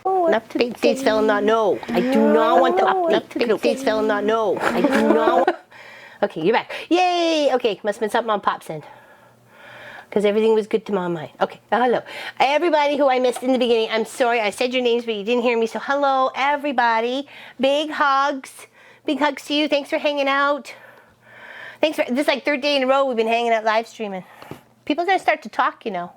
Updates fell not no. I do not want to updates fell not no. I do not want. Okay, you're back. Yay! Okay, must have been something on Pop's end. Because everything was good to my mind. Okay, hello. Everybody who I missed in the beginning, I'm sorry. I said your names, but you didn't hear me. So hello, everybody. Big hugs. Big hugs to you. Thanks for hanging out. Thanks for, this is like third day in a row we've been hanging out live streaming. People are going to start to talk, you know.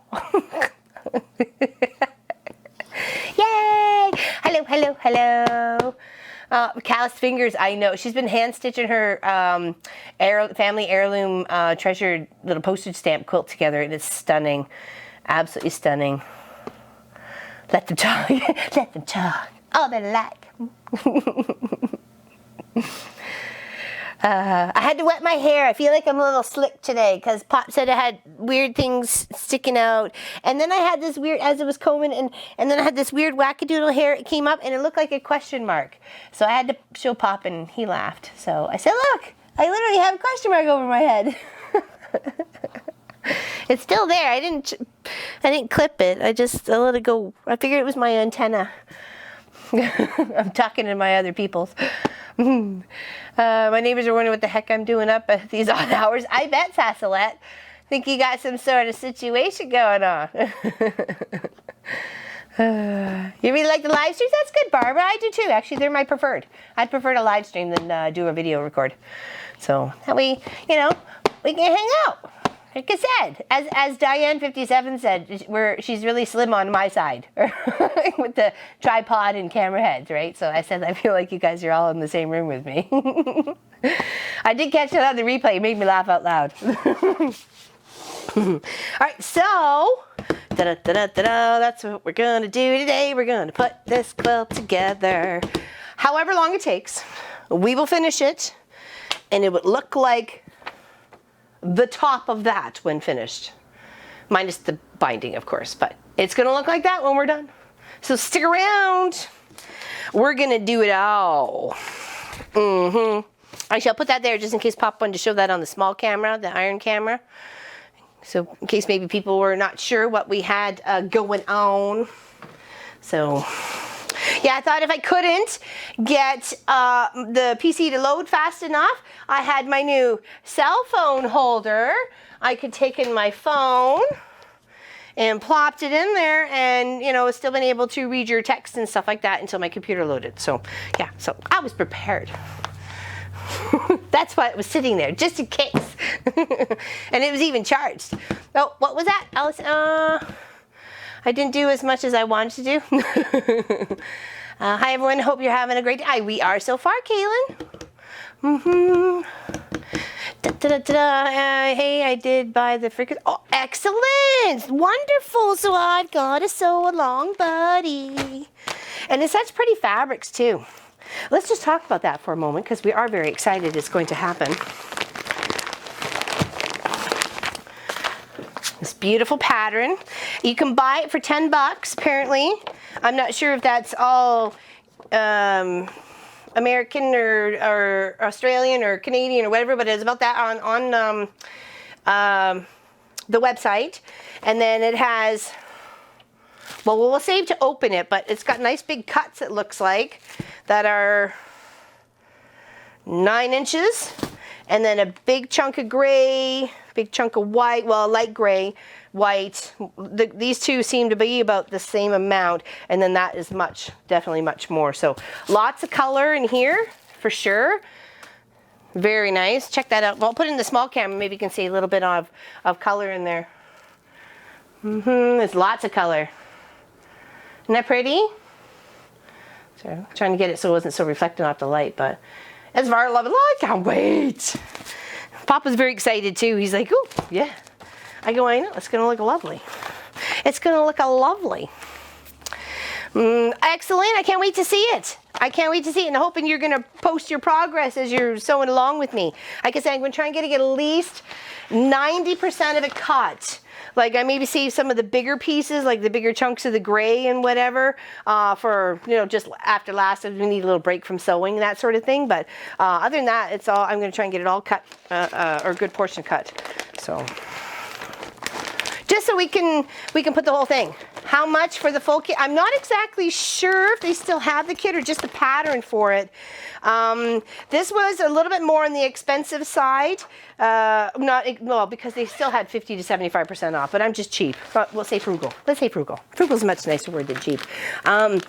Yay! Hello, hello, hello. Calloused fingers, I know. She's been hand stitching her family heirloom treasured little postage stamp quilt together. It is stunning. Absolutely stunning. Let them talk. Let them talk. All they like. I had to wet my hair. I feel like I'm a little slick today because Pop said I had weird things sticking out. And then I had this weird, as it was combing, and then I had this weird wackadoodle hair. It came up and it looked like a question mark. So I had to show Pop and he laughed. So I said, look, I literally have a question mark over my head. It's still there. I didn't clip it. I let it go. I figured it was my antenna. I'm talking to my other peoples. My neighbors are wondering what the heck I'm doing up at these odd hours. I bet, Sassalette. Think you got some sort of situation going on. You really like the live streams? That's good, Barbara. I do too. Actually, they're my preferred. I prefer to live stream than do a video record. So that way, you know, we can hang out. Like I said, as Diane57 said, she's really slim on my side with the tripod and camera heads, right? So I said I feel like you guys are all in the same room with me. I did catch it on the replay. It made me laugh out loud. All right, so that's what we're going to do today. We're going to put this quilt together. However long it takes, we will finish it, and it would look like the top of that when finished, minus the binding, of course, but it's gonna look like that when we're done. So stick around. We're gonna do it all. I shall put that there just in case Pop wanted to show that on the small camera, the iron camera. So in case maybe people were not sure what we had going on. So yeah, I thought if I couldn't get the PC to load fast enough, I had my new cell phone holder. I could take in my phone and plopped it in there and, you know, still been able to read your text and stuff like that until my computer loaded. So yeah, so I was prepared. That's why it was sitting there, just in case. And it was even charged. Oh, what was that, Alice? I didn't do as much as I wanted to do. Hi, everyone. Hope you're having a great day. We are so far, Kaylin. Hey, I did buy the freaking... Oh, excellent. Wonderful. So I've got to sew along, buddy. And it's such pretty fabrics, too. Let's just talk about that for a moment because we are very excited it's going to happen. This beautiful pattern. You can buy it for $10 apparently. I'm not sure if that's all American or Australian or Canadian or whatever, but it's about that on the website. And then it has, well, we'll save to open it, but it's got nice big cuts, it looks like, that are 9 inches. And then a big chunk of gray, big chunk of white, well, light gray, white. These two seem to be about the same amount, and then that is definitely much more. So lots of color in here, for sure. Very nice. Check that out. Well, I'll put it in the small camera, maybe you can see a little bit of color in there. There's lots of color. Isn't that pretty? So I'm trying to get it so it wasn't so reflecting off the light, but as far as I love it, I can't wait. Papa's very excited too. He's like, oh, yeah. I go, I know, it's gonna look lovely. It's gonna look lovely. Excellent, I can't wait to see it. I can't wait to see it, and I'm hoping you're gonna post your progress as you're sewing along with me. Like I said, I'm gonna try and get at least 90% of it cut. Like I maybe save some of the bigger pieces, like the bigger chunks of the gray and whatever, for, you know, just after last, we need a little break from sewing, that sort of thing. But other than that, it's all, I'm gonna try and get it all cut, or a good portion cut. So, just so we can put the whole thing. How much for the full kit? I'm not exactly sure if they still have the kit or just the pattern for it. This was a little bit more on the expensive side. Well, because they still had 50 to 75% off, but I'm just cheap. But we'll say frugal. Let's say frugal. Frugal's a much nicer word than cheap. But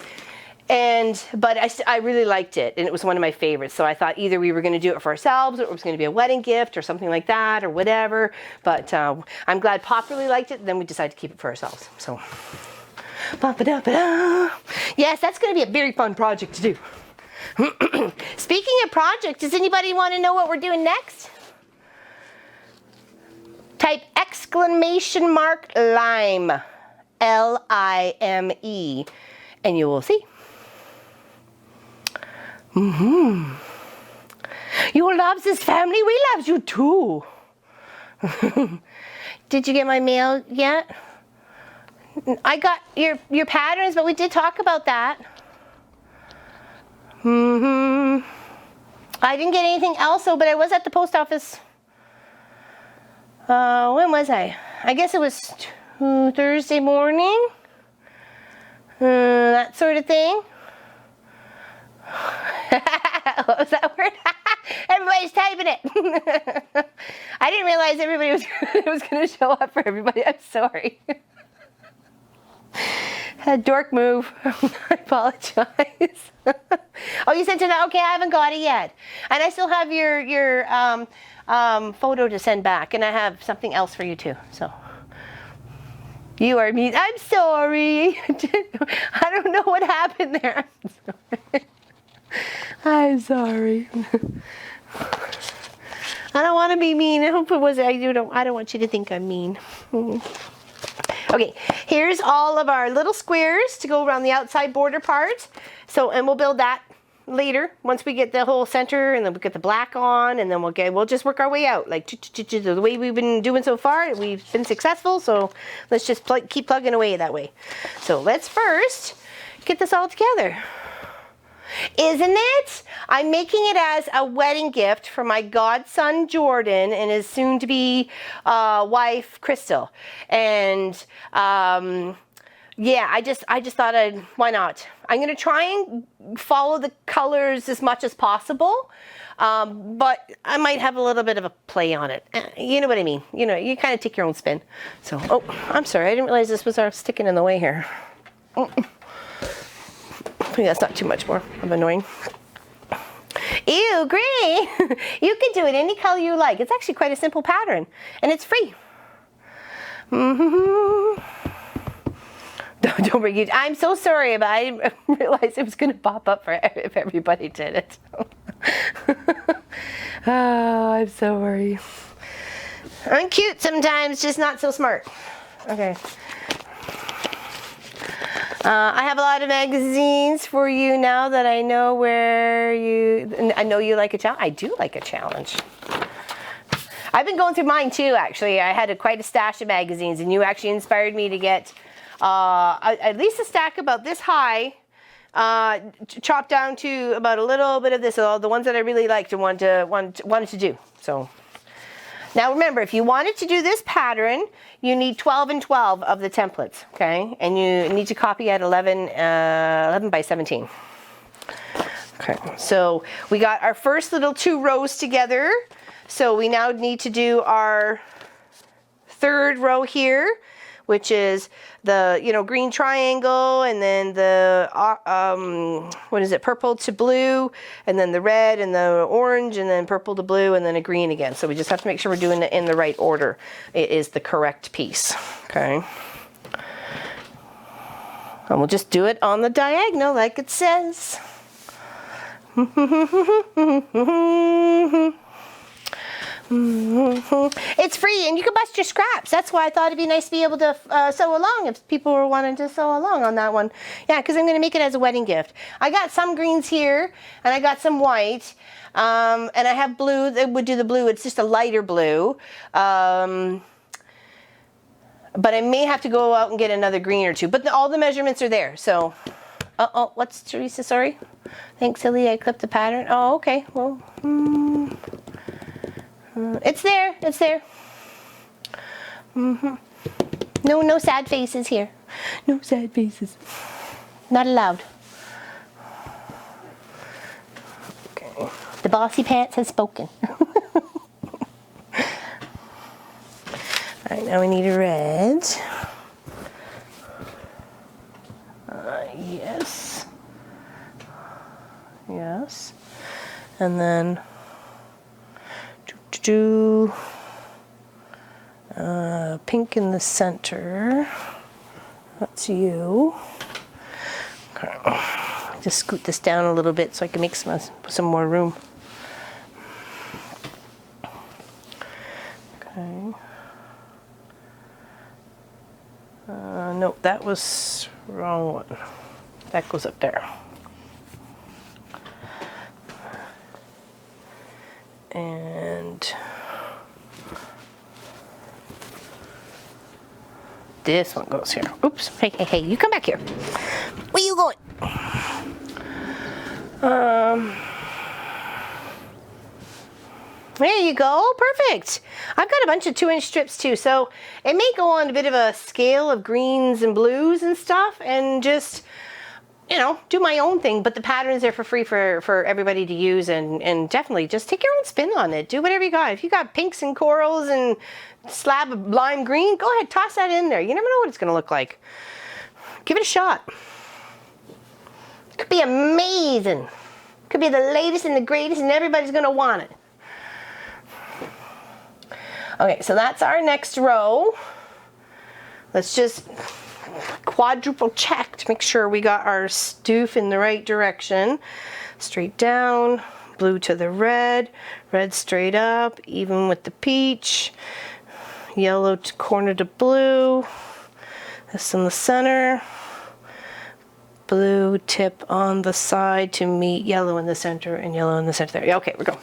I really liked it, and it was one of my favorites. So I thought either we were going to do it for ourselves, or it was going to be a wedding gift, or something like that, or whatever. But I'm glad Pop really liked it. And then we decided to keep it for ourselves. So, yes, that's going to be a very fun project to do. Speaking of project, does anybody want to know what we're doing next? Type exclamation mark lime, L-I-M-E, and you will see. You loves this family. We loves you too. Did you get my mail yet? I got your patterns, but we did talk about that. I didn't get anything else, though, but I was at the post office. When was I? I guess it was Thursday morning. That sort of thing. What was that word? Everybody's typing it. I didn't realize everybody was going to show up for everybody. I'm sorry. A dork move. I apologize. Oh, you sent it out? Okay, I haven't got it yet. And I still have your photo to send back, and I have something else for you too. So you are mean. I'm sorry. I don't know what happened there. I'm sorry. I don't want to be mean. I hope it was. I don't want you to think I'm mean. Okay, here's all of our little squares to go around the outside border part. So, and we'll build that later once we get the whole center, and then we'll get the black on, and then we'll just work our way out like the way we've been doing so far. We've been successful, so let's just keep plugging away that way. So let's first get this all together. Isn't it? I'm making it as a wedding gift for my godson Jordan and his soon-to-be wife Crystal. And yeah, I just thought why not? I'm going to try and follow the colors as much as possible, but I might have a little bit of a play on it. You know what I mean? You know, you kind of take your own spin. So, oh, I'm sorry, I didn't realize this was sticking in the way here. That's not too much more of annoying. Ew, gray! You can do it any color you like. It's actually quite a simple pattern, and it's free. Don't bring you. I'm so sorry, but I didn't realize it was going to pop up if everybody did it. Oh, I'm sorry. I'm cute sometimes, just not so smart. Okay. I have a lot of magazines for you now that I know I know you like a challenge. I do like a challenge. I've been going through mine too, actually. I had quite a stash of magazines, and you actually inspired me to get at least a stack about this high, chopped down to about a little bit of this, all the ones that I really liked and wanted to do. So now remember, if you wanted to do this pattern, you need 12 and 12 of the templates, okay? And you need to copy at 11 by 17. Okay, so we got our first little 2 rows together. So we now need to do our 3rd row here, which is the green triangle, and then the purple to blue, and then the red and the orange, and then purple to blue, and then a green again. So we just have to make sure we're doing it in the right order. It is the correct piece. Okay. And we'll just do it on the diagonal like it says. It's free, and you can bust your scraps. That's why I thought it'd be nice to be able to sew along if people were wanting to sew along on that one. Yeah, because I'm going to make it as a wedding gift. I got some greens here, and I got some white, and I have blue that would do the blue. It's just a lighter blue. But I may have to go out and get another green or two. But all the measurements are there. So, what's Teresa? Sorry. Thanks, Silly. I clipped the pattern. Oh, okay. Well, it's there. It's there. No sad faces here. No sad faces. Not allowed. Okay. The bossy pants has spoken. Alright, now we need a red. Yes. Yes. And then pink in the center. That's you. Okay. Just scoot this down a little bit so I can make some more room. Okay. Nope, that was wrong one. That goes up there. And this one goes here. Oops. Hey, hey, hey, you come back here. Where you going? There you go. Perfect. I've got a bunch of 2-inch strips too, so it may go on a bit of a scale of greens and blues and stuff, and just, you know, do my own thing. But the pattern's there for free for everybody to use, and definitely just take your own spin on it. Do whatever you got. If you got pinks and corals and slab of lime green, go ahead, toss that in there. You never know what it's going to look like. Give it a shot. It could be amazing. It could be the latest and the greatest, and everybody's going to want it. Okay, so that's our next row. Let's just quadruple check to make sure we got our stoof in the right direction. Straight down, blue to the red straight up, even with the peach, yellow to corner to blue, this in the center, blue tip on the side to meet yellow in the center and yellow in the center there. Okay, we're going.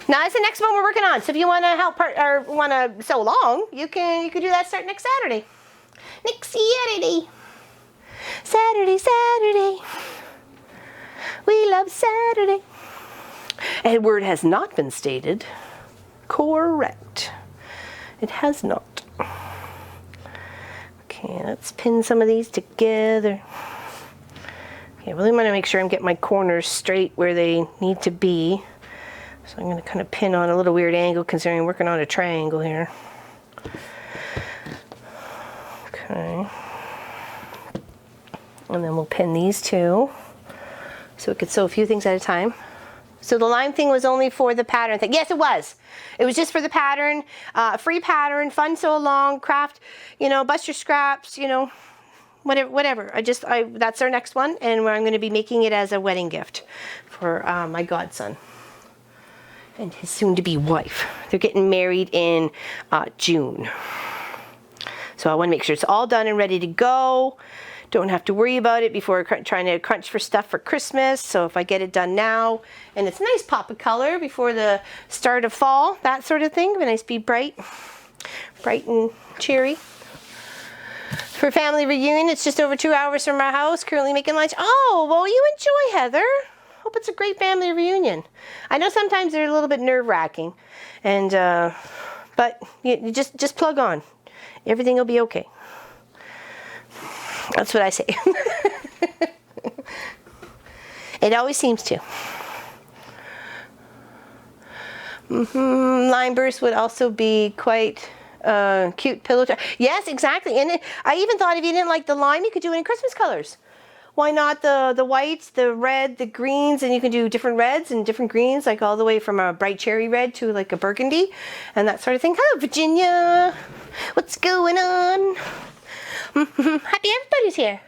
Now that's the next one we're working on. So if you want to help or want to sew along, you can do that start next Saturday. Next Saturday. Saturday. We love Saturday. A word has not been stated. Correct. It has not. Okay, let's pin some of these together. Okay, I really want to make sure I'm getting my corners straight where they need to be. So I'm going to kind of pin on a little weird angle considering I'm working on a triangle here. Okay. And then we'll pin these two so we could sew a few things at a time. So the lime thing was only for the pattern thing. Yes, it was. It was just for the pattern, free pattern, fun sew along, craft, you know, bust your scraps, you know, whatever. That's our next one, and I'm going to be making it as a wedding gift for my godson and his soon-to-be wife. They're getting married in June. So I want to make sure it's all done and ready to go. Don't have to worry about it before trying to crunch for stuff for Christmas. So if I get it done now, and it's a nice pop of color before the start of fall, that sort of thing. A nice be bright and cheery. For family reunion, it's just over 2 hours from our house, currently making lunch. Oh, well, you enjoy, Heather. Hope it's a great family reunion. I know sometimes they're a little bit nerve-wracking, and but you just plug on. Everything will be okay. That's what I say. It always seems to. Lime burst would also be quite cute pillow top. Yes, exactly. And I even thought if you didn't like the lime, you could do it in Christmas colors. Why not the whites, the red, the greens, and you can do different reds and different greens, like all the way from a bright cherry red to like a burgundy and that sort of thing. Hello, Virginia. What's going on? Happy everybody's here.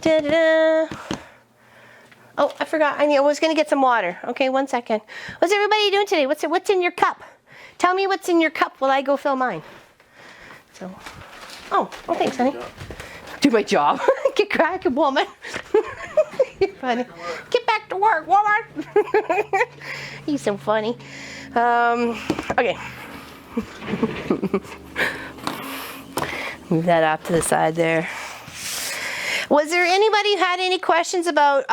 Da-da-da. Oh, I forgot. I was going to get some water. Okay, 1 second. What's everybody doing today? What's in your cup? Tell me what's in your cup while I go fill mine. So, oh, thanks, honey. Do my job. Get cracking, woman. You're funny. Get back to work, woman. He's so funny. Okay. Move that off to the side there. Was there anybody who had any questions about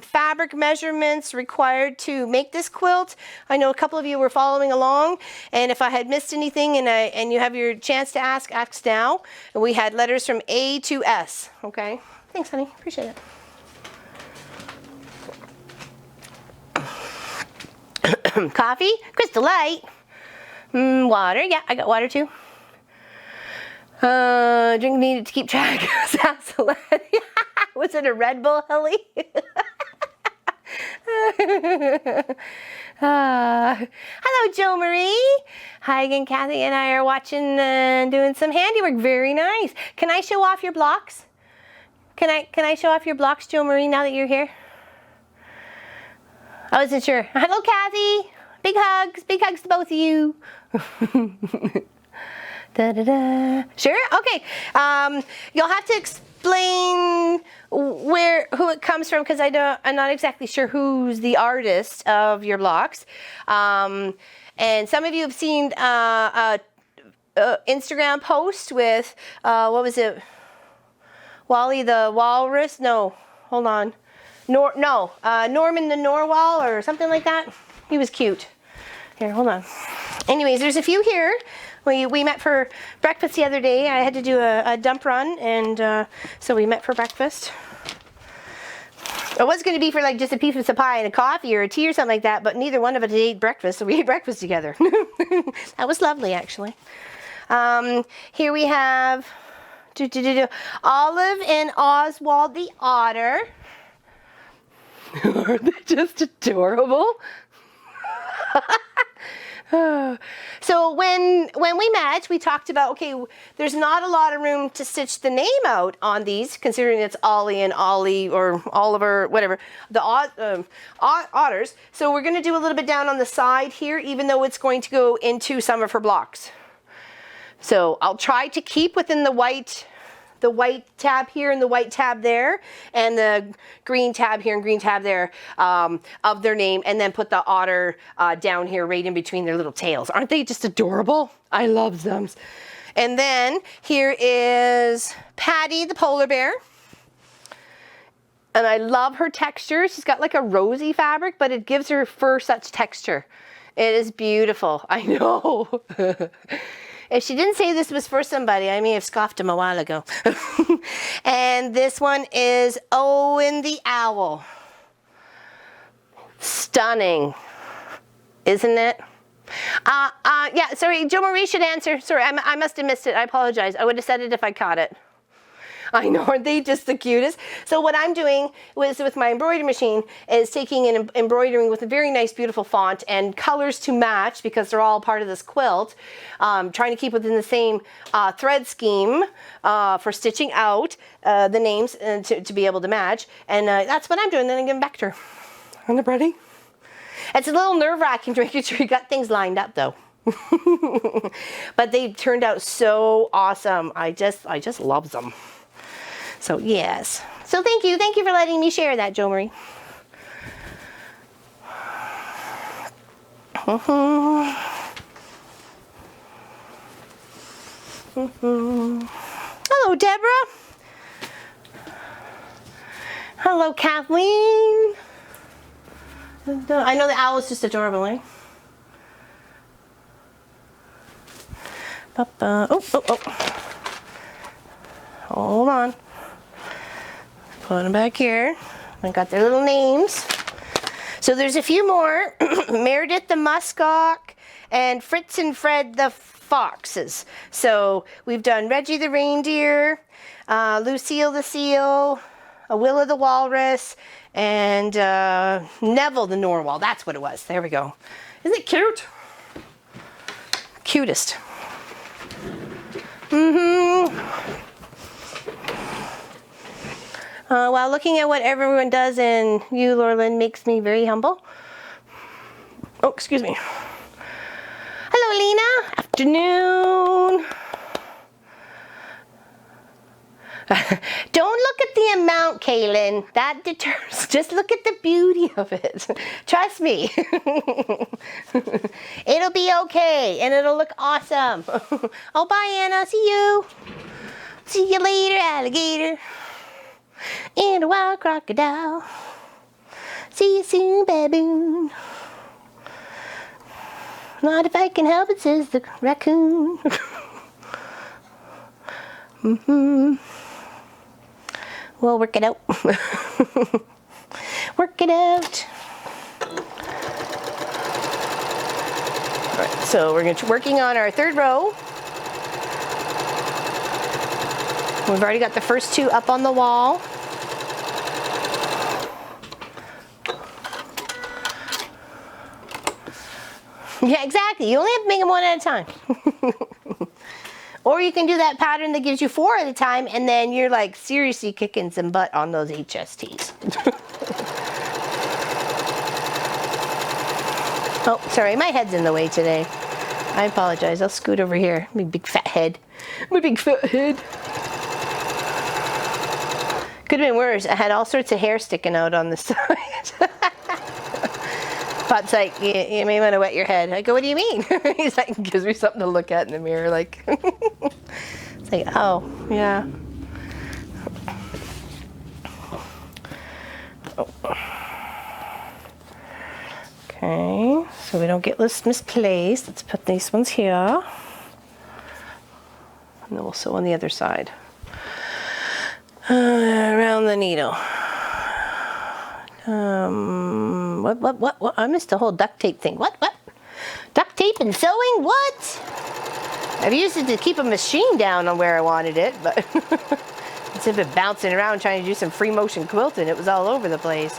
fabric measurements required to make this quilt? I know a couple of you were following along, and if I had missed anything and you have your chance to ask now. And we had letters from A to S, okay? Thanks, honey, appreciate it. Coffee, Crystal Light, water, yeah, I got water too. Drink needed to keep track. Was it a Red Bull, Helly? Hello, Jo Marie. Hi again, Kathy and I are watching and doing some handiwork. Very nice. Can I show off your blocks? Can I show off your blocks, Jo Marie, now that you're here? I wasn't sure. Hello, Kathy. Big hugs to both of you. Da, da, da. Sure? Okay. You'll have to explain who it comes from, because I'm not exactly sure who's the artist of your blocks. And some of you have seen Instagram post with what was it? Wally the Walrus? No, hold on. Norman the Norwal or something like that. He was cute. Here, hold on. Anyways, there's a few here. We met for breakfast the other day. I had to do a dump run, and so we met for breakfast. It was going to be for like just a piece of pie and a coffee or a tea or something like that, but neither one of us ate breakfast, so we ate breakfast together. That was lovely, actually. Here we have Olive and Oswald the Otter. Aren't they just adorable? So when we met, we talked about, okay, there's not a lot of room to stitch the name out on these, considering it's Ollie and Ollie or Oliver, whatever, the otters. So we're going to do a little bit down on the side here, even though it's going to go into some of her blocks. So I'll try to keep within the white tab here and the white tab there, and the green tab here and green tab there of their name, and then put the otter down here right in between their little tails. Aren't they just adorable? I love them. And then here is Patty the polar bear. And I love her texture. She's got like a rosy fabric, but it gives her fur such texture. It is beautiful. I know. If she didn't say this was for somebody, I may have scoffed him a while ago. And this one is Owen the Owl. Stunning, isn't it? Yeah, sorry, Jo Marie should answer. Sorry, I must have missed it. I apologize. I would have said it if I caught it. I know, aren't they just the cutest? So what I'm doing with my embroidery machine is taking and embroidering with a very nice, beautiful font and colors to match, because they're all part of this quilt. Trying to keep within the same thread scheme for stitching out the names to be able to match. And that's what I'm doing. Then I'm giving back to her. Isn't it pretty? It's a little nerve-wracking to making sure you got things lined up, though. But they turned out so awesome. I just love them. So yes. So thank you for letting me share that, Jo Marie. Hello, Deborah. Hello, Kathleen. I know the owl is just adorable, eh? Oh. Hold on. Put them back here. I got their little names. So there's a few more. Meredith the muskox and Fritz and Fred the foxes. So we've done Reggie the reindeer, Lucille the seal, Willa the walrus, and Neville the narwhal. That's what it was. There we go. Isn't it cute? Cutest. While looking at what everyone does, and you, Lorlyn, makes me very humble. Oh, excuse me. Hello, Alina. Afternoon. Don't look at the amount, Kaylin. That deters. Just look at the beauty of it. Trust me. It'll be okay, and it'll look awesome. Oh, bye, Anna. See you. See you later, alligator. and a wild crocodile. See you soon, baboon. Not if I can help it, says the raccoon. We'll work it out. Work it out. All right, so we're working on our third row. We've already got the first two up on the wall. Yeah, exactly. You only have to make them one at a time. Or you can do that pattern that gives you 4 at a time, and then you're like seriously kicking some butt on those HSTs. Oh, sorry, my head's in the way today. I apologize. I'll scoot over here. My big fat head. My big fat head. Could have been worse. I had all sorts of hair sticking out on the side. Pop's like, you may want to wet your head. I go, what do you mean? He's like, gives me something to look at in the mirror. Like, it's like, oh, yeah. Oh. Okay, so we don't get this misplaced. Let's put these ones here. And then we'll sew on the other side. Around the needle. What? I missed the whole duct tape thing. What? Duct tape and sewing? What? I've used it to keep a machine down on where I wanted it, but instead of bouncing around trying to do some free motion quilting, it was all over the place.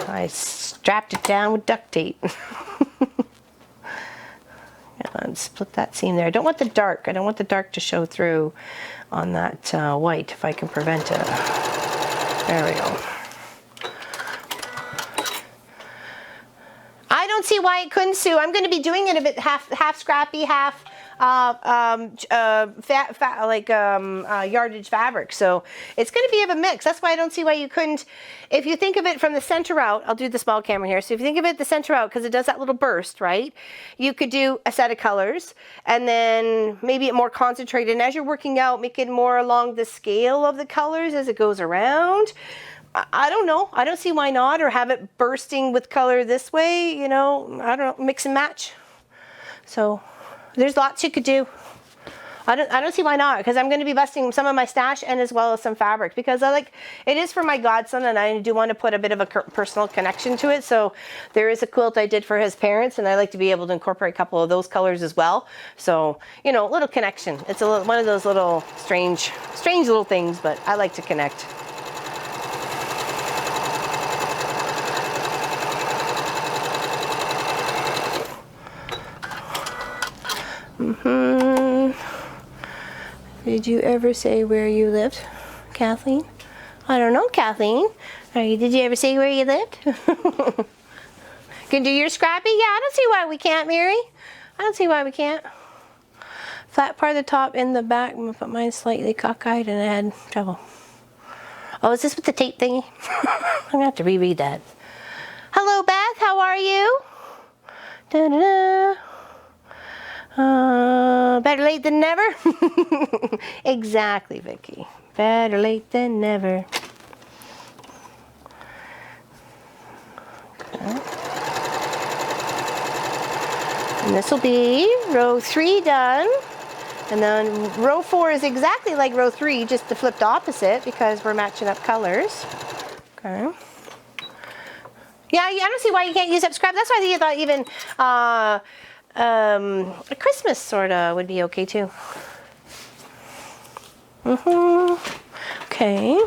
I strapped it down with duct tape. And split that seam there. I don't want the dark. I don't want the dark to show through on that white if I can prevent it. There we go. I don't see why it couldn't, Sue. I'm going to be doing it a bit half scrappy, half yardage fabric. So it's going to be of a mix. That's why I don't see why you couldn't. If you think of it from the center out, I'll do the small camera here. So if you think of it the center out, because it does that little burst, right? You could do a set of colors and then maybe it more concentrated. And as you're working out, make it more along the scale of the colors as it goes around. I don't know. I don't see why not, or have it bursting with color this way, you know, I don't know, mix and match. So there's lots you could do. I don't see why not, because I'm going to be busting some of my stash and as well as some fabrics, because it is for my godson and I do want to put a bit of a personal connection to it. So there is a quilt I did for his parents and I like to be able to incorporate a couple of those colors as well. So, you know, a little connection. It's one of those little strange little things, but I like to connect. Did you ever say where you lived, Kathleen? I don't know, Kathleen. Did you ever say where you lived? Can do your scrappy? Yeah, I don't see why we can't, Mary. I don't see why we can't. Flat part of the top in the back, but mine's slightly cockeyed and I had trouble. Oh, is this with the tape thingy? I'm gonna have to reread that. Hello, Beth, how are you? Da-da-da. Better late than never. Exactly, Vicky. Better late than never. Okay. And this will be row 3 done. And then row 4 is exactly like row 3, just the flipped opposite because we're matching up colors. Okay. Yeah, I don't see why you can't use up scrap. That's why I thought even a Christmas sort of would be okay too. Okay,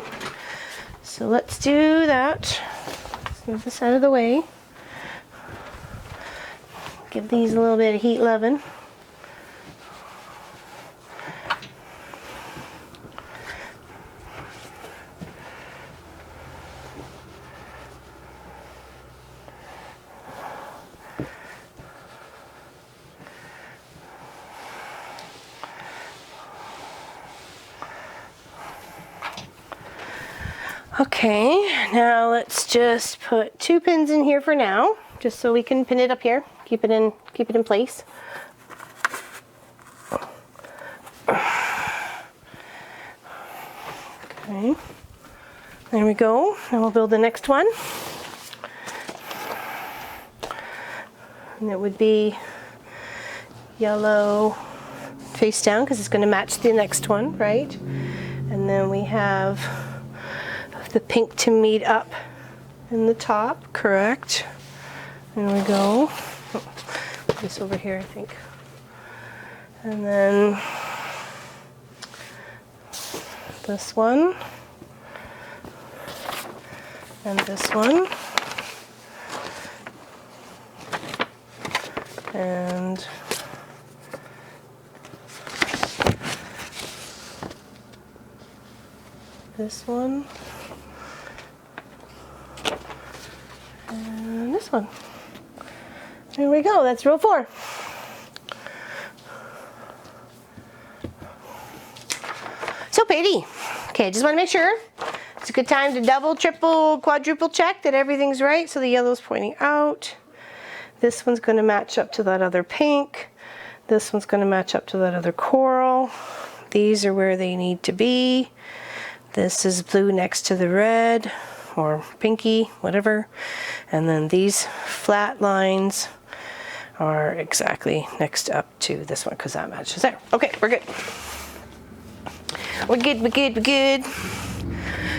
so let's do that. Let's move this out of the way. Give these a little bit of heat loving. Okay, now let's just put 2 pins in here for now, just so we can pin it up here, keep it in place. Okay. There we go. And we'll build the next one. And it would be yellow face down because it's going to match the next one, right? And then we have the pink to meet up in the top, correct? There we go. Oh, put this over here, I think. And then this one. And this one. And this one. And this one. There we go, that's row 4. So pretty. Okay, just want to make sure. It's a good time to double, triple, quadruple check that everything's right. So the yellow's pointing out. This one's going to match up to that other pink. This one's going to match up to that other coral. These are where they need to be. This is blue next to the red, or pinky, whatever. And then these flat lines are exactly next up to this one because that matches there. Okay, we're good. We're good, we're good, we're good.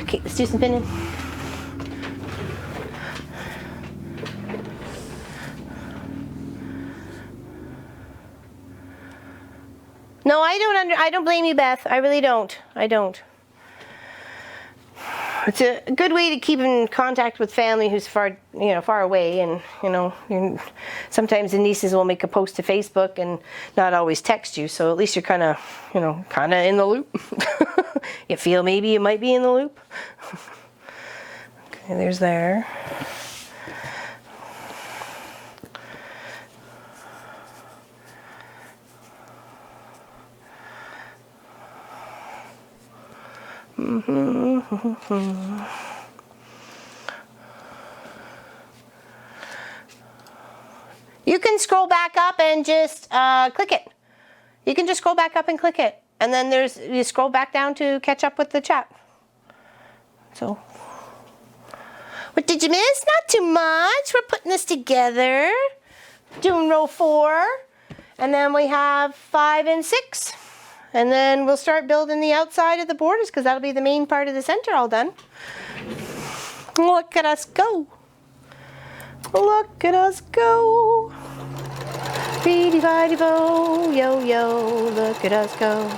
Okay, let's do some pinning. No, I don't blame you, Beth. I really don't. I don't. It's a good way to keep in contact with family who's far away, and sometimes the nieces will make a post to Facebook and not always text you, so at least you're kind of in the loop. You feel maybe you might be in the loop. Okay, there's there. You can scroll back up and just click it. You can just scroll back up and click it. And then you scroll back down to catch up with the chat. So, what did you miss? Not too much. We're putting this together. Doing row 4. And then we have 5 and 6. And then we'll start building the outside of the borders because that'll be the main part of the center all done. Look at us go. Look at us go. Beady-body-bo, yo-yo, look at us go.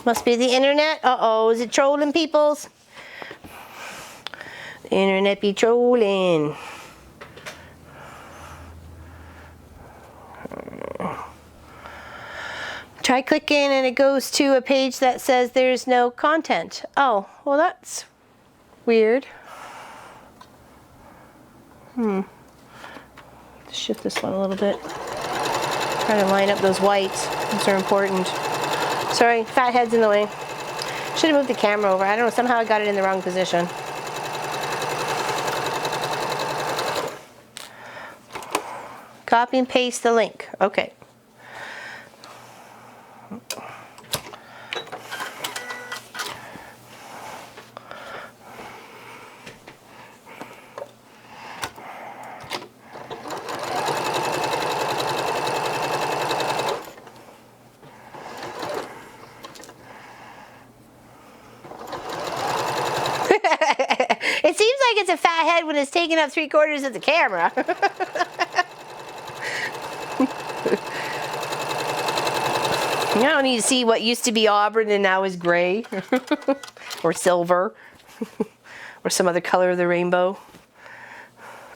Must be the internet. Uh-oh, is it trolling, peoples? The internet be trolling. Try clicking and it goes to a page that says there's no content. Oh, well that's weird. Shift this one a little bit. Try to line up those whites. Those are important. Sorry, fat head's in the way. Should have moved the camera over. I don't know, somehow I got it in the wrong position. Copy and paste the link. Okay. It seems like it's a fat head when it's taking up 3/4 of the camera. You don't need to see what used to be auburn and now is gray or silver or some other color of the rainbow.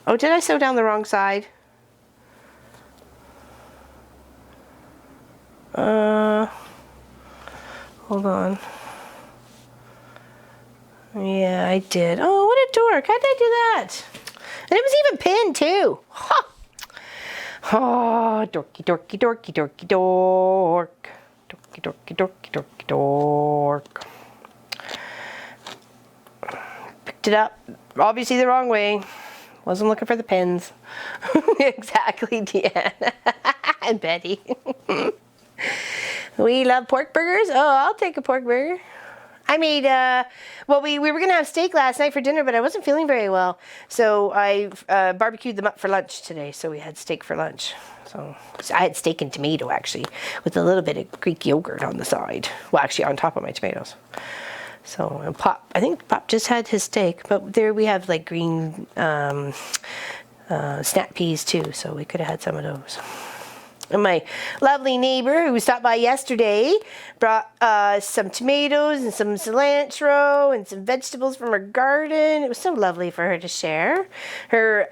Oh, did I sew down the wrong side? Hold on. Yeah, I did. Oh, what a dork. How did I do that? And it was even pinned too. Huh. Oh, dorky, dorky, dorky, dorky, dork. Dorky, dorky, dorky, dorky, dork. Picked it up, obviously the wrong way. Wasn't looking for the pins. Exactly, Deanne. And Betty. We love pork burgers. Oh, I'll take a pork burger. I made, well, we were going to have steak last night for dinner, but I wasn't feeling very well. So I barbecued them up for lunch today. So we had steak for lunch. So I had steak and tomato, actually, with a little bit of Greek yogurt on the side. Well, actually, on top of my tomatoes. So, and Pop, I think Pop just had his steak. But there we have, like, green snap peas, too. So we could have had some of those. And my lovely neighbor who stopped by yesterday brought some tomatoes and some cilantro and some vegetables from her garden. It was so lovely for her to share. Her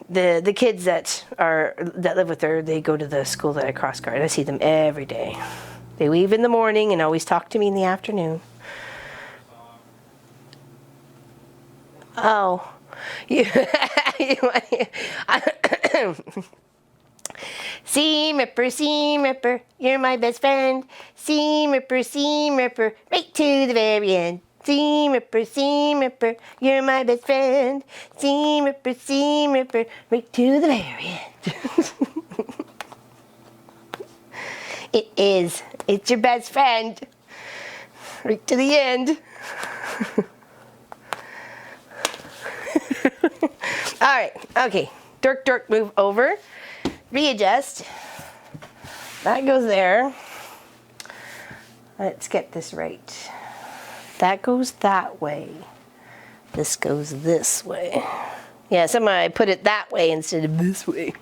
the kids that live with her, they go to the school that I cross guard. I see them every day. They leave in the morning and always talk to me in the afternoon. Oh, Seam Ripper, you're my best friend. Seam Ripper, right to the very end. Seam Ripper, you're my best friend. Seam Ripper, right to the very end. It is. It's your best friend. Right to the end. All right, okay. Dirk, move over. Readjust. That goes there. Let's get this right. That goes that way. This goes this way. Yeah, somehow I put it that way instead of this way.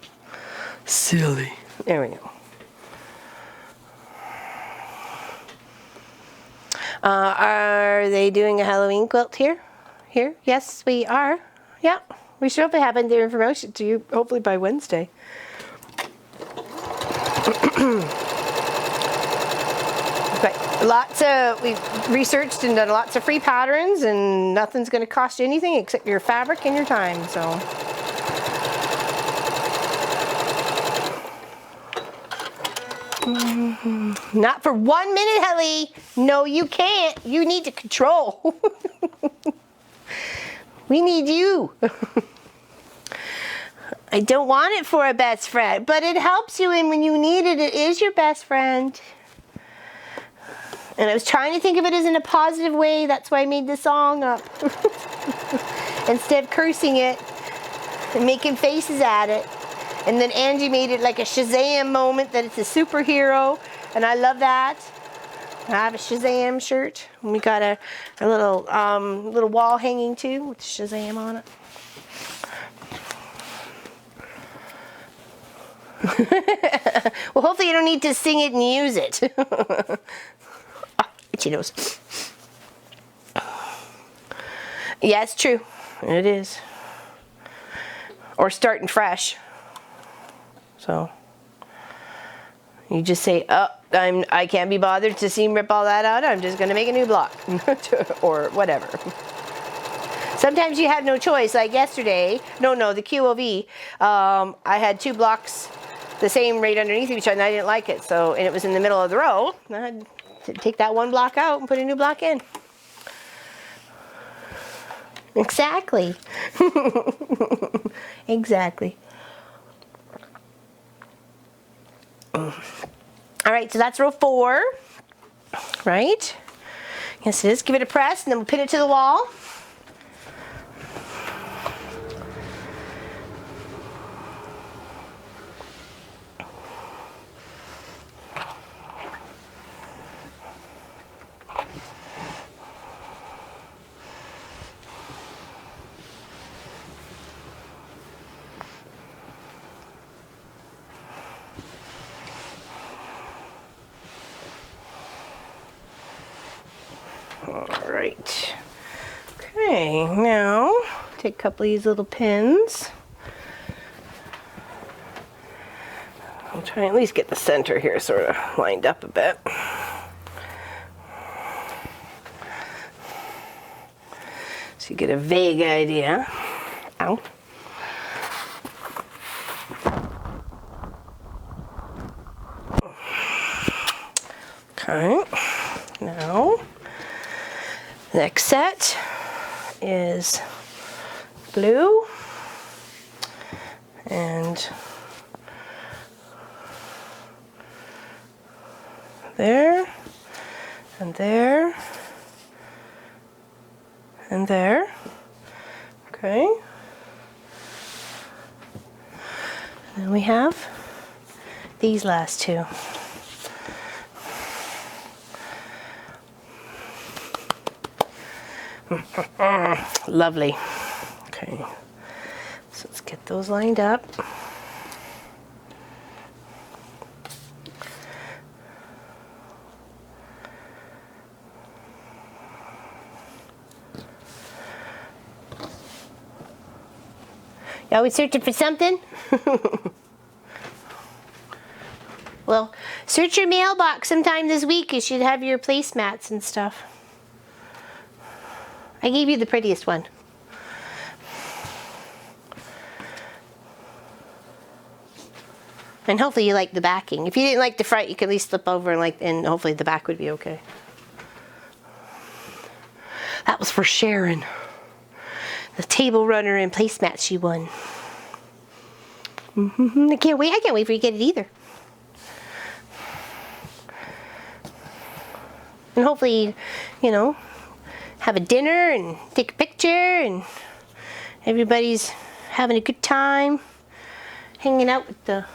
Silly. There we go. Are they doing a Halloween quilt here? Here? Yes, we are. Yeah. We should hopefully have their information to you hopefully by Wednesday. We've researched and done lots of free patterns, and nothing's going to cost you anything except your fabric and your time. So, not for 1 minute, Helly. No, you can't. You need to control. We need you. I don't want it for a best friend, but it helps you, and when you need it, it is your best friend. And I was trying to think of it as in a positive way. That's why I made the song up. Instead of cursing it and making faces at it. And then Angie made it like a Shazam moment, that it's a superhero. And I love that. I have a Shazam shirt. And we got a little wall hanging too with Shazam on it. Well, hopefully you don't need to sing it and use it. Itchy nose. Yeah, it's true. It is. Or starting fresh. So you just say, oh, I can't be bothered to seam rip all that out. I'm just going to make a new block. Or whatever. Sometimes you have no choice. Like yesterday, the QOV, I had 2 blocks the same right underneath each other, and I didn't like it. So, and it was in the middle of the row. I had to take that 1 block out and put a new block in. Exactly. Exactly. All right, so that's row 4, right? Yes, it is. Give it a press, and then we'll pin it to the wall. Alright. Okay, now take a couple of these little pins. I'll try and at least get the center here sort of lined up a bit. So you get a vague idea. Ow. Okay, now next set is blue. And there, and there, and there. Okay. And then we have these last two. Lovely. Okay. So let's get those lined up. You always searching for something? Well, search your mailbox sometime this week. You should have your placemats and stuff. I gave you the prettiest one. And hopefully you like the backing. If you didn't like the front, you could at least flip over and hopefully the back would be okay. That was for Sharon. The table runner and placemat she won. I can't wait for you to get it either. And hopefully, you know, have a dinner and take a picture and everybody's having a good time hanging out with the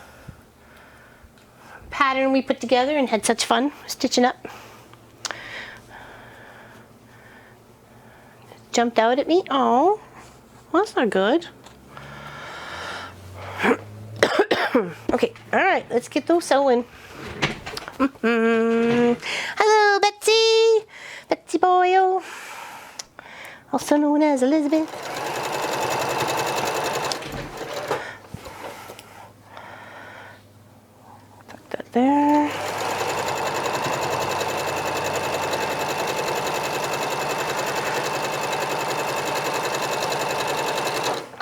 pattern we put together and had such fun stitching up. Jumped out at me. Oh, well, that's not good. Okay, all right, let's get those sewing. Hello, Betsy. Betsy Boyle, also known as Elizabeth. Tuck that there.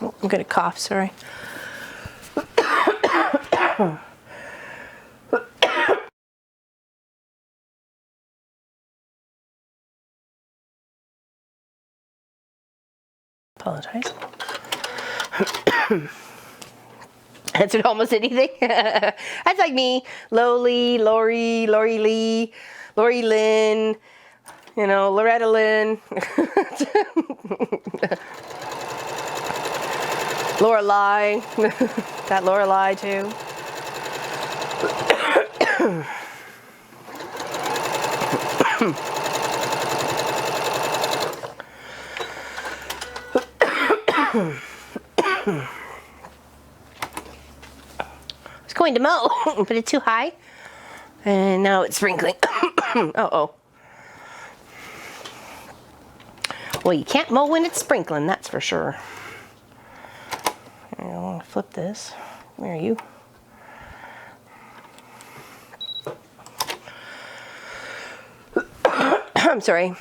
Oh, I'm gonna cough, sorry. Apologize. Answered almost anything. That's like me. Loli, Lori, Lori Lee, Lori Lynn, you know, Loretta Lynn. Lorelei. That Lorelei too. I was going to mow, but it's too high. And now it's sprinkling. Uh-oh. Well, you can't mow when it's sprinkling, that's for sure. I want to flip this. Where are you? I'm sorry.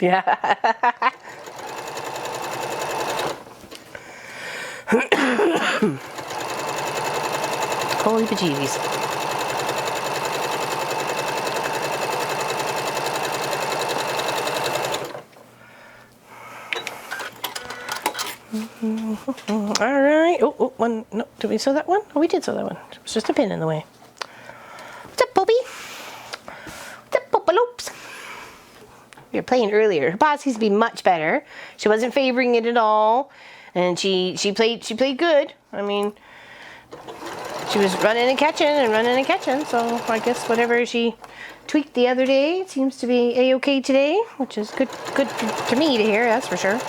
Yeah. Holy bejeebies. All right. Oh, one. No, did we sew that one? Oh, we did sew that one. It was just a pin in the way. What's up, Bobby? What's up, Popaloops? We were playing earlier. Her paw seems to be much better. She wasn't favoring it at all, and she played good. I mean, she was running and catching. So I guess whatever she tweaked the other day seems to be a-okay today, which is good to me to hear. That's for sure.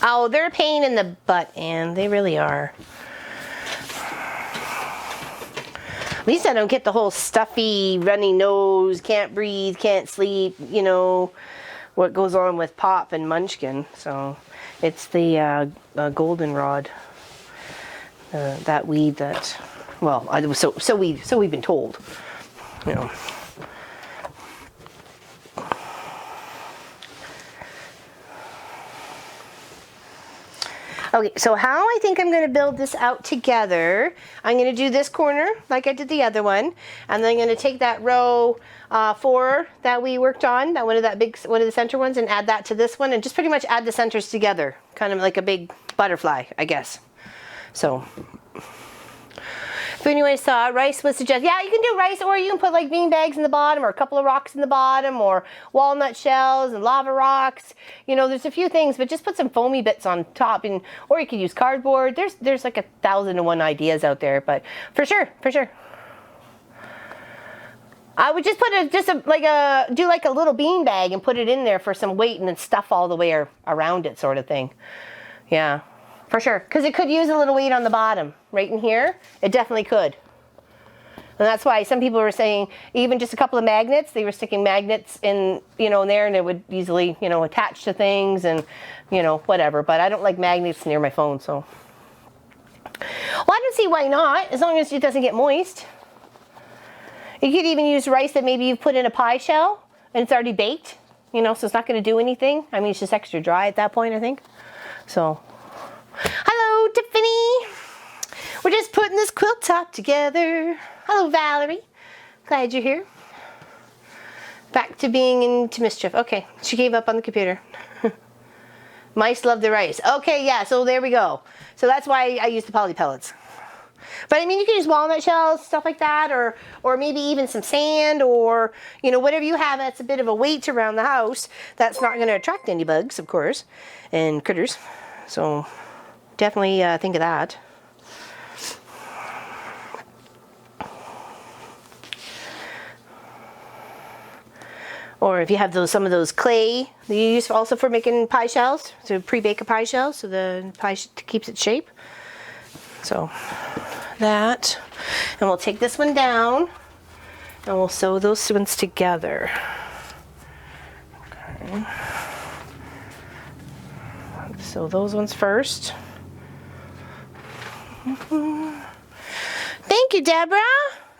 Oh, they're a pain in the butt, Anne. They really are. At least I don't get the whole stuffy, runny nose, can't breathe, can't sleep, you know, what goes on with Pop and Munchkin. So it's the goldenrod, that weed that, well, so we've been told, you know. Okay, so how I think I'm going to build this out together, I'm going to do this corner like I did the other one, and then I'm going to take that row 4 that we worked on, that one of the center ones, and add that to this one, and just pretty much add the centers together, kind of like a big butterfly, I guess. So if anyone saw, rice was suggested. Yeah, you can do rice, or you can put like bean bags in the bottom, or a couple of rocks in the bottom, or walnut shells and lava rocks. You know, there's a few things, but just put some foamy bits on top, and or you could use cardboard. There's like 1,001 ideas out there, but for sure. I would just put do like a little bean bag and put it in there for some weight, and then stuff all the way around it, sort of thing. Yeah. For sure, because it could use a little weight on the bottom, right in here. It definitely could. And that's why some people were saying even just a couple of magnets, they were sticking magnets in, in there, and it would easily, attach to things and, whatever. But I don't like magnets near my phone, so. Well, I don't see why not, as long as it doesn't get moist. You could even use rice that maybe you've put in a pie shell and it's already baked, so it's not going to do anything. I mean, it's just extra dry at that point, I think. So. Hello, Tiffany. We're just putting this quilt top together. Hello, Valerie. Glad you're here. Back to being into mischief. Okay, she gave up on the computer. Mice love the rice. Okay, yeah, so there we go. So that's why I use the poly pellets. But I mean, you can use walnut shells, stuff like that, or maybe even some sand, or, whatever you have that's a bit of a weight around the house that's not going to attract any bugs, of course, and critters. So definitely think of that. Or if you have some of those clay that you use also for making pie shells, to pre-bake a pie shell so the pie keeps its shape. So that, and we'll take this one down and we'll sew those ones together. Okay. Sew those ones first. Thank you, Deborah.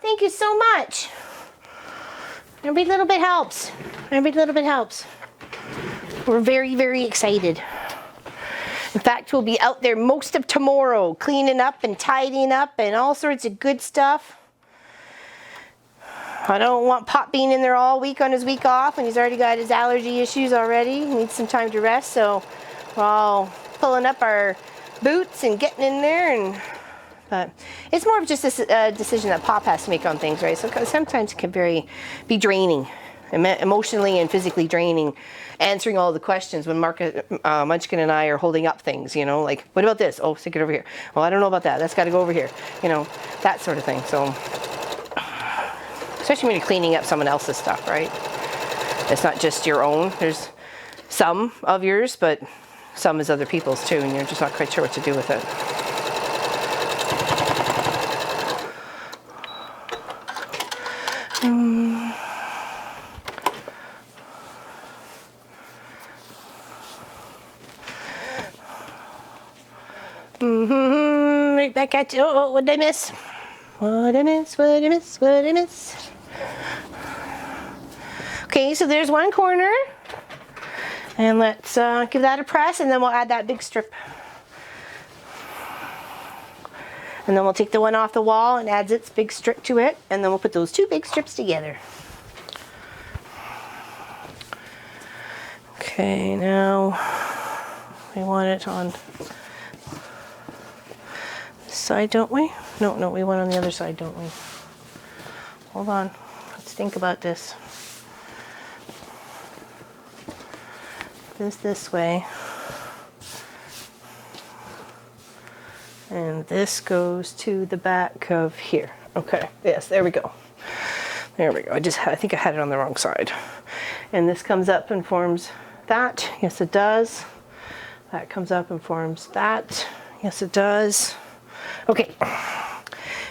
Thank you so much. Every little bit helps. Every little bit helps. We're very, very excited. In fact, we'll be out there most of tomorrow, cleaning up and tidying up and all sorts of good stuff. I don't want Pop being in there all week on his week off, and he's already got his allergy issues already. He needs some time to rest, so we're all pulling up our boots and getting in there, but it's more of just a decision that Pop has to make on things, right? So sometimes it can be draining, emotionally and physically draining, answering all the questions when Munchkin and I are holding up things, like, what about this? Oh, stick it over here. Well, I don't know about that. That's got to go over here. That sort of thing. So, especially when you're cleaning up someone else's stuff, right? It's not just your own. There's some of yours, but some is other people's too, and you're just not quite sure what to do with it. Right back at you. Oh, what did I miss? What I miss? Okay, so there's one corner. And let's give that a press, and then we'll add that big strip. And then we'll take the one off the wall and add its big strip to it, and then we'll put those two big strips together. Okay, now we want it on this side, don't we? No, we want it on the other side, don't we? Hold on, let's think about this. This way, and this goes to the back of here. Okay, yes, there we go. I think I had it on the wrong side. And this comes up and forms that. Yes, it does. That comes up and forms that. Yes, it does. Okay,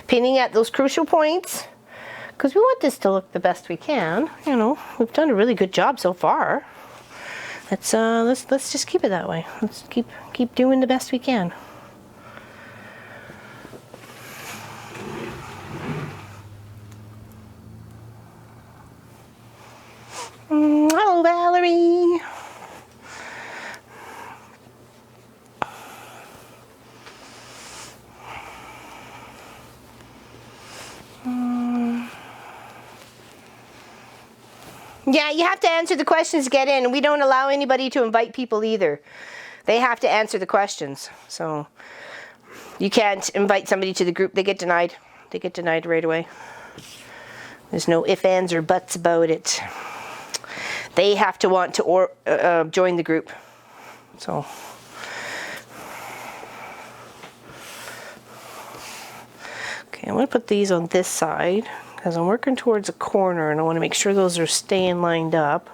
pinning at those crucial points, because we want this to look the best we can. We've done a really good job so far. Let's just keep it that way. Let's keep doing the best we can. Hello, Valerie. Yeah, you have to answer the questions to get in. We don't allow anybody to invite people either. They have to answer the questions. So you can't invite somebody to the group. They get denied. They get denied right away. There's no ifs, ands, or buts about it. They have to want to join the group. So. Okay, I'm going to put these on this side because I'm working towards a corner and I want to make sure those are staying lined up.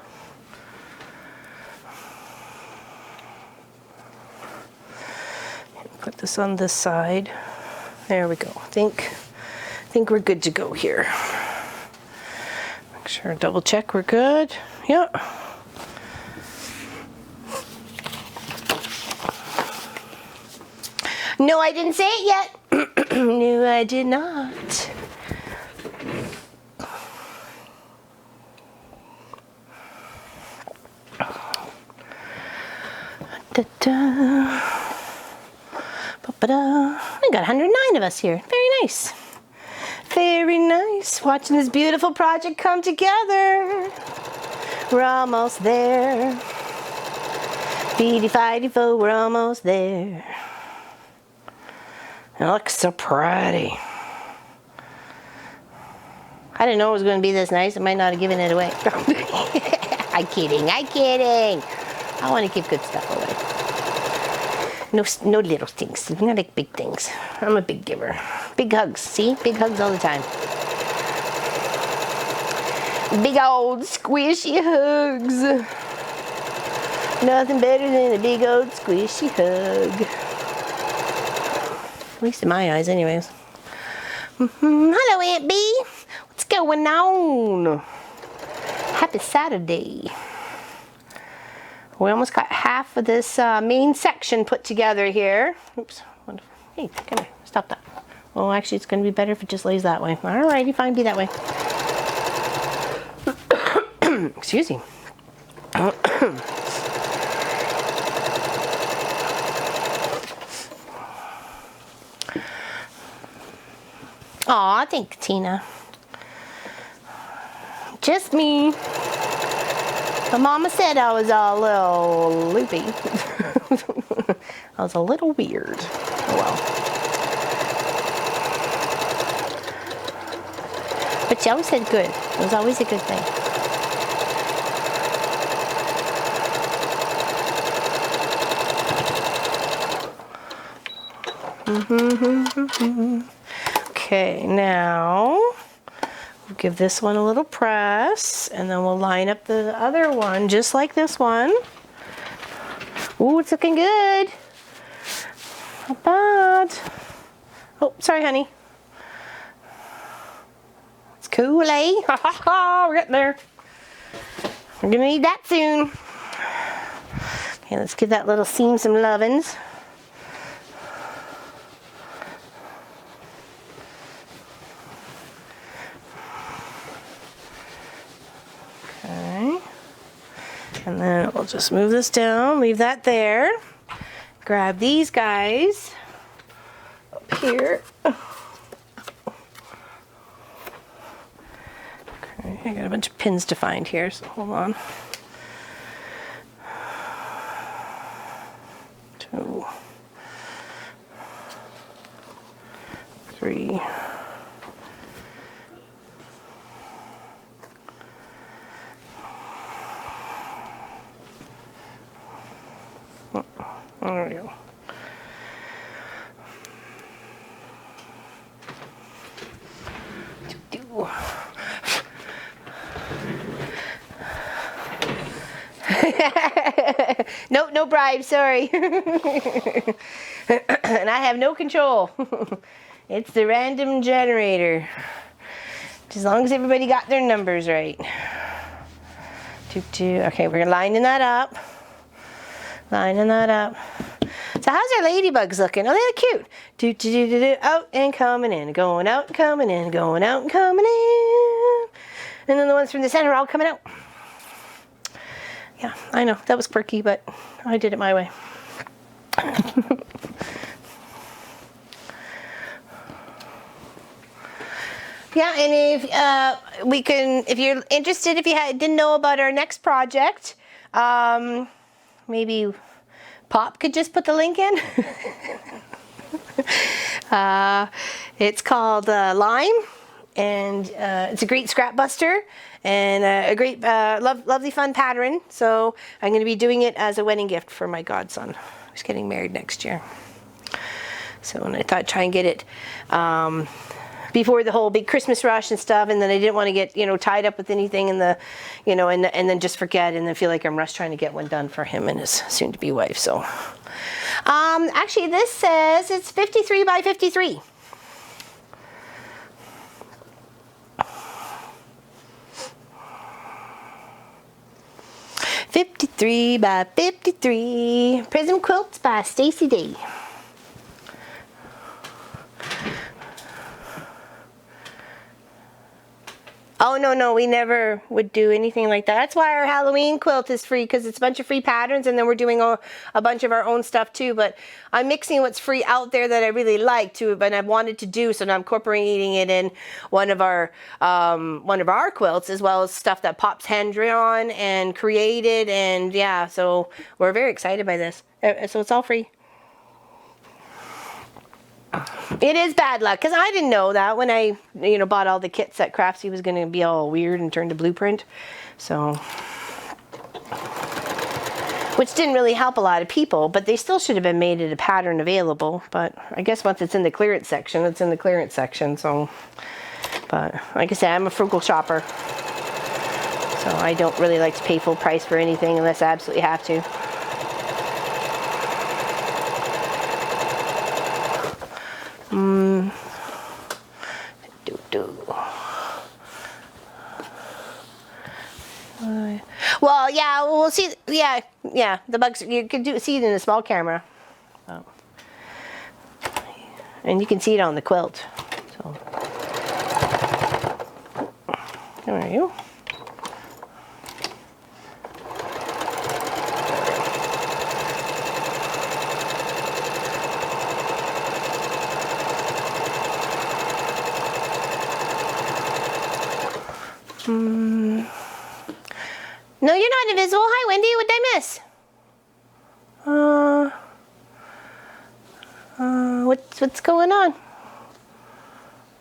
Put this on this side. There we go. I think we're good to go here. Make sure, double check we're good. Yeah. No, I didn't say it yet. No, I did not. Da-da. Ba-ba-da. I got 109 of us here. Very nice. Very nice. Watching this beautiful project come together. We're almost there. Feety-fighty-fo, we're almost there. It looks so pretty. I didn't know it was going to be this nice. I might not have given it away. I'm kidding. I'm kidding. I want to give good stuff away. No little things. Not like big things. I'm a big giver. Big hugs. See? Big hugs all the time. Big old squishy hugs. Nothing better than a big old squishy hug. At least in my eyes, anyways. Hello, Aunt B. What's going on? Happy Saturday. We almost got half of this main section put together here. Oops. Hey, come here. Stop that. Oh, actually, it's going to be better if it just lays that way. Alrighty, fine. Be that way. Excuse me. Aw, thanks, Tina. Just me. My mama said I was a little loopy. I was a little weird. Oh well. But she always said good. It was always a good thing. Okay, now we'll give this one a little press, and then we'll line up the other one just like this one. Ooh, it's looking good. Not bad. Oh, sorry, honey. It's cool, eh? Ha ha ha, we're getting there. We're gonna need that soon. Okay, let's give that little seam some lovin's. And then we'll just move this down, leave that there. Grab these guys up here. Okay, I got a bunch of pins to find here, so hold on. 2, 3. There we go. Nope, no bribe, sorry. And I have no control. It's the random generator. As long as everybody got their numbers right. Okay, we're lining that up. Lining that up. So how's our ladybugs looking? Oh, they look cute. Out and coming in, going out and coming in, going out and coming in. And then the ones from the center are all coming out. Yeah, I know, that was quirky, but I did it my way. Yeah, and if you're interested, if you didn't know about our next project, maybe Pop could just put the link in. It's called Lime, and it's a great scrap buster and a great, lovely, fun pattern. So I'm going to be doing it as a wedding gift for my godson, who's getting married next year. So, and I thought I'd try and get it before the whole big Christmas rush and stuff, and then I didn't want to get, tied up with anything in the, and then just forget and then feel like I'm rushed trying to get one done for him and his soon-to-be wife. So, actually, this says it's 53 by 53. "53 by 53, Prism Quilts by Stacy Day." Oh, no, we never would do anything like that. That's why our Halloween quilt is free, because it's a bunch of free patterns, and then we're doing a bunch of our own stuff too. But I'm mixing what's free out there that I really like too, but I've wanted to do, so now I'm incorporating it in one of our quilts, as well as stuff that Pop's hand-drawn and created, and yeah, so we're very excited by this. So it's all free. It is bad luck, because I didn't know that when I, bought all the kits that Craftsy was going to be all weird and turn to blueprint. So, which didn't really help a lot of people, but they still should have been made it a pattern available. But I guess once it's in the clearance section, it's in the clearance section. So, but like I said, I'm a frugal shopper, so I don't really like to pay full price for anything unless I absolutely have to. Well, yeah, we'll see. Yeah, the bugs. You can see it in a small camera, and you can see it on the quilt. So, there are you. No, you're not invisible. Hi, Wendy. What did I miss? What's going on?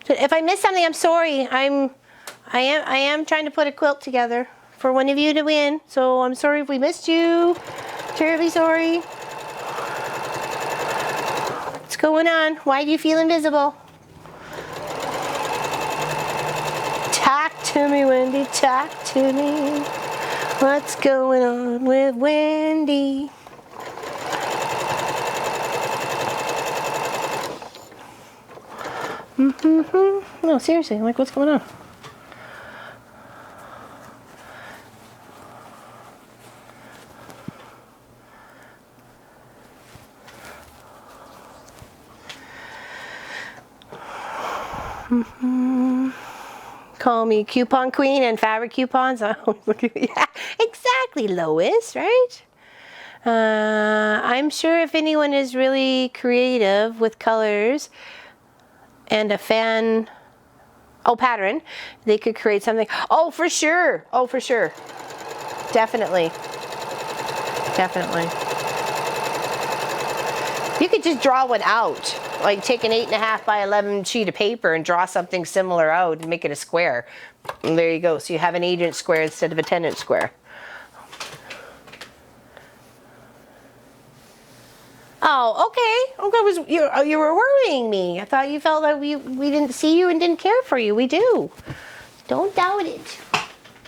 If I missed something, I'm sorry. I am trying to put a quilt together for one of you to win. So I'm sorry if we missed you. Terribly sorry. What's going on? Why do you feel invisible? Talk to me, Wendy. Talk to me. What's going on with Wendy? No, seriously, like, what's going on? Call me coupon queen and fabric coupons. I always look at me. Yeah, exactly, Lois, right? I'm sure if anyone is really creative with colors and a fan pattern, they could create something. Oh, for sure. Oh, for sure. Definitely. Definitely. You could just draw one out. Like take an 8.5 by 11 sheet of paper and draw something similar out and make it a square. And there you go. So you have an 8-inch square instead of a 10-inch square. Oh, okay. You were worrying me. I thought you felt like we didn't see you and didn't care for you. We do. Don't doubt it.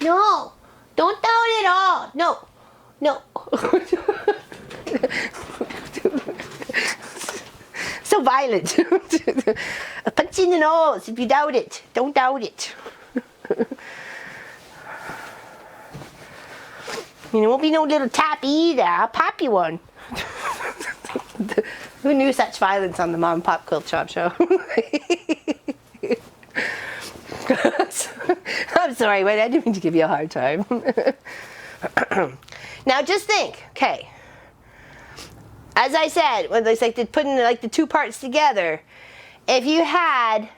No. Don't doubt it all. No. No. So violent. A punch in the nose if you doubt it. Don't doubt it. It won't be no little tap either. I'll pop you one. Who knew such violence on the Mom and Pop Quilt Shop show? I'm sorry, wait, I didn't mean to give you a hard time. Now just think, okay. As I said, when it's like putting like the two parts together, if you had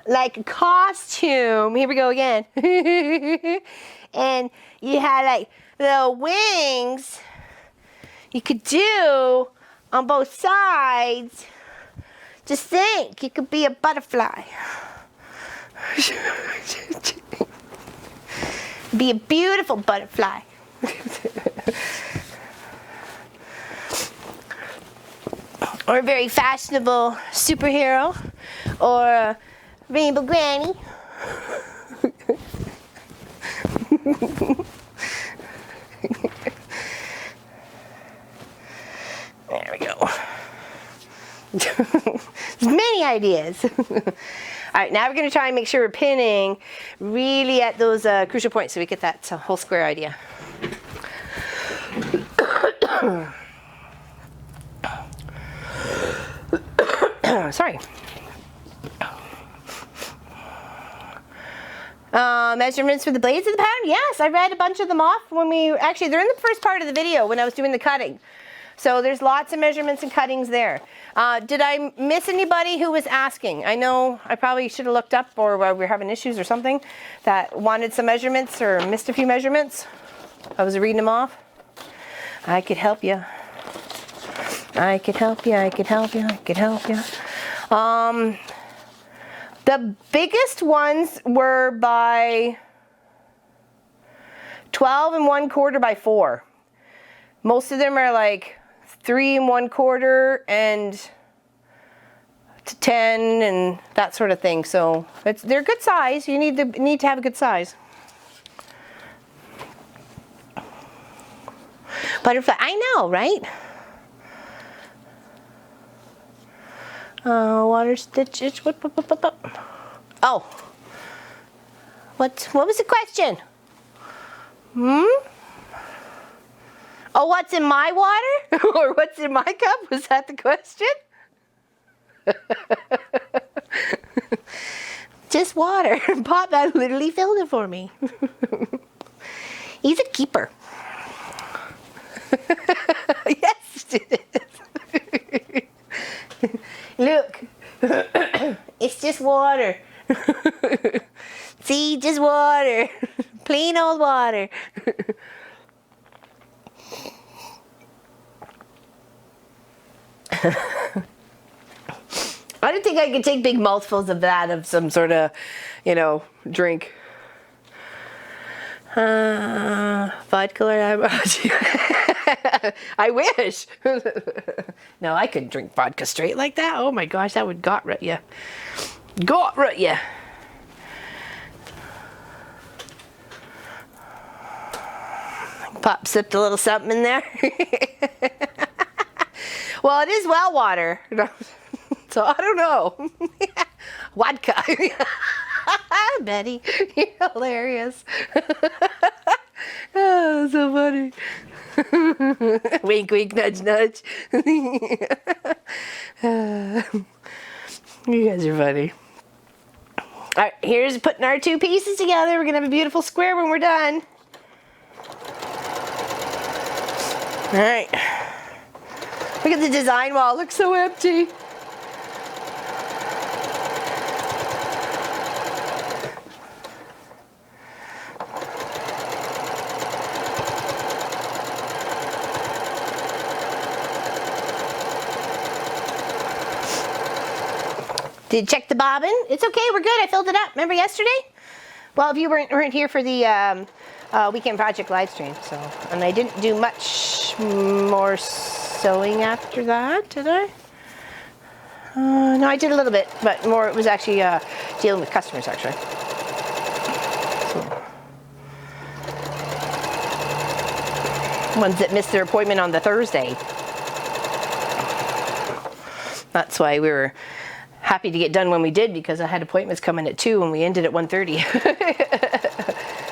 like a costume. Here we go again. And you had like little wings you could do on both sides. Just think, you could be a butterfly. Be a beautiful butterfly. Or a very fashionable superhero. Or a rainbow granny. There we go. There's many ideas. All right, now we're going to try and make sure we're pinning really at those crucial points so we get that whole square idea. Sorry. Measurements for the blades of the pattern? Yes, I read a bunch of them off when actually they're in the first part of the video when I was doing the cutting. So there's lots of measurements and cuttings there. Did I miss anybody who was asking? I know I probably should have looked up, or we're having issues or something, that wanted some measurements or missed a few measurements. I was reading them off. I could help you. I could help you. I could help you. I could help you. The biggest ones were by 12 1/4 by 4. Most of them are like 3 1/4 and to 10 and that sort of thing. So they're good size. You need to have a good size. Butterfly, I know, right? Water stitches. Oh, what was the question? Oh, what's in my water? Or what's in my cup? Was that the question? Just water. Pop that literally filled it for me. He's a keeper. Yes, it is. Look, it's just water. See, just water. Plain old water. I didn't think I could take big mouthfuls of that, of some sort of, drink. Vodka or I wish. No, I couldn't drink vodka straight like that. Oh my gosh, that would got rut you. Got rut you. Pop sipped a little something in there. Well, it is well water. So I don't know. Vodka. Betty, you're hilarious. Oh, so funny. Wink, wink, nudge, nudge. You guys are funny. All right, here's putting our two pieces together. We're gonna have a beautiful square when we're done. All right. Look at the design wall. It looks so empty. Did you check the bobbin? It's okay, we're good. I filled it up. Remember yesterday? Well, if you weren't here for the weekend project live stream, so, and I didn't do much more sewing after that, did I? No, I did a little bit, but more it was actually dealing with customers, actually. So, ones that missed their appointment on the Thursday. That's why we were happy to get done when we did, because I had appointments coming at 2 and we ended at 1:30.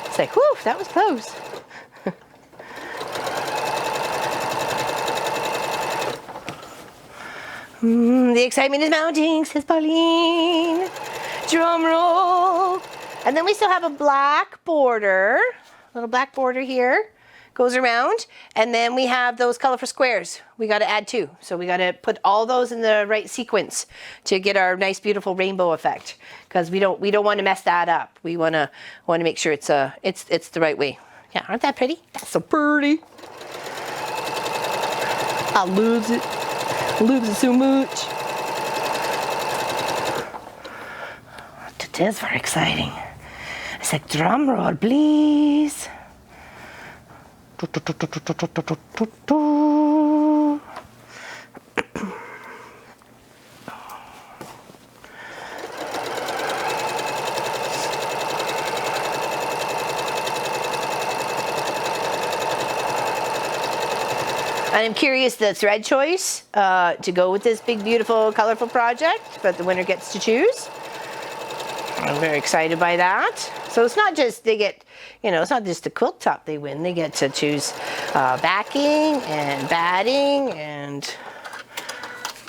It's like, whew, that was close. The excitement is mounting, says Pauline. Drum roll. And then we still have a black border, little black border here. goes around, and then we have those colorful squares. We got to add 2. So we got to put all those in the right sequence to get our nice, beautiful rainbow effect. Because we don't want to mess that up. We want to make sure it's the right way. Yeah, aren't that pretty? That's so pretty. I love it. I love it so much. It is very exciting. I said, drum roll, please. I'm curious the thread choice to go with this big, beautiful, colorful project, but the winner gets to choose. I'm very excited by that. So it's not just they get, it's not just the quilt top they win. They get to choose backing and batting, and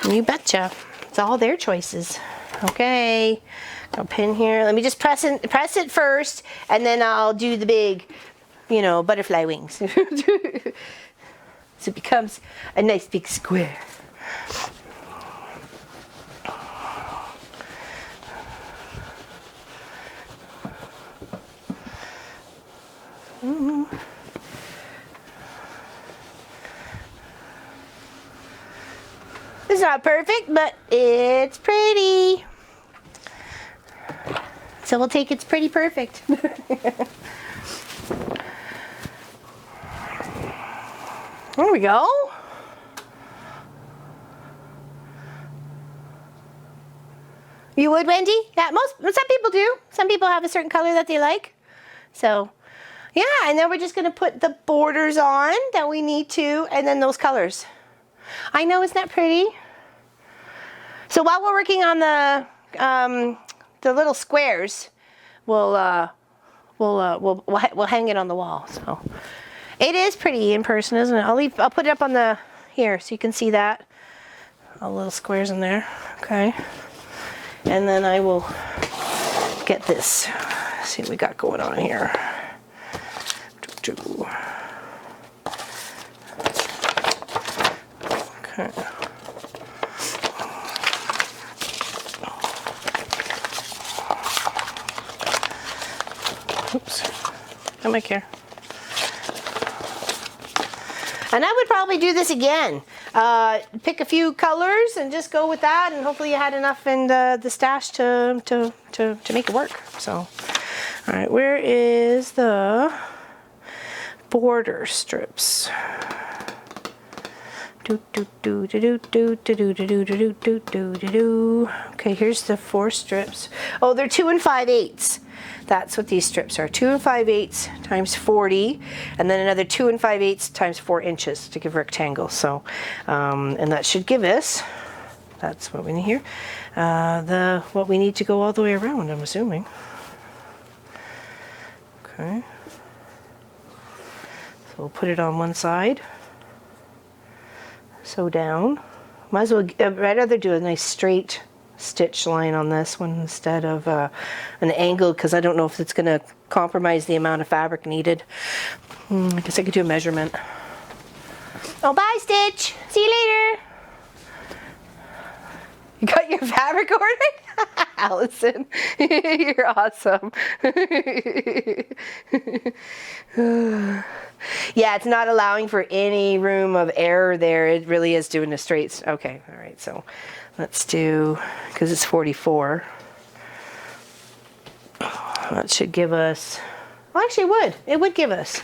you betcha. It's all their choices. Okay, I'll pin here. Let me just press it first, and then I'll do the big, butterfly wings. So it becomes a nice big square. It's not perfect, but it's pretty. So we'll take it's pretty perfect. There we go. You would, Wendy? Yeah, some people do. Some people have a certain color that they like. So, yeah, and then we're just going to put the borders on that we need to, and then those colors. I know, isn't that pretty? So while we're working on the little squares, we'll hang it on the wall. So it is pretty in person, isn't it? I'll put it up on here so you can see that. All little squares in there. Okay. And then I will get this. Let's see what we got going on here. Okay. Oops. I might care. And I would probably do this again. Pick a few colors and just go with that, and hopefully you had enough in the stash to make it work. So, all right, where is the border strips? Okay, here's the 4 strips. Oh, they're 2 5/8. That's what these strips are. 2 5/8 times 40, and then another 2 5/8 times 4 inches to give a rectangle. So, and that should give us, that's what we need here, what we need to go all the way around, I'm assuming. Okay. So we'll put it on one side. So down. Might as well, I'd rather do a nice straight stitch line on this one instead of an angle, because I don't know if it's going to compromise the amount of fabric needed. I guess I could do a measurement. Oh, bye, Stitch. See you later. You got your fabric ordered? Allison, you're awesome. Yeah, it's not allowing for any room of error there. It really is doing the straight. Okay, all right, so let's do, because it's 44. That should give us, well, actually it would give us.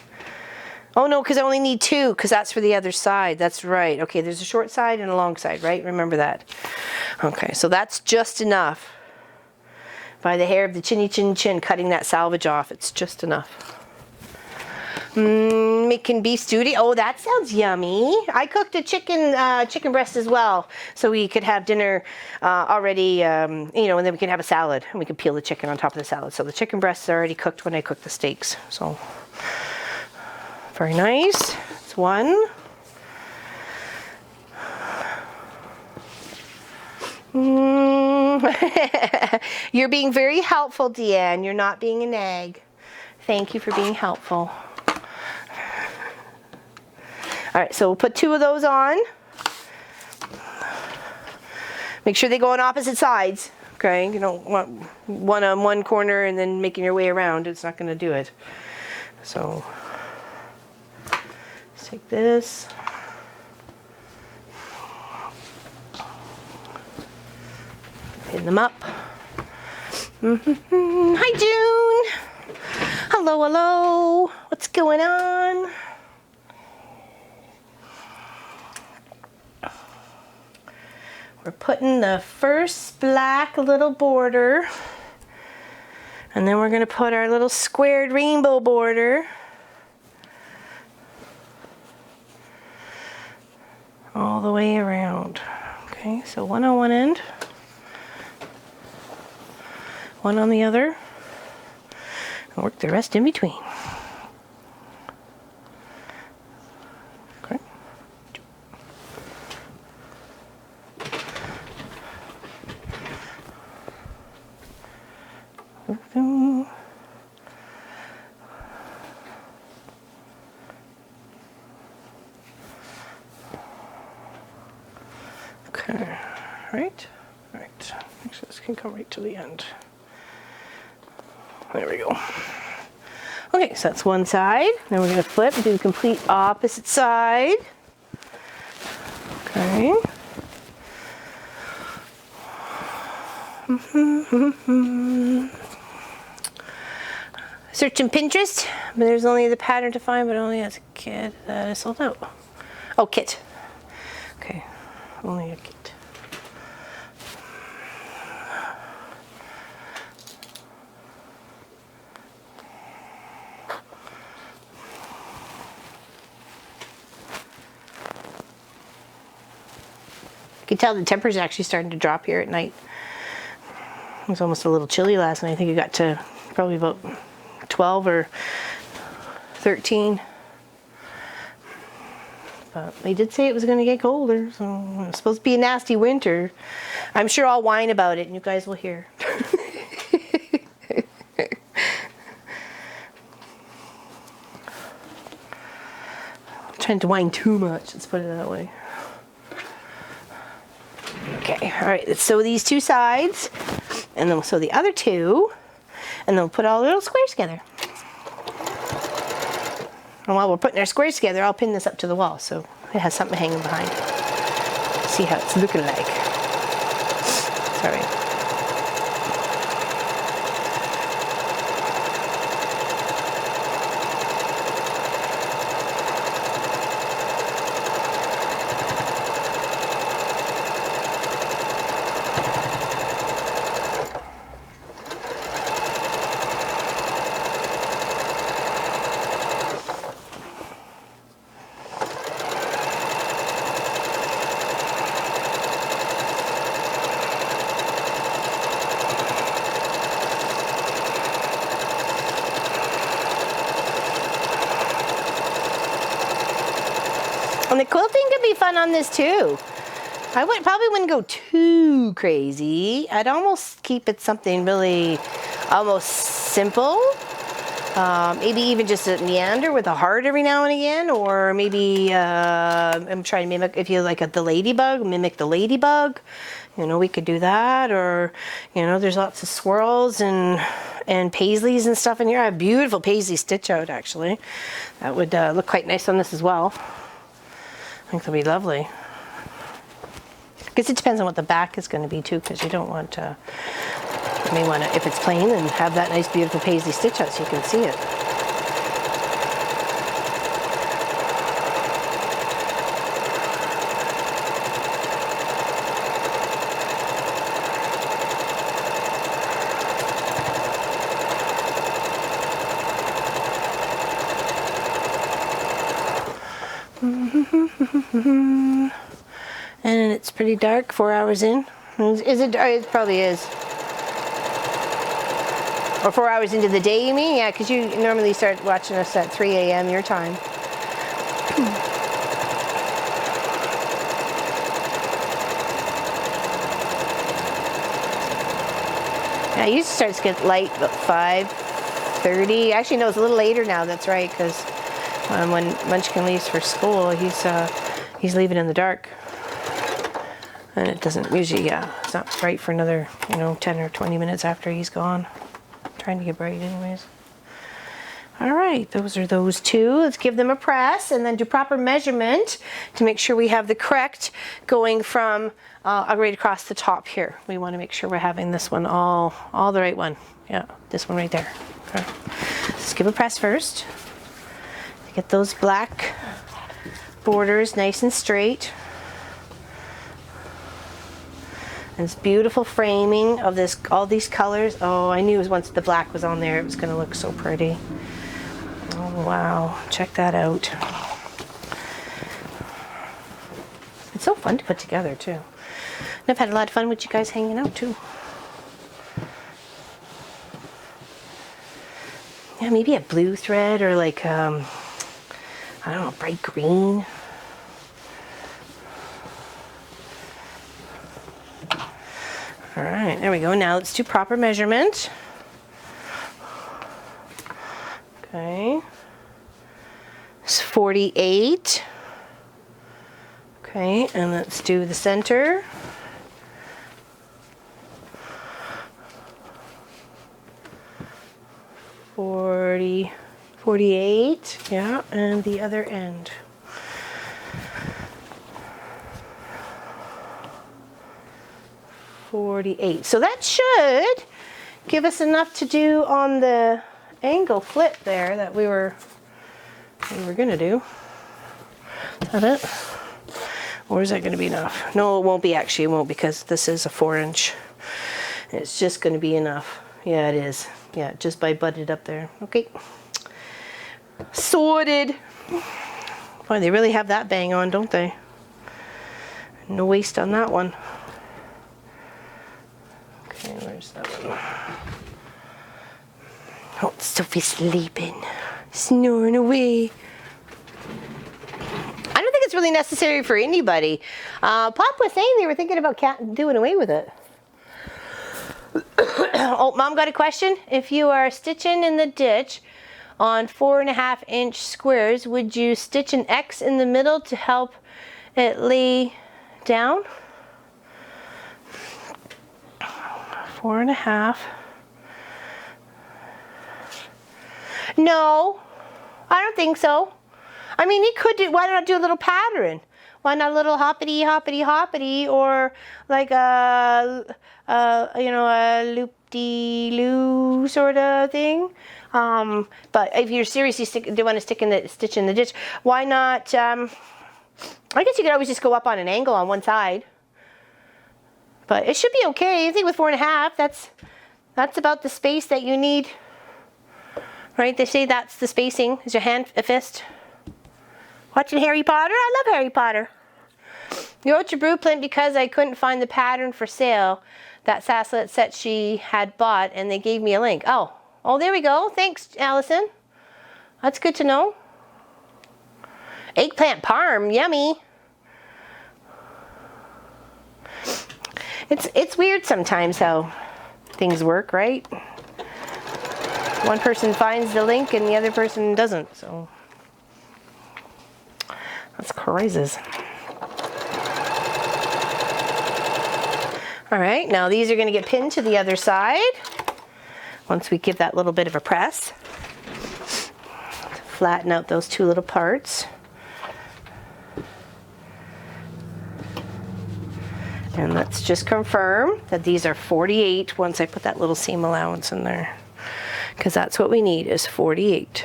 Oh no, because I only need 2, because that's for the other side. That's right. Okay, there's a short side and a long side, right? Remember that. Okay, so that's just enough. By the hair of the chinny chin chin, cutting that salvage off, it's just enough. Making beef stew. Oh, that sounds yummy. I cooked a chicken breast as well, so we could have dinner already, and then we can have a salad, and we can peel the chicken on top of the salad. So the chicken breasts are already cooked when I cook the steaks. So very nice. It's one. You're being very helpful, Deanne. You're not being a nag. Thank you for being helpful. All right, so we'll put 2 of those on. Make sure they go on opposite sides. Okay, you don't want one on one corner and then making your way around. It's not going to do it. So let's take this. Pin them up. Hi, June. Hello, hello. What's going on? We're putting the first black little border, and then we're going to put our little squared rainbow border all the way around. Okay, so one on one end, one on the other, and work the rest in between. Okay. Okay, right. Actually, this can come right to the end. There we go. Okay, so that's one side. Then we're going to flip and do the complete opposite side. Okay. Searching Pinterest, but there's only the pattern to find, but only has a kit that is sold out. Oh, kit. Okay, only a kit. You can tell the temperature's actually starting to drop here at night. It was almost a little chilly last night. I think it got to probably about 12 or 13. But they did say it was going to get colder, so it's supposed to be a nasty winter. I'm sure I'll whine about it and you guys will hear. I'm trying to whine too much, let's put it that way. Okay, all right, let's sew these 2 sides, and then we'll sew the other 2, and then we'll put all the little squares together. And while we're putting our squares together, I'll pin this up to the wall so it has something hanging behind. See how it's looking like. Sorry. And the quilting could be fun on this too. I probably wouldn't go too crazy. I'd almost keep it something really almost simple. Maybe even just a meander with a heart every now and again, or maybe I'm trying to mimic, if you like the ladybug, mimic the ladybug. You know, we could do that, or you know, there's lots of swirls and paisleys and stuff in here. I have beautiful paisley stitch out actually. That would look quite nice on this as well. I think that'll be lovely. I guess it depends on what the back is going to be too, because you don't want to, you may want to, if it's plain, and have that nice beautiful paisley stitch out so you can see it. And it's pretty dark, 4 hours in. Is it? It probably is. Or 4 hours into the day, you mean? Yeah, because you normally start watching us at 3 a.m. your time. Yeah, it used to start to get light about 5:30. Actually, no, it's a little later now. That's right, because And when Munchkin leaves for school, he's leaving in the dark. And it doesn't usually, yeah, it's not bright for another, 10 or 20 minutes after he's gone. I'm trying to get bright anyways. All right, those are those two. Let's give them a press and then do proper measurement to make sure we have the correct going from right across the top here. We want to make sure we're having this one all the right one. Yeah, this one right there. Okay. Let's give a press first. Get those black borders nice and straight. And this beautiful framing of all these colors. Oh, I knew once the black was on there, it was going to look so pretty. Oh, wow. Check that out. It's so fun to put together, too. And I've had a lot of fun with you guys hanging out, too. Yeah, maybe a blue thread or like, I don't know, bright green. All right, there we go. Now let's do proper measurement. Okay. It's 48. Okay, and let's do the center. 48, yeah, and the other end. 48. So that should give us enough to do on the angle flip there that we were gonna do. Is that it? Or is that gonna be enough? No, it won't be actually. It won't, because this is a 4-inch. It's just gonna be enough. Yeah, it is. Yeah, just by butted up there. Okay. Sorted. Boy, they really have that bang on, don't they? No waste on that one. Okay, where's that one? Oh, Sophie's sleeping. Snoring away. I don't think it's really necessary for anybody. Pop was saying they were thinking about doing away with it. Oh, Mom got a question. If you are stitching in the ditch on 4.5-inch squares, would you stitch an X in the middle to help it lay down? 4.5. No, I don't think so. I mean, you could do, why not do a little pattern? Why not a little hoppity, hoppity, hoppity, or like a loop-de-loo sort of thing? But if you're seriously want to stitch in the ditch, why not? I guess you could always just go up on an angle on one side. But it should be okay. I think with 4.5, that's about the space that you need. Right? They say that's the spacing. Is your hand a fist? Watching Harry Potter? I love Harry Potter. You wrote your blueprint because I couldn't find the pattern for sale, that Saslet set she had bought, and they gave me a link. Oh, there we go. Thanks, Allison. That's good to know. Eggplant parm, yummy. It's weird sometimes how things work, right? One person finds the link and the other person doesn't, so that's crazy. All right, now these are going to get pinned to the other side once we give that little bit of a press. Flatten out those two little parts. And let's just confirm that these are 48 once I put that little seam allowance in there, because that's what we need, is 48.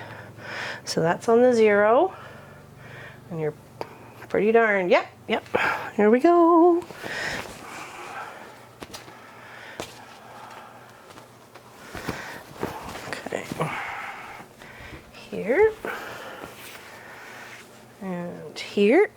So that's on the 0, and you're pretty darn, yep, here we go. Okay, here, and here.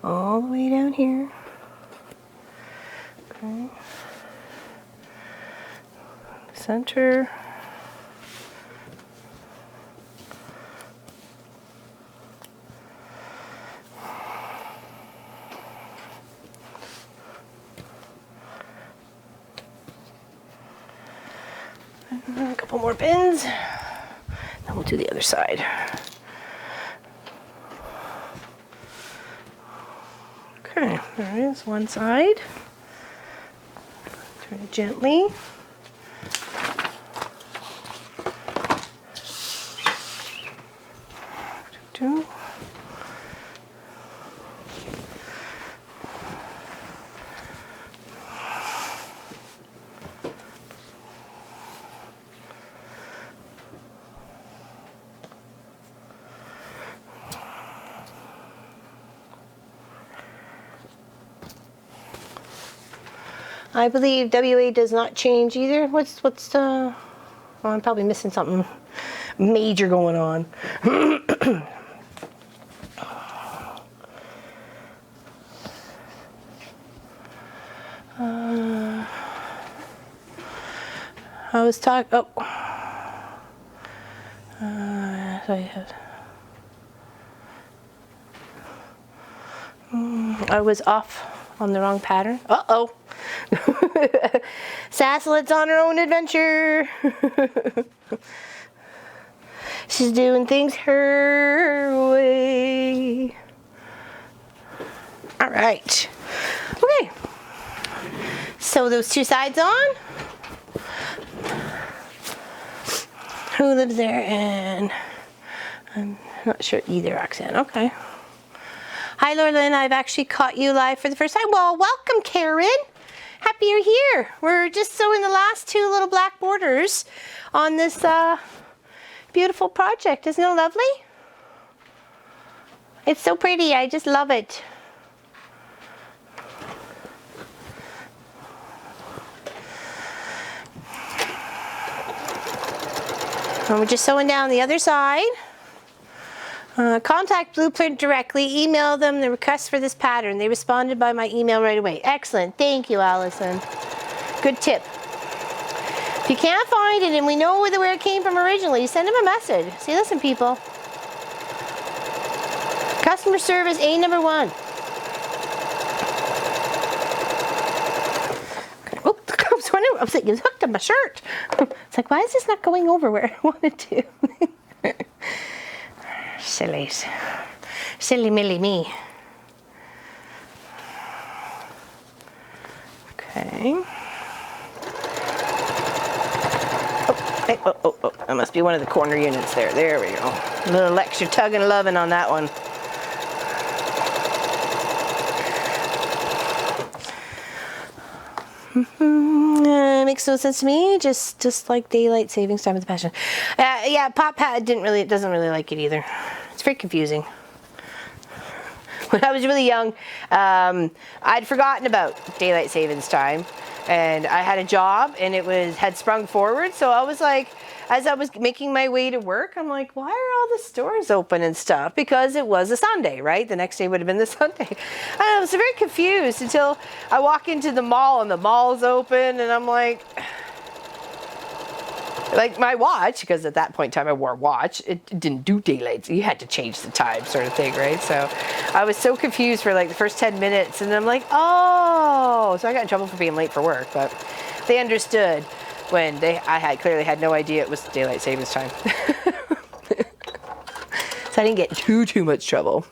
All the way down here. Okay. Center. A couple more pins. Then we'll do the other side. Okay, there is one side. Turn it gently. Two. I believe WA does not change either. What's well, I'm probably missing something major going on. I was talking. Oh, so I had. I was off on the wrong pattern. Uh-oh. Sasselet's on her own adventure. She's doing things her way. All right. Okay. Sew those two sides on. Who lives there? And I'm not sure either, Roxanne. Okay. Hi, Lorlyn. I've actually caught you live for the first time. Well, welcome, Karen. Happy you're here. We're just sewing the last two little black borders on this beautiful project. Isn't it lovely? It's so pretty. I just love it. And we're just sewing down the other side. Contact Blueprint directly. Email them the request for this pattern. They responded by my email right away. Excellent. Thank you, Allison. Good tip. If you can't find it and we know where it came from originally, send them a message. See, listen, people. Customer service A number 1. Oh, I was like, you hooked on my shirt. It's like, why is this not going over where I wanted to? Sillies. Silly milly me. Okay. Oh, hey, oh, that must be one of the corner units there. There we go. A little extra tugging and loving on that one. Makes no sense to me. Just like daylight savings time with passion. Yeah, Pat doesn't really like it either. It's very confusing. When I was really young, I'd forgotten about daylight savings time, and I had a job, and it had sprung forward. So I was like, as I was making my way to work, I'm like, why are all the stores open and stuff? Because it was a Sunday, right? The next day would have been the Sunday. And I was very confused until I walk into the mall and the mall's open, and I'm like my watch, because at that point in time I wore a watch, it didn't do daylight. So you had to change the time sort of thing, right? So I was so confused for like the first 10 minutes, and I'm like, oh, so I got in trouble for being late for work, but they understood when I clearly had no idea it was daylight savings time. So I didn't get too much trouble.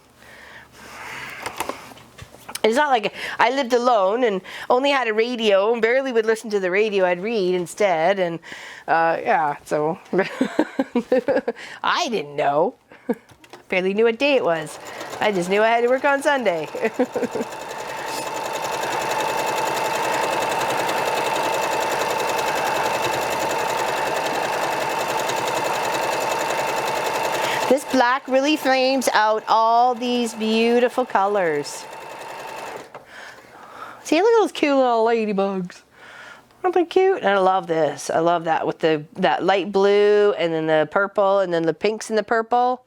It's not like I lived alone and only had a radio and barely would listen to the radio. I'd read instead, and yeah, so I didn't know. Barely knew what day it was. I just knew I had to work on Sunday. This black really frames out all these beautiful colors. See, look at those cute little ladybugs. Aren't they cute? And I love this. I love that with that light blue and then the purple and then the pinks and the purple.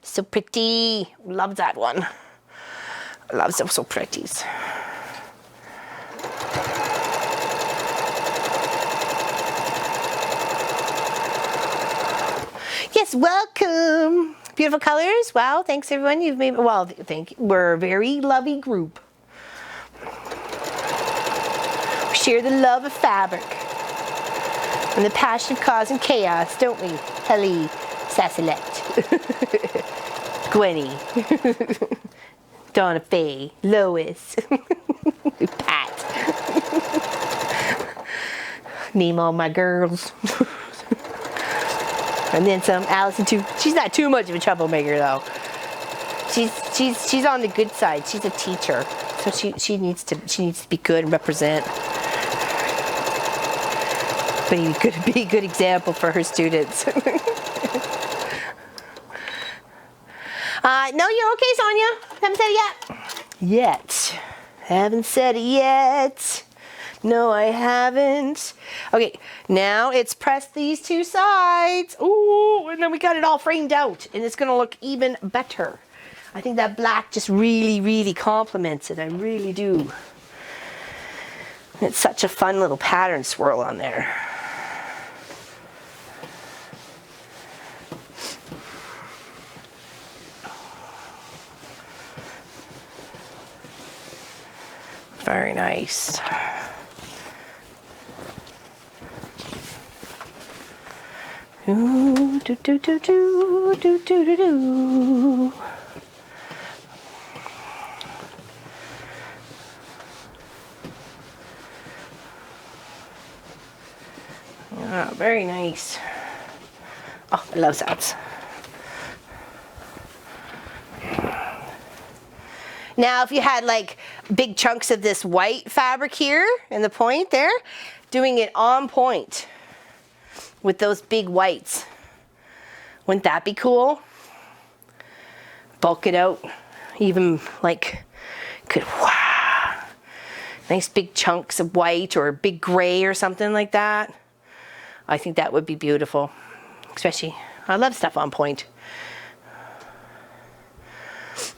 So pretty. Love that one. I love so pretties. Yes, welcome. Beautiful colors. Wow, thanks everyone. You've made, well, thank you. We're a very lovey group. We share the love of fabric. And the passion of causing chaos, don't we? Helly, Sassilette, Gwenny, Donna Faye, Lois, Pat. Name all my girls. And then some. Allison too. She's not too much of a troublemaker though. She's on the good side. She's a teacher, so she needs to be good and represent. Be a good example for her students. No, you're okay, Sonia. Haven't said it yet. Haven't said it yet. No, I haven't. Okay, now it's press these two sides. Ooh, and then we got it all framed out, and it's gonna look even better. I think that black just really, really complements it. I really do. It's such a fun little pattern swirl on there. Very nice. Ooh, do do do do do do do do. Oh, very nice. Oh, I love sounds. Now, if you had like big chunks of this white fabric here in the point there, doing it on point with those big whites, wouldn't that be cool? Bulk it out, even like could, wow, nice big chunks of white or big gray or something like that. I think that would be beautiful, especially, I love stuff on point.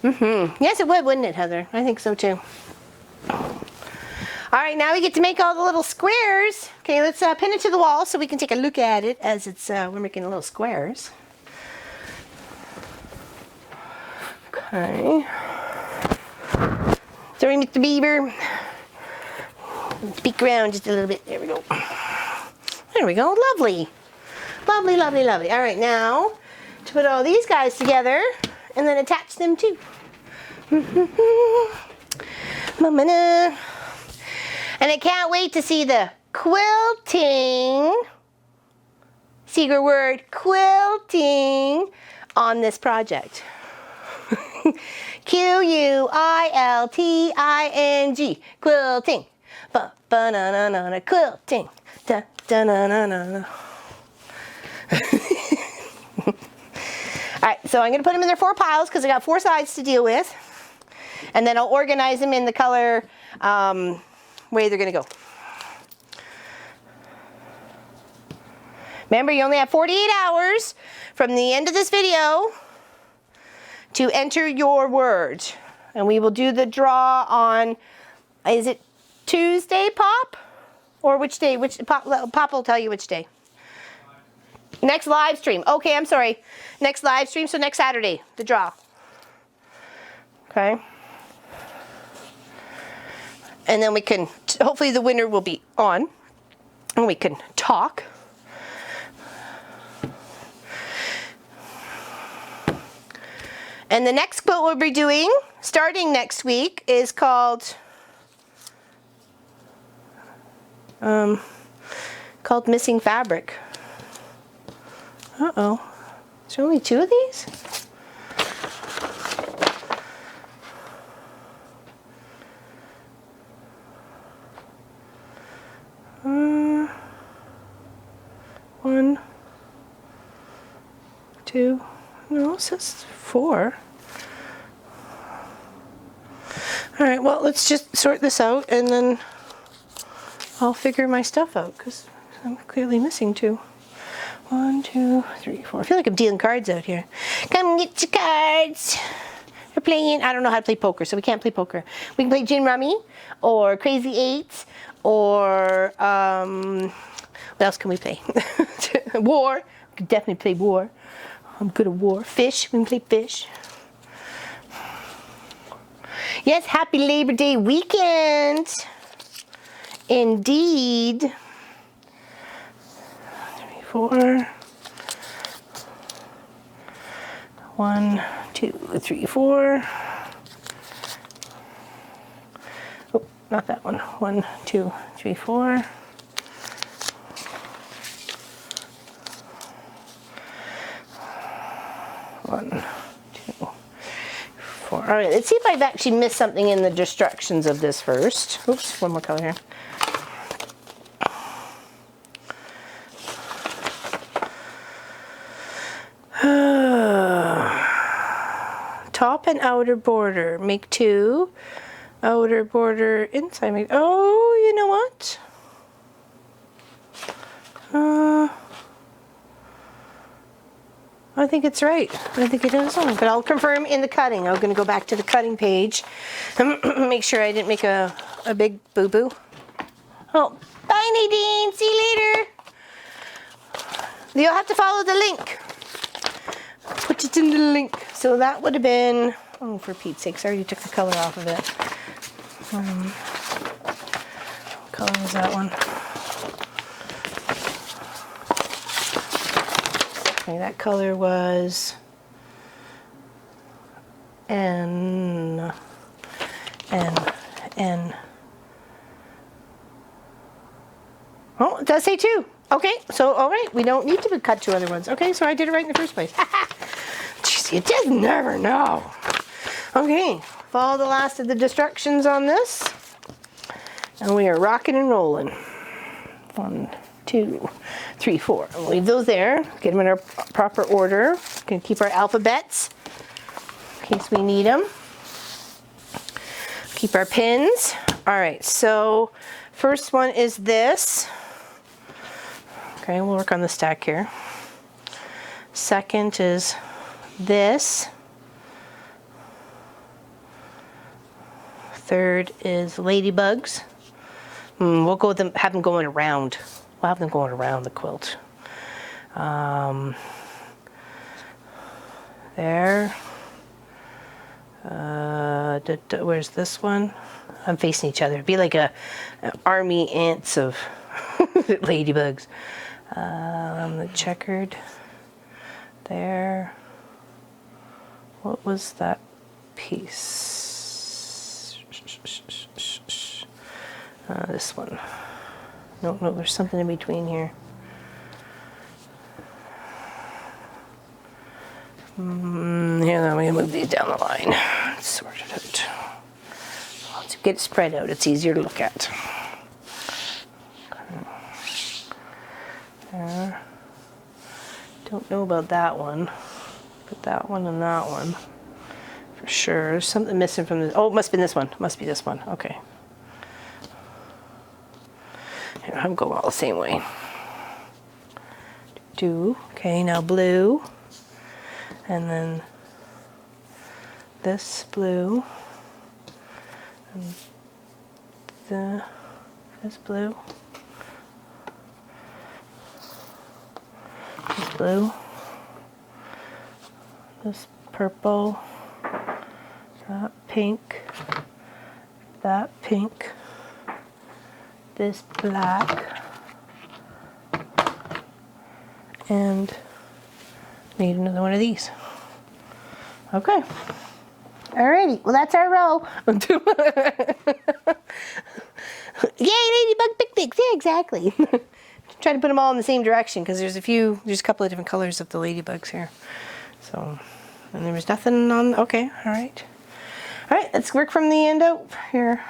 Yes, it would, wouldn't it, Heather? I think so too. All right, now we get to make all the little squares. Okay, let's pin it to the wall so we can take a look at it as it's we're making little squares. Okay. Sorry, Mr. Beaver. Peek around just a little bit. There we go. There we go. Lovely. Lovely, lovely, lovely. All right, now to put all these guys together and then attach them too. Mama. And I can't wait to see the quilting, secret word, quilting, on this project. Quilting, quilting, ba-na-na-na-na, quilting, da-da-na-na-na. All right, so I'm going to put them in their 4 piles because I got 4 sides to deal with. And then I'll organize them in the color way they're going to go. Remember, you only have 48 hours from the end of this video to enter your word. And we will do the draw on, is it Tuesday, Pop? Or which day? Which Pop will tell you which day. Next live stream. Okay, I'm sorry. Next live stream, so next Saturday, the draw. Okay. And then we can, hopefully the winner will be on, and we can talk. And the next quilt we'll be doing, starting next week, is called Missing Fabric. Uh-oh. Is there only 2 of these? One, 2, no, it says 4. All right, well, let's just sort this out and then I'll figure my stuff out because I'm clearly missing 2. 1, 2, 3, 4. I feel like I'm dealing cards out here. Come get your cards. We're playing, I don't know how to play poker, so we can't play poker. We can play gin rummy or crazy 8s or, what else can we play? War. We can definitely play war. I'm good at war. Fish. We can play fish. Yes, happy Labor Day weekend. Indeed. 4. 1, 2, 3, 4. Oh, not that one. 1, 2, 3, 4. 1, 2, 4. All right, let's see if I've actually missed something in the instructions of this first. Oops, one more color here. Top and outer border, make 2. Outer border, inside, make, oh, you know what? I think it's right. I think it is, but I'll confirm in the cutting. I'm going to go back to the cutting page and make sure I didn't make a big boo-boo. Oh, bye Nadine, see you later. You'll have to follow the link. Put it in the link. So that would have been, oh, for Pete's sakes, I already took the color off of it. What color was that one? Okay, that color was N. Oh, it does say 2. Okay, so all right, we don't need to cut 2 other ones. Okay, so I did it right in the first place. Jeez, you just never know. Okay, follow the last of the instructions on this, and we are rocking and rolling. 1, 2, 3, 4. We'll leave those there. Get them in our proper order. Can keep our alphabets in case we need them. Keep our pins. All right, so first one is this. Okay, we'll work on the stack here. Second is this. Third is ladybugs. We'll go with them, have them going around. We'll have them going around the quilt. There. Where's this one? I'm facing each other. It'd be like an army ants of ladybugs. The checkered. There. What was that piece? This one. No, there's something in between here. Here, I'm going to move these down the line. Sort it out. Let's get it spread out. It's easier to look at. There. Don't know about that one, but that one and that one for sure. There's something missing from this. Oh, it must be this one. Must be this one. Okay. Here, I'm going all the same way. Okay, now blue, and then this blue, and this blue. This blue, this purple, that pink, this black, and need another one of these. Okay. Alrighty, well that's our row. Yay, ladybug picnics, yeah, exactly. Try to put them all in the same direction because there's a couple of different colors of the ladybugs here. So, and there was nothing on, okay, all right. All right, let's work from the end out here.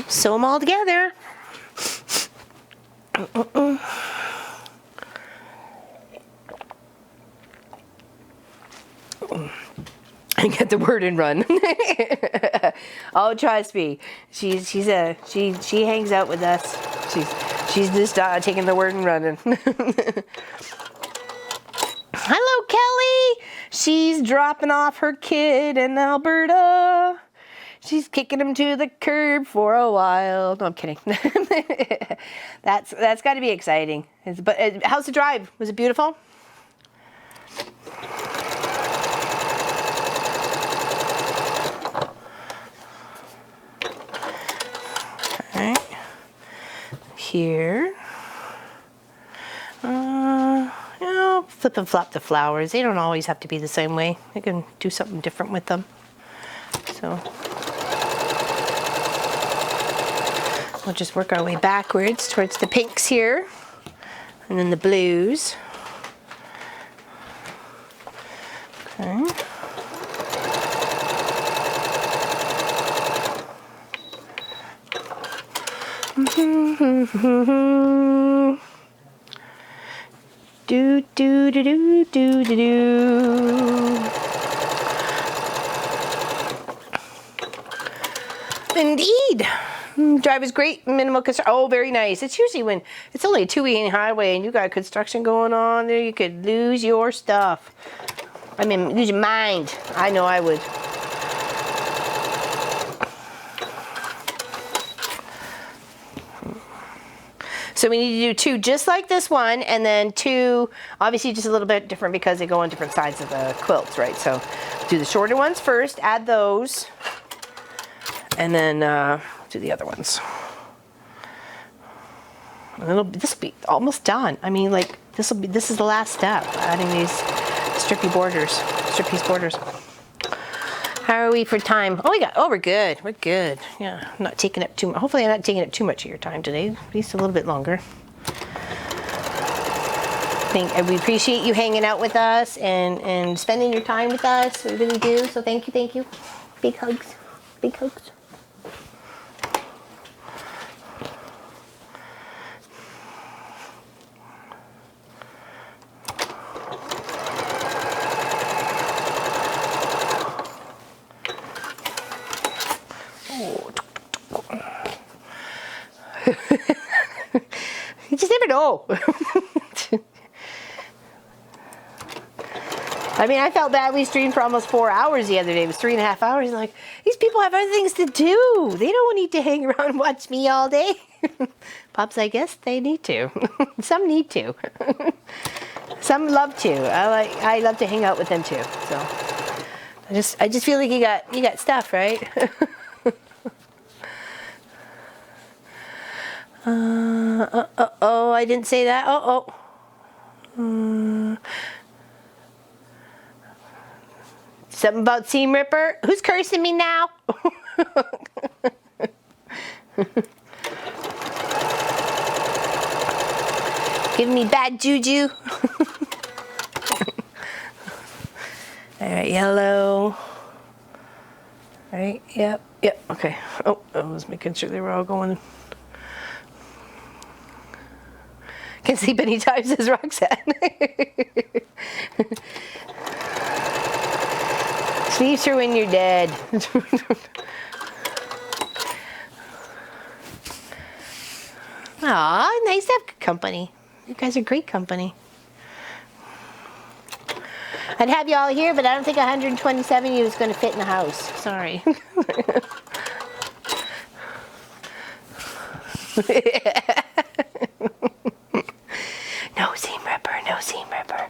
Sew them all together. And get the word and run. Oh, trust me, she hangs out with us. She's this dog taking the word and running. Hello, Kelly. She's dropping off her kid in Alberta. She's kicking him to the curb for a while. No, I'm kidding. That's got to be exciting. But how's the drive? Was it beautiful? here. You know, flip and flop the flowers. They don't always have to be the same way. I can do something different with them. So we'll just work our way backwards towards the pinks here, and then the blues. Okay. Do do do do do do do. Indeed. Drive is great, minimal construction. Oh, very nice. It's usually when it's only a 2-lane highway and you got construction going on there, you could lose your stuff. I mean, lose your mind. I know I would. So we need to do 2 just like this one, and then 2 obviously just a little bit different because they go on different sides of the quilts, right? So do the shorter ones first, add those, and then do the other ones. And this will be almost done. I mean, like this is the last step, adding these strip piece borders. How are we for time? We're good. We're good. Yeah, I'm not taking up too much. Hopefully I'm not taking up too much of your time today. At least a little bit longer. We appreciate you hanging out with us and spending your time with us. We really do. So thank you. Big hugs. Big hugs. You just never know. I mean, I felt bad. We streamed for almost 4 hours the other day. It was 3.5 hours. Like, these people have other things to do. They don't need to hang around and watch me all day. Pops, I guess they need to. Some need to. Some love to. I love to hang out with them too. So I just feel like you got stuff, right? Oh, I didn't say that. Something about seam ripper. Who's cursing me now? Giving me bad juju. All right, yellow. All right, yep, okay. Oh, I was making sure they were all going. Can sleep anytime, says Roxanne. Sleep through when you're dead. Aw, nice to have good company. You guys are great company. I'd have you all here, but I don't think 127 of you is going to fit in the house. Sorry. No seam ripper, no seam ripper.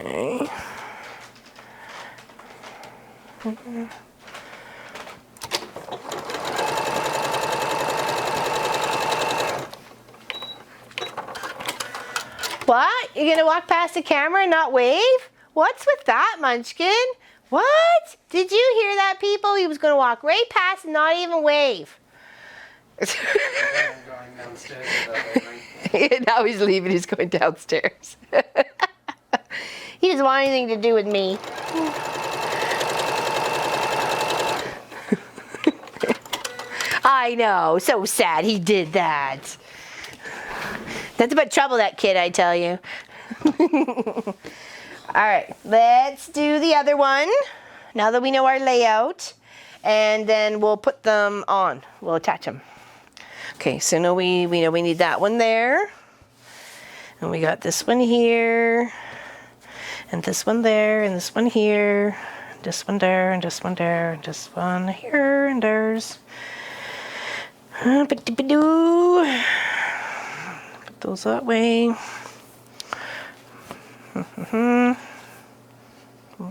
Okay. What? You're gonna walk past the camera and not wave? What's with that, Munchkin? What? Did you hear that, people? He was gonna walk right past and not even wave. I'm going downstairs. Now he's leaving, he's going downstairs. He doesn't want anything to do with me. I know, so sad he did that. That's about trouble, that kid, I tell you. All right, let's do the other one now that we know our layout, and then we'll put them on. We'll attach them. Okay, so now we know we need that one there, and we got this one here, and this one there, and this one here, this one there, and this one there, and this one here, and there's. Put those that way. I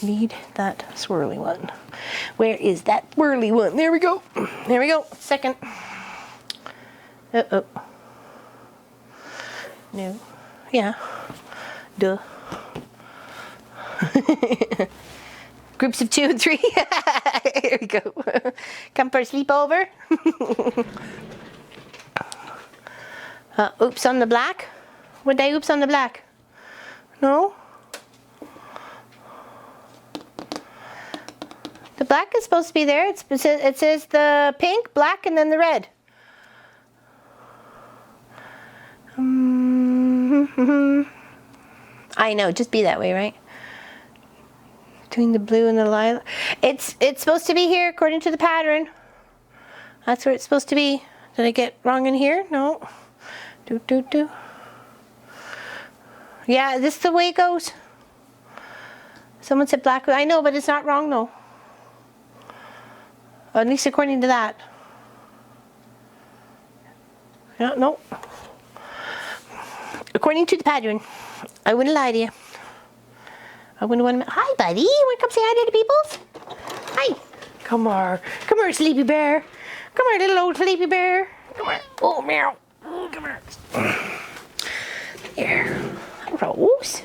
need that swirly one. Where is that swirly one? There we go. There we go. Second. Uh-oh. No. Yeah. Duh. Groups of 2 and 3. Here we go. Come for a sleepover. Oops on the black. Would I oops on the black? No? The black is supposed to be there. It says the pink, black, and then the red. I know, just be that way, right? Between the blue and the lilac. It's supposed to be here according to the pattern. That's where it's supposed to be. Did I get wrong in here? No. Do. Yeah, this is the way it goes. Someone said black. I know, but it's not wrong though. At least according to that. Yeah, no. According to the pattern. I wouldn't lie to you. I wouldn't want to. Hi, buddy. You want to come say hi to the peoples? Hi. Come here, sleepy bear. Come here, little old sleepy bear. Come here. Oh, meow. Come here. There. Rose.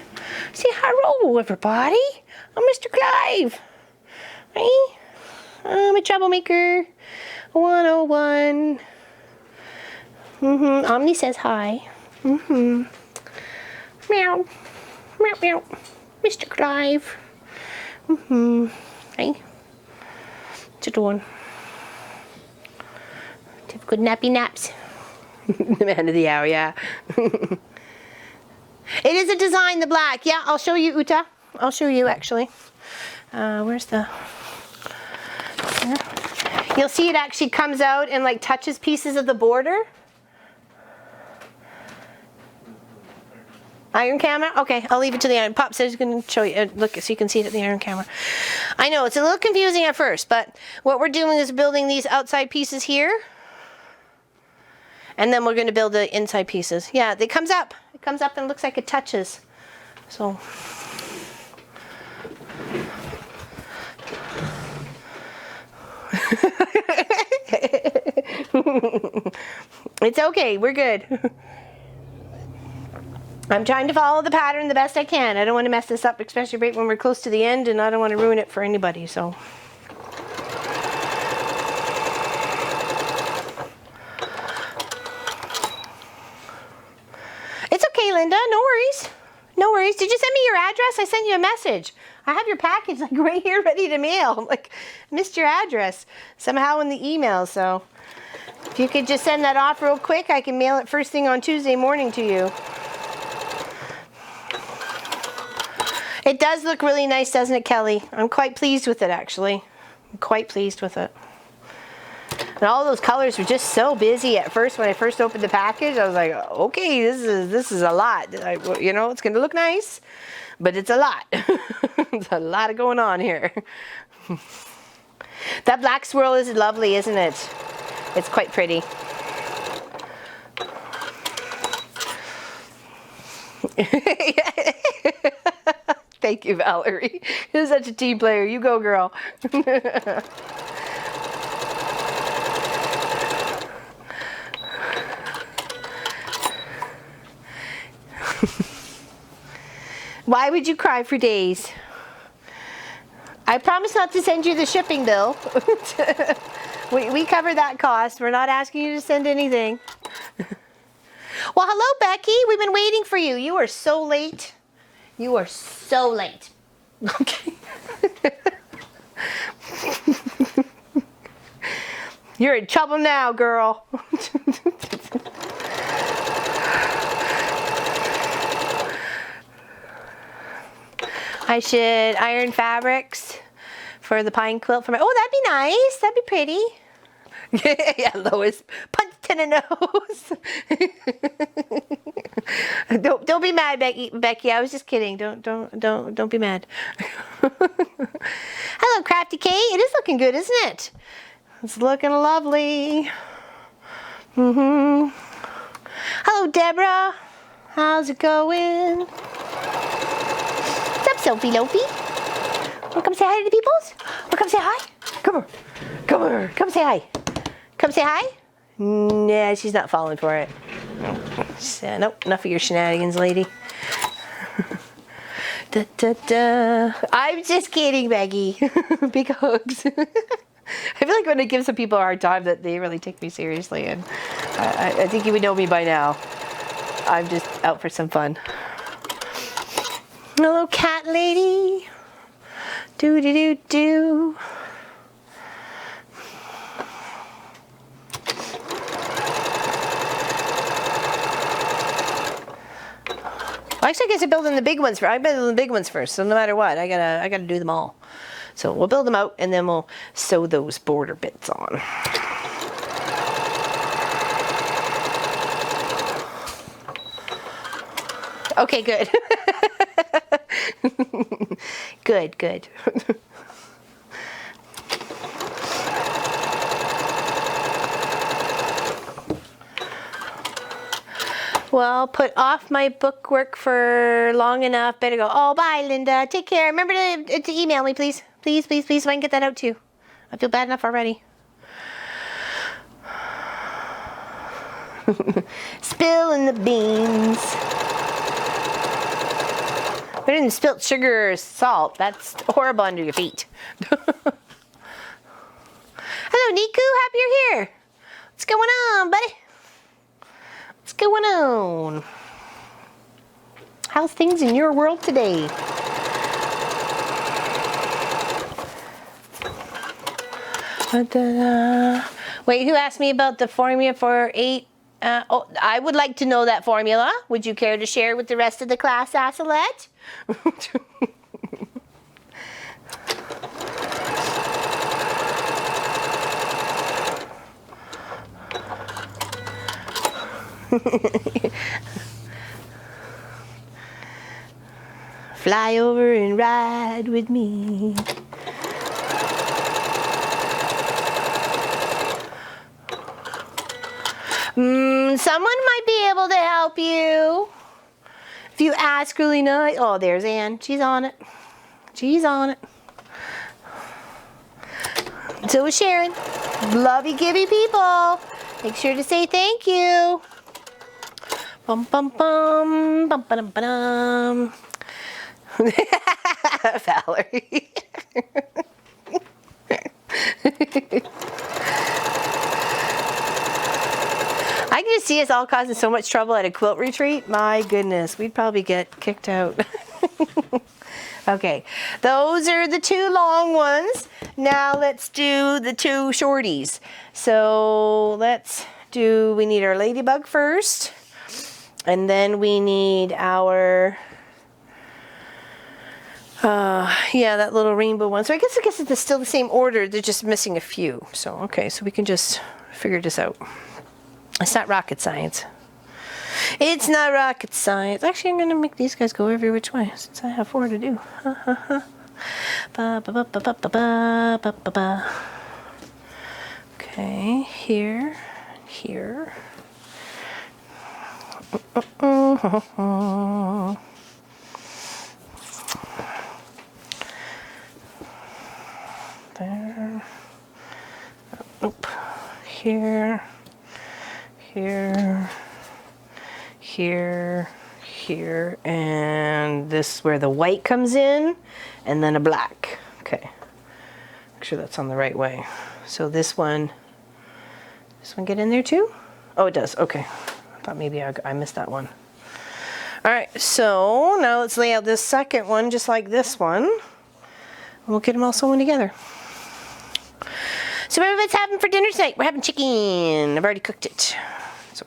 Say hello, everybody. I'm Mr. Clive. Hey. I'm a troublemaker. 101. Omni says hi. Meow. Meow, meow. Mr. Clive. Hey. What you doing? Have good nappy naps. The man of the hour, yeah. It is a design, the black. Yeah, I'll show you, Uta. I'll show you, actually. Where's the... Here. You'll see it actually comes out and like touches pieces of the border. Iron camera? Okay, I'll leave it to the iron. Pop says he's going to show you. Look, so you can see it at the iron camera. I know, it's a little confusing at first, but what we're doing is building these outside pieces here. And then we're going to build the inside pieces. Yeah, it comes up. It comes up and looks like it touches. So... It's okay, we're good. I'm trying to follow the pattern the best I can. I don't want to mess this up, especially right when we're close to the end, and I don't want to ruin it for anybody, so. It's okay, Linda, no worries. No worries. Did you send me your address? I sent you a message. I have your package like right here ready to mail. I'm like, missed your address somehow in the email, so if you could just send that off real quick, I can mail it first thing on Tuesday morning to you. It does look really nice, doesn't it, Kelly? I'm quite pleased with it, actually. I'm quite pleased with it. And all those colors were just so busy at first. When I first opened the package, I was like, okay, this is a lot. You know, it's going to look nice, but it's a lot. There's a lot going on here. That black swirl is lovely, isn't it? It's quite pretty. Thank you, Valerie. You're such a team player. You go, girl. Why would you cry for days? I promise not to send you the shipping bill. We cover that cost. We're not asking you to send anything. Well, hello, Becky. We've been waiting for you. You are so late. You are so late. Okay. You're in trouble now, girl. I should iron fabrics for the pine quilt for my... Oh, that'd be nice. That'd be pretty. Yeah, Lois punched in the nose. Don't be mad, Becky. I was just kidding. Don't be mad. Hello, Crafty Kate. It is looking good, isn't it? It's looking lovely. Hello, Deborah. How's it going? What's up, Sophie Lofi? Wanna come say hi to the peoples? Wanna come say hi? Come here. Come here. Come say hi. Come say hi? Nah, she's not falling for it. Nope, enough of your shenanigans, lady. Da, da, da. I'm just kidding, Maggie. Big hugs. I feel like when I give some people a hard time that they really take me seriously, and I think you would know me by now. I'm just out for some fun. Hello, cat lady. Do do do do. Well, actually, I guess I'm building the big ones first. I'm building the big ones first, so no matter what, I gotta do them all. So we'll build them out, and then we'll sew those border bits on. Okay, good. Good. Well, put off my bookwork for long enough. Better go. Oh, bye, Linda. Take care. Remember to email me, please. Please, so I can get that out too. I feel bad enough already. Spilling the beans. Put in spilt sugar or salt. That's horrible under your feet. Hello, Niku. Happy you're here. What's going on, buddy? What's going on? How's things in your world today? Wait, who asked me about the formula for 8? Oh, I would like to know that formula. Would you care to share with the rest of the class, Asalette? Fly over and ride with me. Someone might be able to help you. If you ask really nice. Oh, there's Anne. She's on it. She's on it. So is Sharon. Lovey givey people. Make sure to say thank you. Bum bum bum bum ba-dum ba-dum. Valerie. I can just see us all causing so much trouble at a quilt retreat. My goodness, we'd probably get kicked out. Okay, those are the 2 long ones. Now let's do the 2 shorties. So we need our ladybug first. And then we need our, that little rainbow one. So I guess it's still the same order. They're just missing a few. So, okay, so we can just figure this out. It's not rocket science. It's not rocket science. Actually, I'm going to make these guys go every which way since I have 4 to do. Okay, here, here. There. Nope. Here. Here, here, here, and this is where the white comes in, and then a black. Okay, make sure that's on the right way. So this one get in there too? Oh, it does. Okay, I thought maybe I missed that one. All right, so now let's lay out this second one just like this one, and we'll get them all sewn together. So what's having for dinner tonight? We're having chicken. I've already cooked it. So.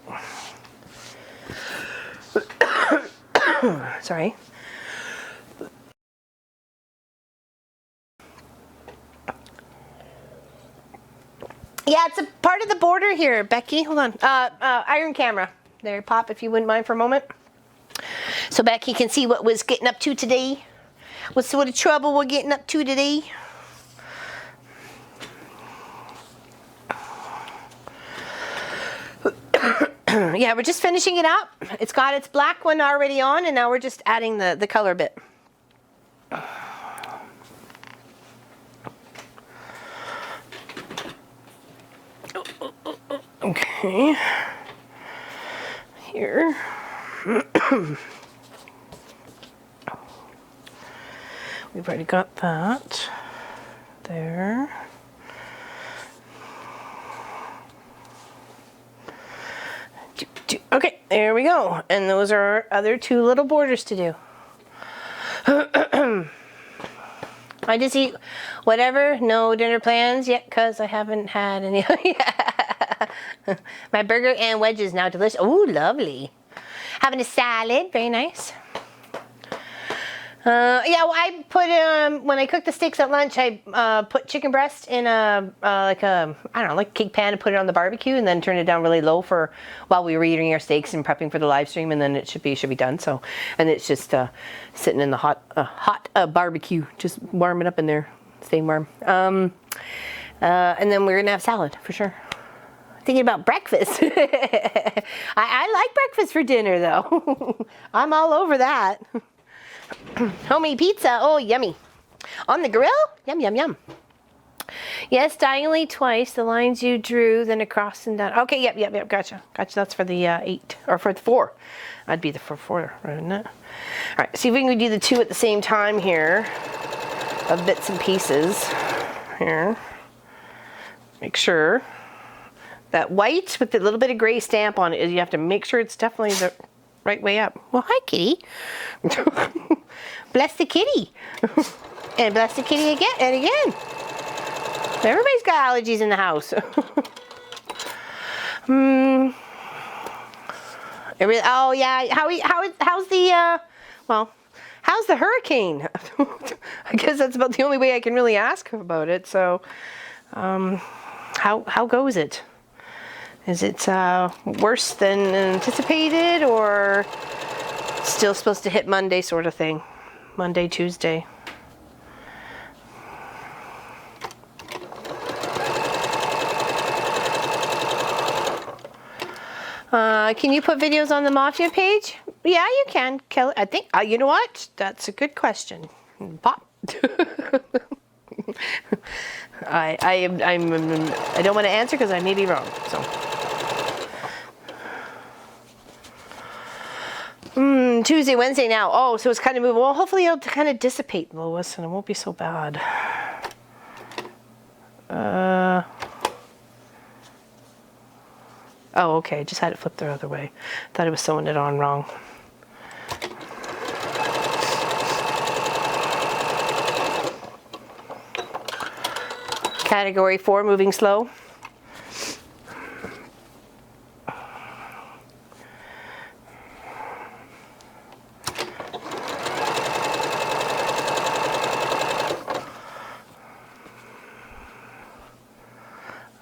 Sorry. Yeah, it's a part of the border here, Becky. Hold on. Iron camera. There, Pop, if you wouldn't mind for a moment. So Becky can see what was getting up to today. What sort of trouble we're getting up to today. Yeah, we're just finishing it up. It's got its black one already on, and now we're just adding the color bit. Okay. Here. We've already got that there. Okay, there we go. And those are our other two little borders to do. I just eat whatever, no dinner plans yet because I haven't had any. My burger and wedges now delicious. Oh, lovely. Having a salad, very nice. Yeah, well, I put when I cooked the steaks at lunch, I put chicken breast in like a I don't know, like cake pan and put it on the barbecue, and then turned it down really low for while we were eating our steaks and prepping for the live stream, and then it should be done. So, and it's just sitting in the hot barbecue, just warming up in there, staying warm. And then we're gonna have salad for sure. Thinking about breakfast. I like breakfast for dinner though. I'm all over that. Homemade pizza, oh yummy. On the grill, yum yum yum. Yes, diagonally twice, the lines you drew, then across and down. Okay, yep, gotcha. That's for the 8, or for the 4. I'd be the for 4, wouldn't it? All right, see if we can do the 2 at the same time here, of bits and pieces. Here, make sure that white with a little bit of gray stamp on it, you have to make sure it's definitely the right way up. Well, hi, kitty. Bless the kitty. And bless the kitty again and again. Everybody's got allergies in the house. Oh, yeah. How's the hurricane? I guess that's about the only way I can really ask about it. So, how goes it? Is it worse than anticipated, or still supposed to hit Monday sort of thing? Monday, Tuesday. Can you put videos on the Mafia page? Yeah, you can, Kelly. I think, you know what? That's a good question. Pop. I don't want to answer because I may be wrong. So. Tuesday, Wednesday now. Oh, so it's kind of moving. Well, hopefully it'll kind of dissipate, Lois, and it won't be so bad. Oh, okay. Just had it flipped the other way. Thought I was sewing it on wrong. Category 4, moving slow.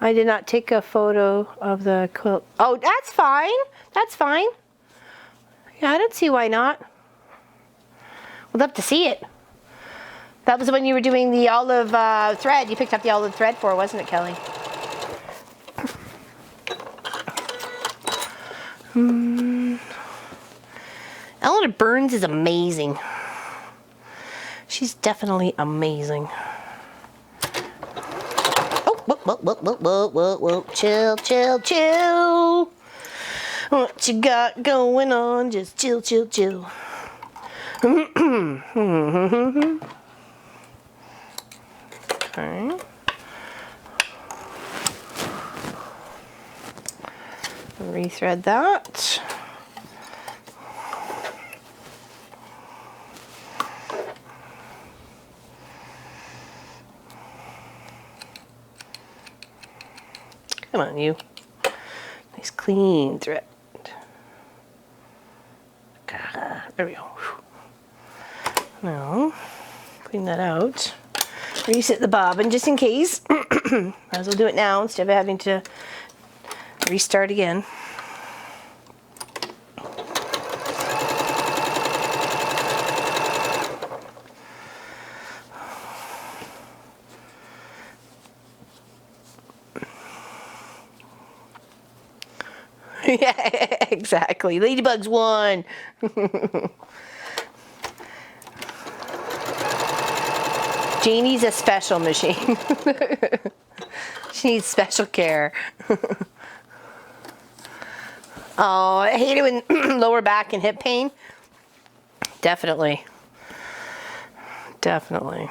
I did not take a photo of the quilt. Oh, that's fine. That's fine. Yeah, I don't see why not. We'd love to see it. That was when you were doing the olive thread. You picked up the olive thread for, wasn't it, Kelly? Eleanor Burns is amazing. She's definitely amazing. Whoa. Chill. What you got going on? Just chill. Okay. Rethread that. Come on, you. Nice clean thread. There we go. Now, clean that out. Reset the bobbin just in case. Might as well do it now instead of having to restart again. Yeah, exactly. Ladybugs won. Janie's a special machine. She needs special care. Oh, I hate it when lower back and hip pain. Definitely. Definitely.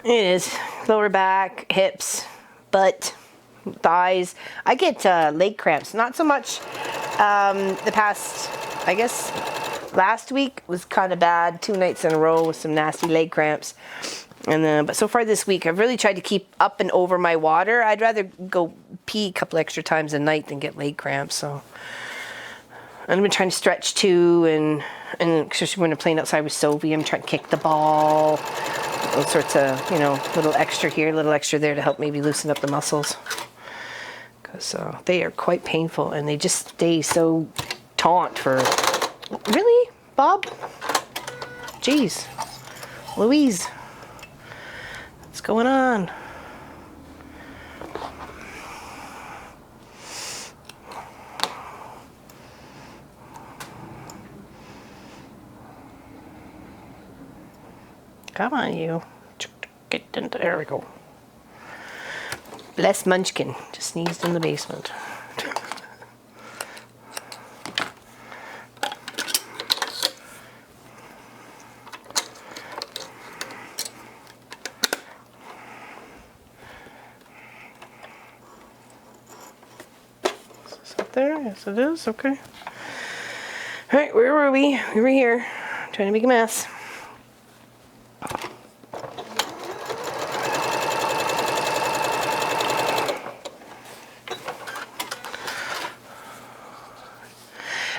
It is. Lower back, hips, butt, thighs. I get leg cramps. Not so much the past, I guess, last week was kind of bad. 2 nights in a row with some nasty leg cramps. And then, but so far this week, I've really tried to keep up and over my water. I'd rather go pee a couple extra times a night than get leg cramps. So I've been trying to stretch too, and especially when I'm playing outside with Sophie, I'm trying to kick the ball. All sorts of, you know, little extra here, little extra there to help maybe loosen up the muscles. Because they are quite painful, and they just stay so taut for... Really, Bob? Jeez. Louise. What's going on? Come on, you. Get into, there we go. Bless Munchkin. Just sneezed in the basement. Is this up there? Yes, it is. Okay. All right, where were we? We were here, trying to make a mess.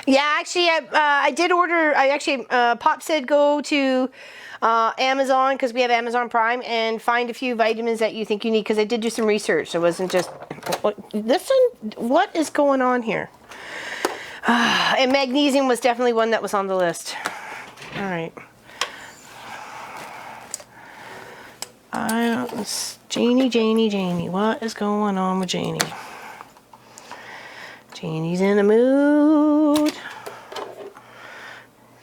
Yeah, actually, I did order. I actually, Pop said go to Amazon, because we have Amazon Prime, and find a few vitamins that you think you need, because I did do some research. It wasn't just, listen, what is going on here? And magnesium was definitely one that was on the list. All right. Janie, what is going on with Janie? Janie's in a mood.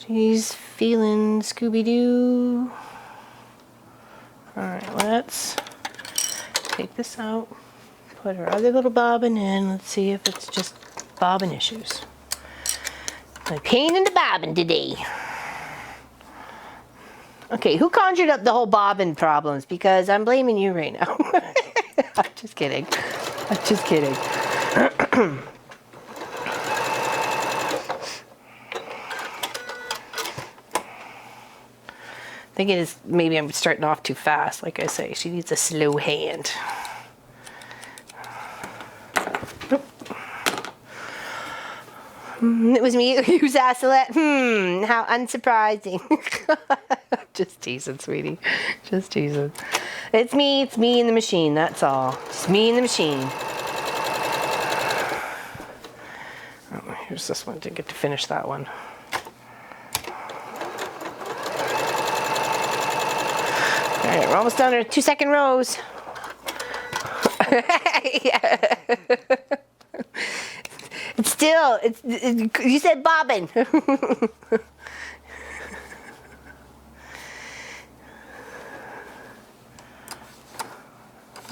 She's feeling Scooby-Doo. Alright, let's take this out. Put her other little bobbin in. Let's see if it's just bobbin issues. My pain in the bobbin today. Okay, who conjured up the whole bobbin problems? Because I'm blaming you right now. I'm just kidding. I'm just kidding. I think it is, maybe I'm starting off too fast. Like I say, she needs a slow hand. It was me who's asked that. How unsurprising. Just teasing, sweetie. Just teasing. It's me and the machine, that's all. It's me and the machine. Oh, here's this one. Didn't get to finish that one. All right, we're almost done our 2-second rows. Yeah. It's still, you said bobbin.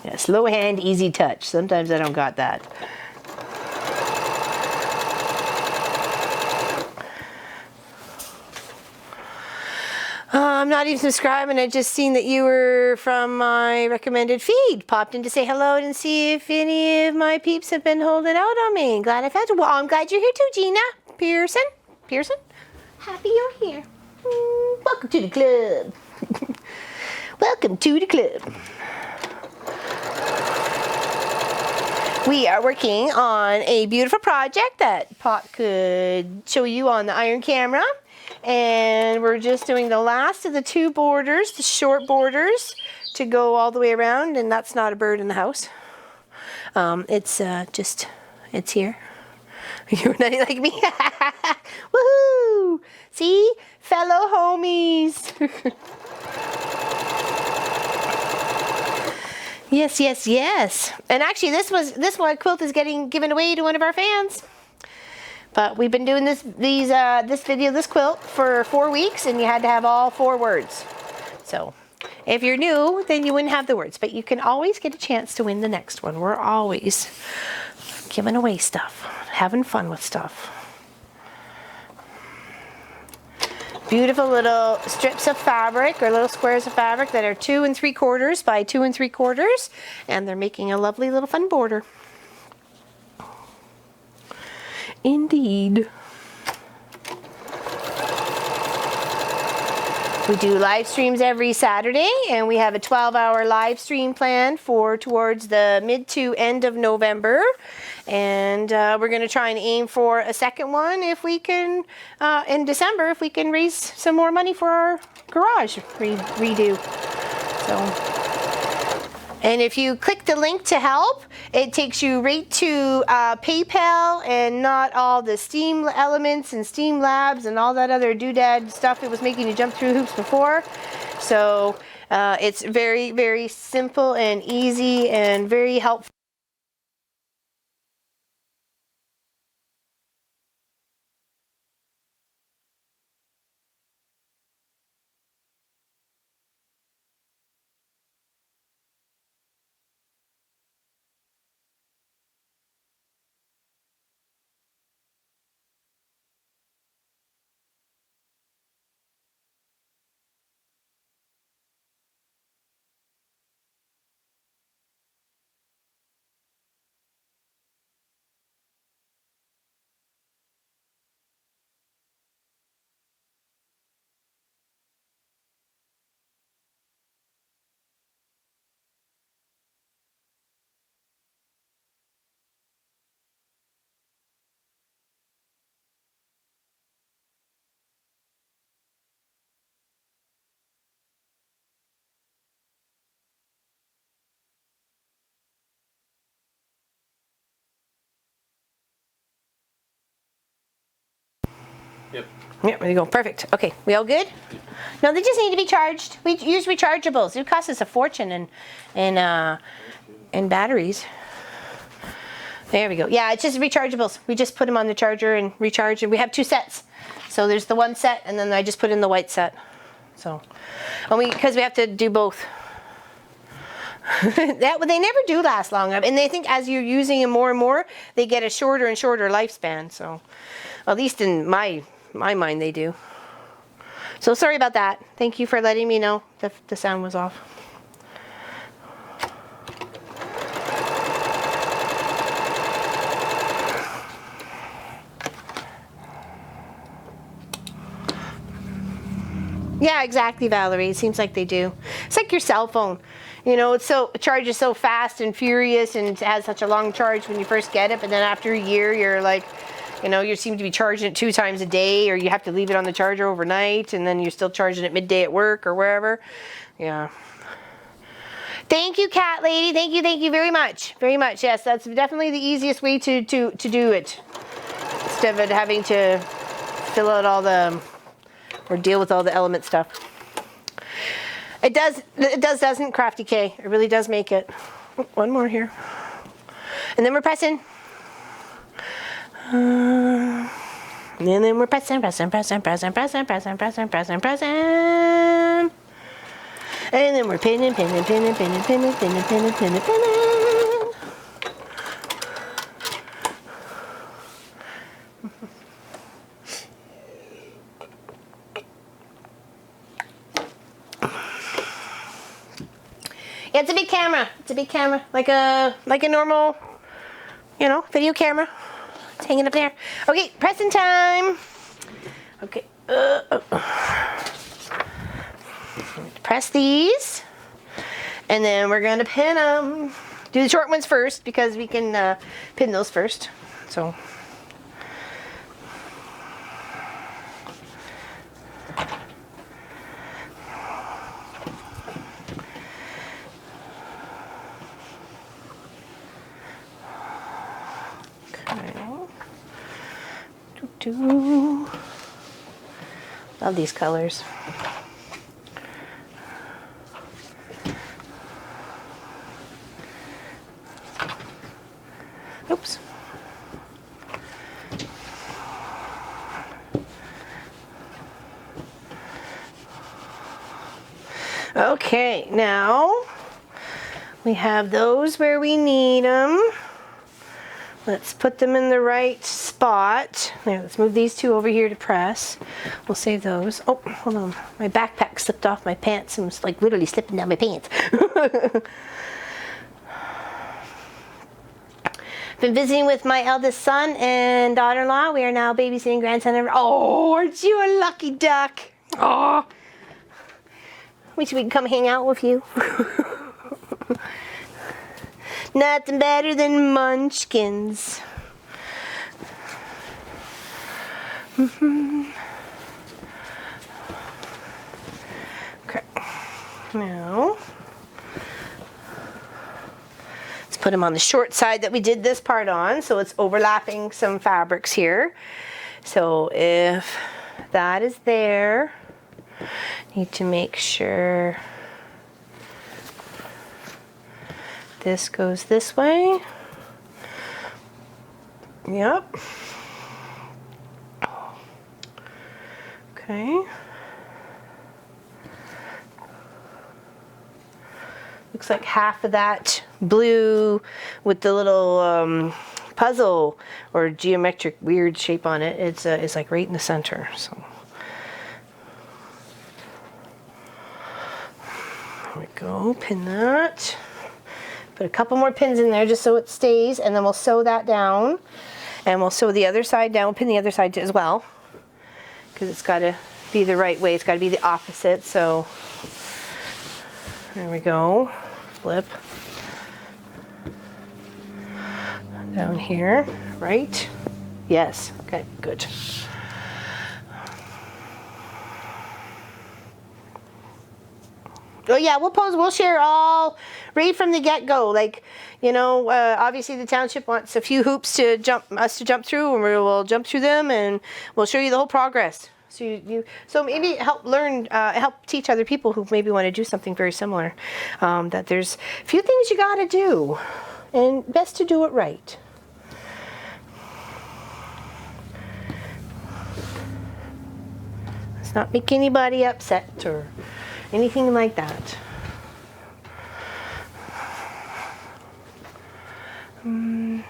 Yeah, slow hand, easy touch. Sometimes I don't got that. I'm not even subscribed, and I just seen that you were from my recommended feed. Popped in to say hello and see if any of my peeps have been holding out on me. Glad I found you. Well, I'm glad you're here too, Gina. Pearson? Happy you're here. Welcome to the club. Welcome to the club. We are working on a beautiful project that Pot could show you on the iron camera. And we're just doing the last of the 2 borders, the short borders, to go all the way around. And that's not a bird in the house. It's here. You're nutty like me. Woohoo! See? Fellow homies. Yes, yes, yes. And actually this one quilt is getting given away to one of our fans. But we've been doing this quilt for 4 weeks, and you had to have all 4 words. So if you're new, then you wouldn't have the words, but you can always get a chance to win the next one. We're always giving away stuff, having fun with stuff. Beautiful little strips of fabric, or little squares of fabric that are 2 3/4 by 2 3/4, and they're making a lovely little fun border. Indeed. We do live streams every Saturday, and we have a 12-hour live stream planned for towards the mid to end of November. And we're going to try and aim for a second one if we can, in December, if we can raise some more money for our garage redo. So. And if you click the link to help, it takes you right to PayPal, and not all the Steam Elements and Steam Labs and all that other doodad stuff that was making you jump through hoops before. So it's very, very simple and easy and very helpful. Yep. Yeah, there you go. Perfect. Okay, we all good? No, they just need to be charged. We use rechargeables. It costs us a fortune in batteries. There we go. Yeah, it's just rechargeables. We just put them on the charger and recharge, and we have 2 sets. So there's the 1 set, and then I just put in the white set. So, because we have to do both. They never do last long, and they think as you're using them more and more, they get a shorter and shorter lifespan. So, at least in my mind, they do. So sorry about that. Thank you for letting me know the sound was off. Yeah, exactly, Valerie. It seems like they do. It's like your cell phone. You know, it charges so fast and furious, and it has such a long charge when you first get it, but then after a year, you're like, you know, you seem to be charging it 2 times a day, or you have to leave it on the charger overnight, and then you're still charging it midday at work or wherever. Yeah. Thank you, cat lady. Thank you very much. Very much. Yes, that's definitely the easiest way to do it, instead of having to fill out all the, or deal with all the element stuff. It doesn't, Crafty K. It really does make it. Oh, one more here. And then we're pressing. And then we're pressing. And then we're pinning. Yeah, it's a big camera. It's a big camera, like a normal, you know, video camera. It's hanging up there. Okay, pressing time. Okay. Press these, and then we're gonna pin them. do the short ones first because we can pin those first. So. Love these colors. Oops. Okay, now we have those where we need them. Let's put them in the right spot. There, let's move these two over here to press. We'll save those. Oh, hold on. My backpack slipped off my pants and was like literally slipping down my pants. Been visiting with my eldest son and daughter-in-law. We are now babysitting grandson. Oh, aren't you a lucky duck? Oh, wish we could come hang out with you. Nothing better than munchkins. Okay. Now, let's put them on the short side that we did this part on, so it's overlapping some fabrics here. So if that is there, need to make sure this goes this way. Yep. Okay. Looks like half of that blue with the little puzzle or geometric weird shape on it. It's like right in the center. So there we go. Pin that. Put a couple more pins in there just so it stays, and then we'll sew that down, and we'll sew the other side down. We'll pin the other side as well, because it's got to be the right way. It's got to be the opposite. So there we go. Flip down here. Right? Yes. Okay. Good. Oh yeah, we'll share all right from the get-go. Like, you know, obviously the township wants a few hoops to jump through, and we'll jump through them, and we'll show you the whole progress. So so maybe help teach other people who maybe want to do something very similar. That there's a few things you got to do, and best to do it right. Let's not make anybody upset or anything like that.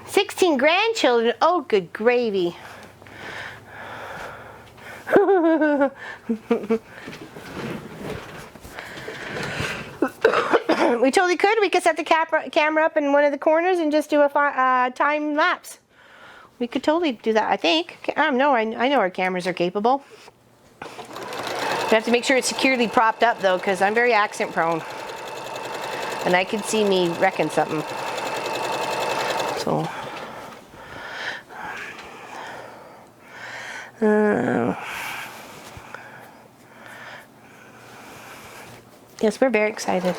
16 grandchildren. Oh, good gravy. We totally could. We could set the camera up in one of the corners and just do a time lapse. We could totally do that, I think. I know our cameras are capable. We have to make sure it's securely propped up though, because I'm very accent prone. And I can see me wrecking something. So. Yes, we're very excited.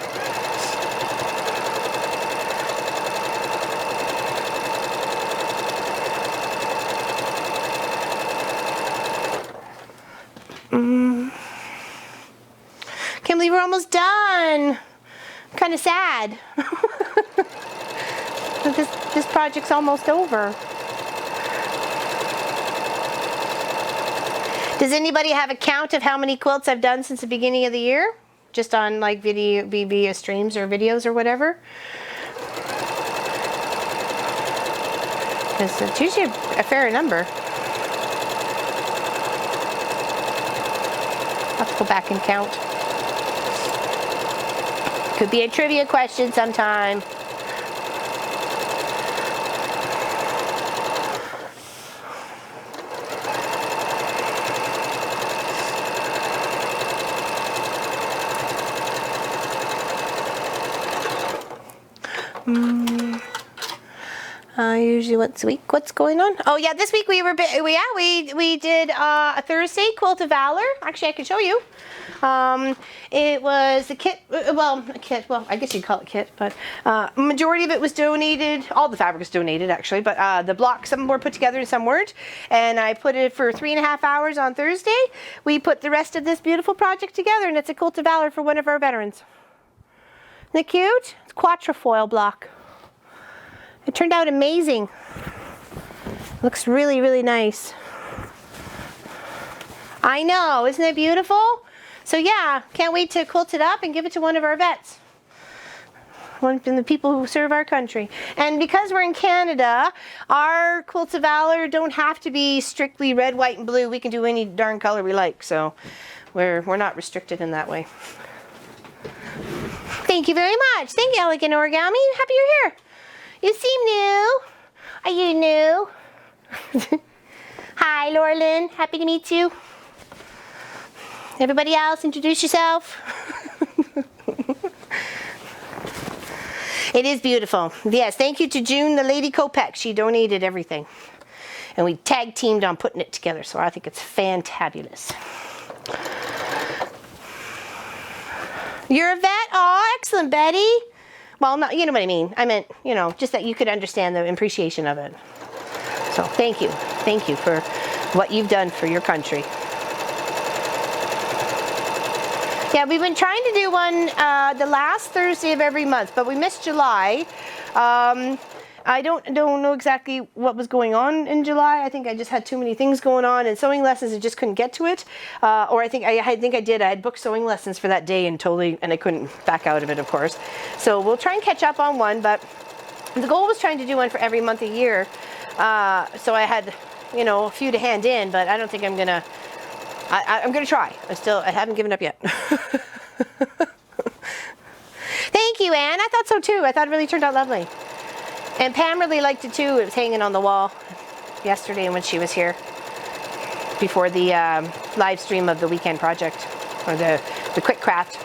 Can't believe we're almost done. I'm kind of sad. This project's almost over. Does anybody have a count of how many quilts I've done since the beginning of the year? Just on like via streams or videos or whatever? Because it's usually a fair number. I'll have to go back and count. Could be a trivia question sometime. Usually once a week. What's going on? Oh yeah, this week we did a Thursday quilt of valor. Actually, I can show you. It was a kit. Well, I guess you'd call it kit, but majority of it was donated. All the fabric was donated actually, but the blocks, some were put together and some weren't. And I put it for 3.5 hours on Thursday. We put the rest of this beautiful project together, and it's a quilt of valor for one of our veterans. Isn't it cute? It's quatrefoil block. It turned out amazing. Looks really, really nice. I know, isn't it beautiful? So yeah, can't wait to quilt it up and give it to one of our vets. One of the people who serve our country. And because we're in Canada, our quilts of valor don't have to be strictly red, white, and blue. We can do any darn color we like. So we're not restricted in that way. Thank you very much. Thank you, Elegant Origami. Happy you're here. You seem new. Are you new? Hi, Laurelyn. Happy to meet you. Everybody else, introduce yourself. It is beautiful. Yes, thank you to June, the Lady Kopek. She donated everything. And we tag teamed on putting it together, so I think it's fantabulous. You're a vet? Oh, excellent, Betty. Well, not, you know what I mean. I meant, you know, just that you could understand the appreciation of it. So thank you. Thank you for what you've done for your country. Yeah, we've been trying to do one the last Thursday of every month, but we missed July. I don't know exactly what was going on in July. I think I just had too many things going on, and sewing lessons, I just couldn't get to it. Or I think I did. I had booked sewing lessons for that day and I couldn't back out of it, of course. So we'll try and catch up on one, but the goal was trying to do one for every month a year. So I had, you know, a few to hand in, but I don't think I'm gonna. I'm gonna try. I haven't given up yet. Thank you, Anne. I thought so too. I thought it really turned out lovely. And Pam really liked it too. It was hanging on the wall yesterday when she was here before the live stream of the weekend project, or the quick craft.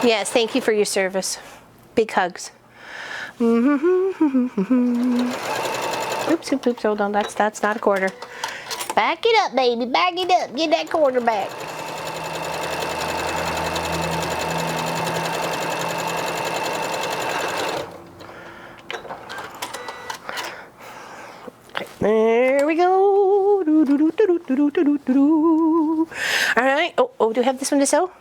Yes, thank you for your service. Big hugs. Oops, oops, oops, hold on, that's not a quarter. Back it up, baby, back it up. Get that quarter back. Okay, there we go. All right, oh, do we have this one to sew?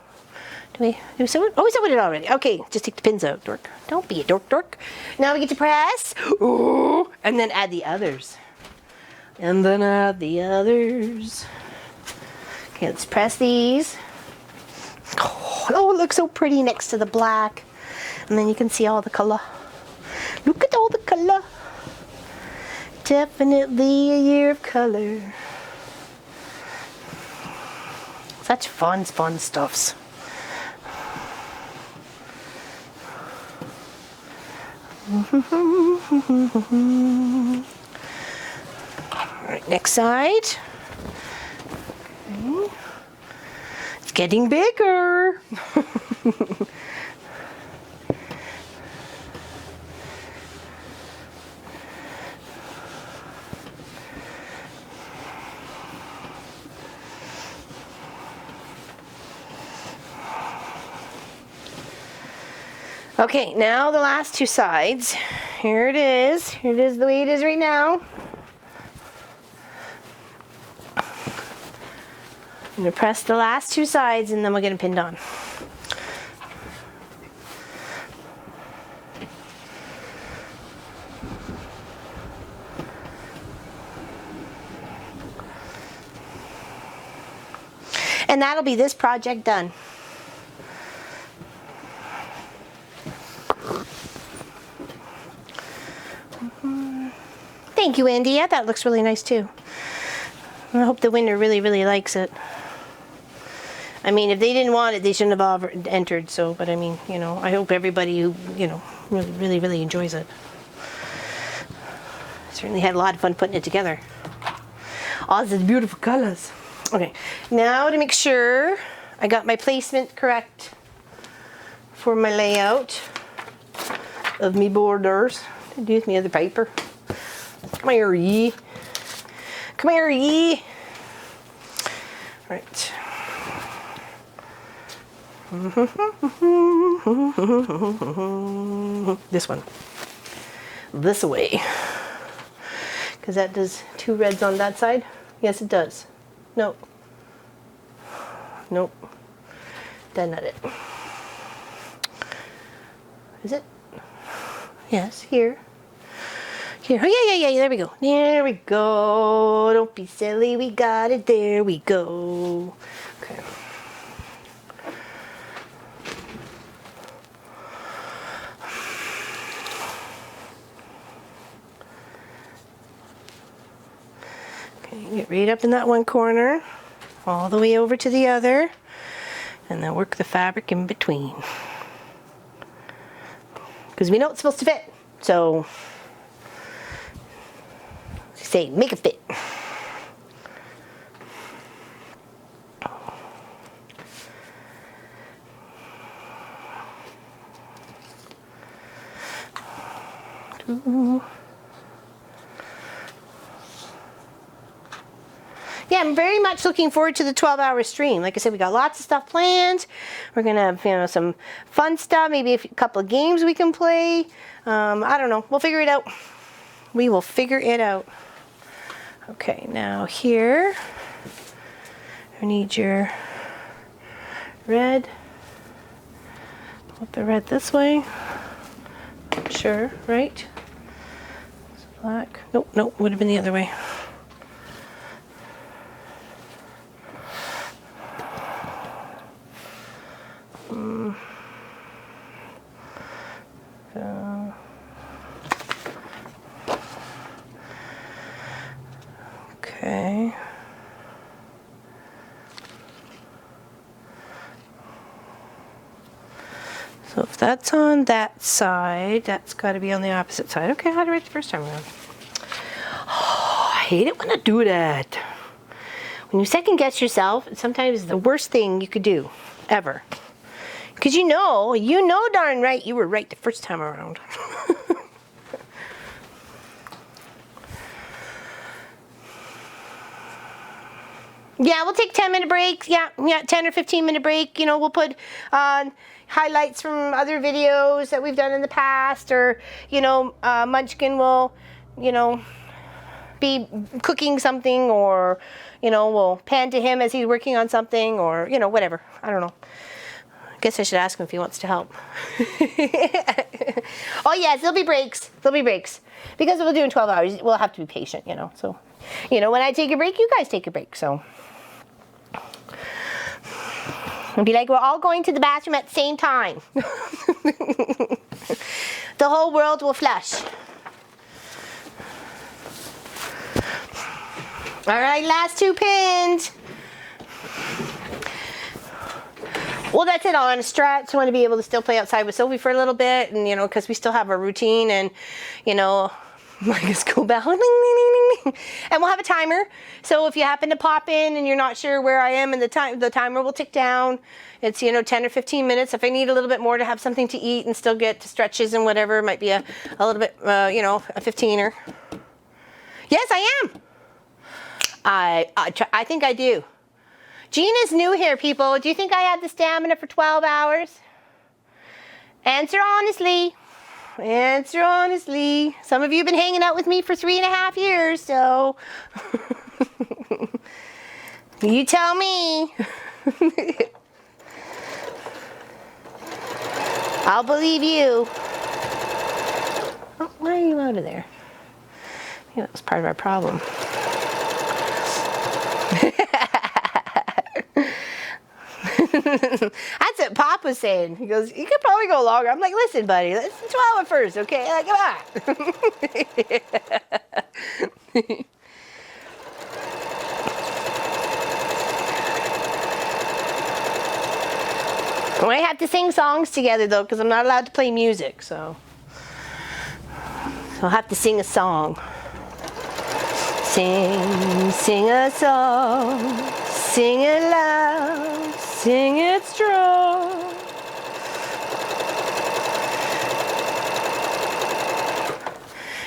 Do we sew it? Oh, we sewed it already. Okay, just take the pins out, dork. Don't be a dork. Now we get to press. Ooh, and then add the others. And then add the others. Okay, let's press these. Oh, it looks so pretty next to the black. And then you can see all the color. Look at all the color. Definitely a year of color. Such fun stuffs. Alright, next side. Okay. It's getting bigger. Okay, now the last two sides. Here it is. Here it is the way it is right now. I'm going to press the last two sides and then we'll get them pinned on. And that'll be this project done. Thank you, Andy. Yeah, that looks really nice too. I hope the winner really, really likes it. I mean, if they didn't want it, they shouldn't have all entered. So, but I mean, you know, I hope everybody who, you know, really, really, really enjoys it. Certainly had a lot of fun putting it together. All these beautiful colors. Okay, now to make sure I got my placement correct for my layout of me borders. What did I do with my other paper? Come here, ye. Come here, ye. Right. This one. This way. Because that does 2 reds on that side. Yes, it does. Nope. Nope. That's not it. Is it? Yes, here. Here. Oh, yeah. There we go. There we go. Don't be silly. We got it. There we go. Okay. Okay, get right up in that one corner, all the way over to the other, and then work the fabric in between. Because we know it's supposed to fit, so say make it fit. Yeah, I'm very much looking forward to the 12-hour stream. Like I said, we got lots of stuff planned. We're gonna have, you know, some fun stuff, maybe a couple of games we can play. I don't know. We'll figure it out. We will figure it out. Okay, now here, I need your red. Flip the red this way. Sure, right? Black. Nope, would have been the other way. Okay. So if that's on that side, that's got to be on the opposite side. Okay, I had it right the first time around. Oh, I hate it when I do that. When you second guess yourself, it's sometimes the worst thing you could do, ever. Because you know darn right you were right the first time around. Yeah, we'll take 10-minute breaks. Yeah, 10 or 15-minute break. You know, we'll put highlights from other videos that we've done in the past, or, you know, Munchkin will, you know, be cooking something, or, you know, we'll pan to him as he's working on something, or, you know, whatever. I don't know. I guess I should ask him if he wants to help. Oh, yes, there'll be breaks. There'll be breaks. Because we'll do in 12 hours, we'll have to be patient, you know. So, you know, when I take a break, you guys take a break, so. And be like, we're all going to the bathroom at the same time. The whole world will flush. All right, last 2 pins. Well, that's it. On a stretch. I want to be able to still play outside with Sophie for a little bit, and, you know, because we still have a routine, and, you know, like a school bell, and we'll have a timer. So if you happen to pop in and you're not sure where I am, and the timer will tick down. It's, you know, 10 or 15 minutes. If I need a little bit more to have something to eat and still get to stretches and whatever, it might be a little bit, you know, a 15er. Yes, I am. I think I do. Gina's new here, people. Do you think I have the stamina for 12 hours? Answer honestly. Answer honestly. Some of you have been hanging out with me for 3.5 years, so you tell me. I'll believe you. Oh, why are you out of there? I think that was part of our problem. That's what Pop was saying. He goes, you could probably go longer. I'm like, listen, buddy, let's 12 at first, okay? Like, come on. We have to sing songs together, though, because I'm not allowed to play music, so I'll have to sing a song. Sing a song. Sing it loud, sing it strong.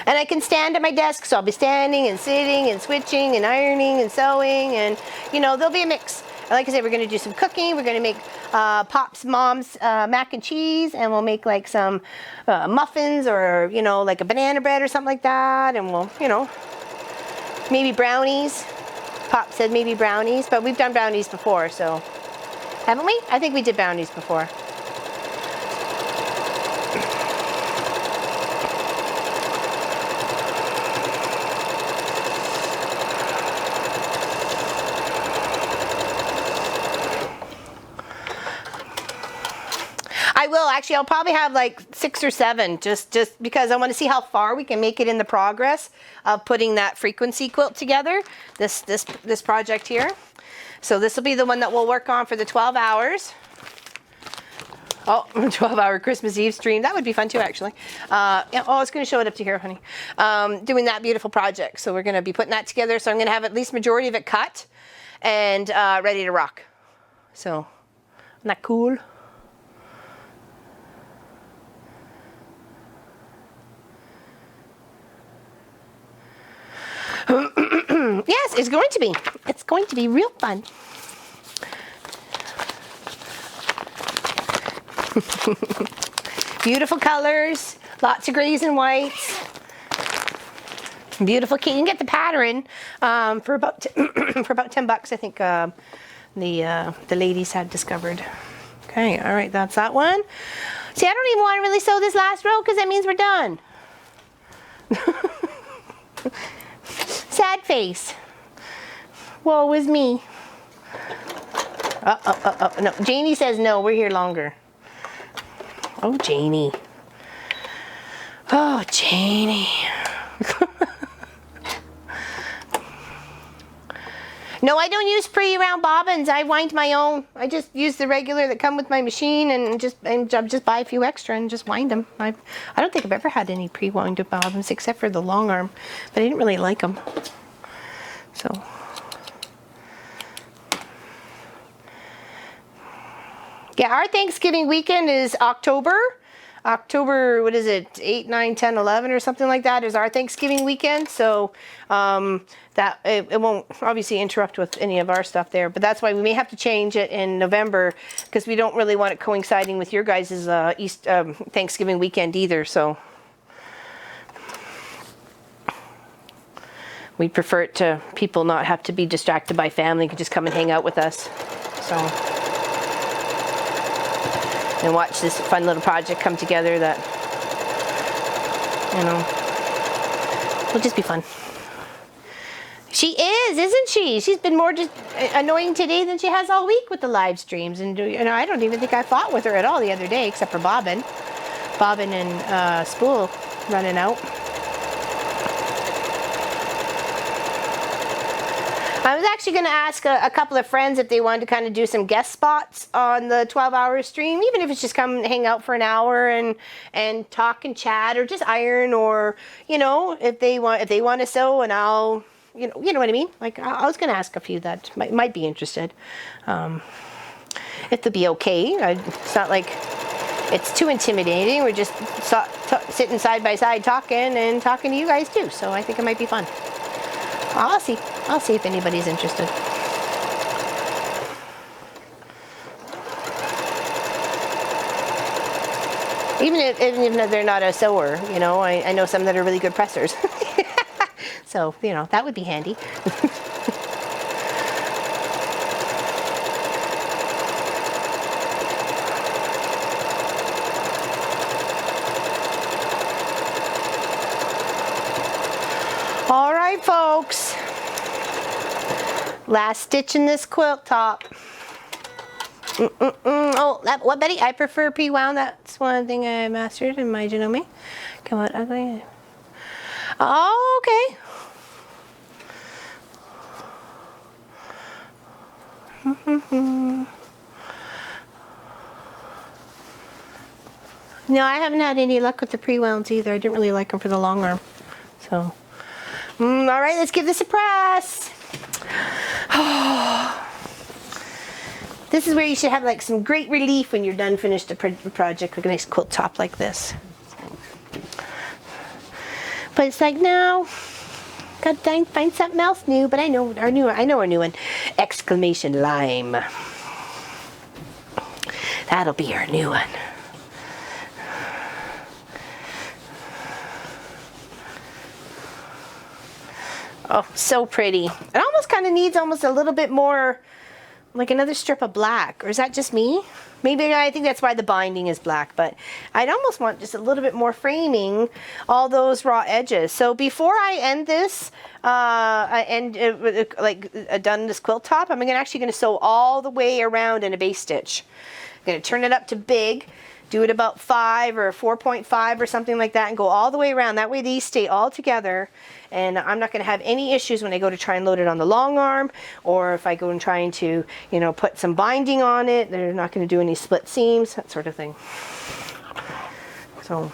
And I can stand at my desk, so I'll be standing and sitting and switching and ironing and sewing, and you know, there'll be a mix. And like I said, we're gonna do some cooking. We're gonna make Pop's mom's mac and cheese, and we'll make like some muffins, or you know, like a banana bread or something like that. And we'll, you know, maybe brownies. Pop said maybe brownies, but we've done brownies before, so haven't we? I think we did brownies before. I will actually. I'll probably have like 6 or 7, just because I want to see how far we can make it in the progress of putting that frequency quilt together. This project here. So this will be the one that we'll work on for the 12 hours. Oh, 12-hour Christmas Eve stream. That would be fun too, actually. Yeah, oh, it's going to show it up to here, honey. Doing that beautiful project. So we're going to be putting that together. So I'm going to have at least majority of it cut and ready to rock. So, isn't that cool? Yes, it's going to be. It's going to be real fun. Beautiful colors, lots of grays and whites. Beautiful key. You can get the pattern for about $10, I think. The ladies had discovered. Okay, all right, that's that one. See, I don't even want to really sew this last row because that means we're done. Sad face. Woe is me. No, Janie says no, we're here longer. Oh, Janie. Oh, Janie. No, I don't use pre-round bobbins. I wind my own. I just use the regular that come with my machine, and just buy a few extra and just wind them. I don't think I've ever had any pre-wound bobbins except for the long arm, but I didn't really like them. So. Yeah, our Thanksgiving weekend is October, what is it, 8, 9, 10, 11 or something like that is our Thanksgiving weekend. So that it won't obviously interrupt with any of our stuff there. But that's why we may have to change it in November, because we don't really want it coinciding with your guys' Thanksgiving weekend either. So we prefer it to people not have to be distracted by family, can just come and hang out with us. So. And watch this fun little project come together that, you know, will just be fun. She is, isn't she? She's been more just annoying today than she has all week with the live streams. And you know, I don't even think I fought with her at all the other day, except for Bobbin and Spool running out. I was actually going to ask a couple of friends if they wanted to kind of do some guest spots on the 12-hour stream, even if it's just come hang out for an hour and talk and chat, or just iron, or you know, if they want to sew, and I'll you know what I mean. Like I was going to ask a few that might be interested, if they'll be okay. It's not like it's too intimidating. We're just sitting side by side talking to you guys too. So I think it might be fun. I'll see if anybody's interested. Even if they're not a sewer, you know, I know some that are really good pressers. So, you know, that would be handy. All right, folks. Last stitch in this quilt top. Oh, what, Betty? I prefer pre-wound. That's one thing I mastered in my Janome. Come on, ugly. Oh, okay. No, I haven't had any luck with the pre-wounds either. I didn't really like them for the long arm. So, all right, let's give this a press. This is where you should have like some great relief when you're done finished a project with a nice quilt top like this. But it's like, no, gotta find something else new. But I know our new one. Exclamation lime. That'll be our new one. Oh, so pretty. It almost kind of needs almost a little bit more, like another strip of black. Or is that just me? Maybe I think that's why the binding is black, but I'd almost want just a little bit more framing all those raw edges. So before I end this, done this quilt top, I'm actually going to sew all the way around in a base stitch. I'm going to turn it up to big, do it about 5 or 4.5 or something like that, and go all the way around. That way these stay all together, and I'm not going to have any issues when I go to try and load it on the long arm, or if I go and trying to, you know, put some binding on it. They're not going to do any split seams, that sort of thing. So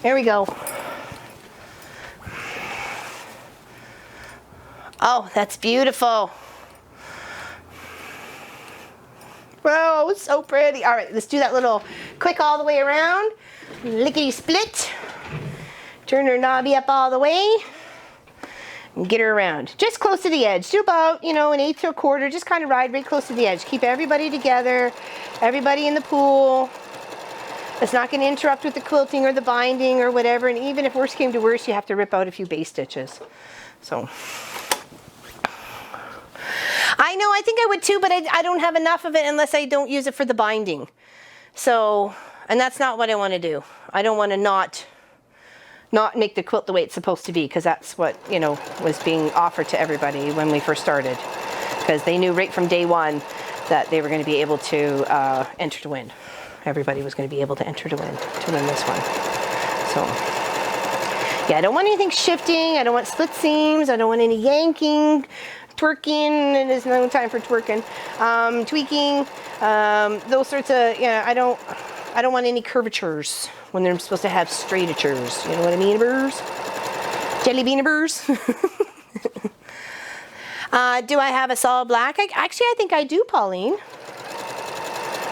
there we go. Oh, that's beautiful. Wow, it's so pretty. All right, let's do that little quick all the way around. Lickety split. Turn her knobby up all the way. And get her around. Just close to the edge. Do about, you know, 1/8 to 1/4. Just kind of ride right close to the edge. Keep everybody together. Everybody in the pool. It's not going to interrupt with the quilting or the binding or whatever. And even if worse came to worse, you have to rip out a few base stitches. So I know, I think I would too, but I don't have enough of it unless I don't use it for the binding. So, and that's not what I want to do. I don't want to not make the quilt the way it's supposed to be, because that's what, you know, was being offered to everybody when we first started. Because they knew right from day one that they were going to be able to enter to win. Everybody was going to be able to enter to win this one. So, yeah, I don't want anything shifting. I don't want split seams. I don't want any yanking, twerking, and there's no time for twerking, tweaking, those sorts of, yeah, I don't want any curvatures when they're supposed to have straightures. You know what I mean, burrs? Jelly bean burrs. Do I have a solid black? Actually, I think I do, Pauline.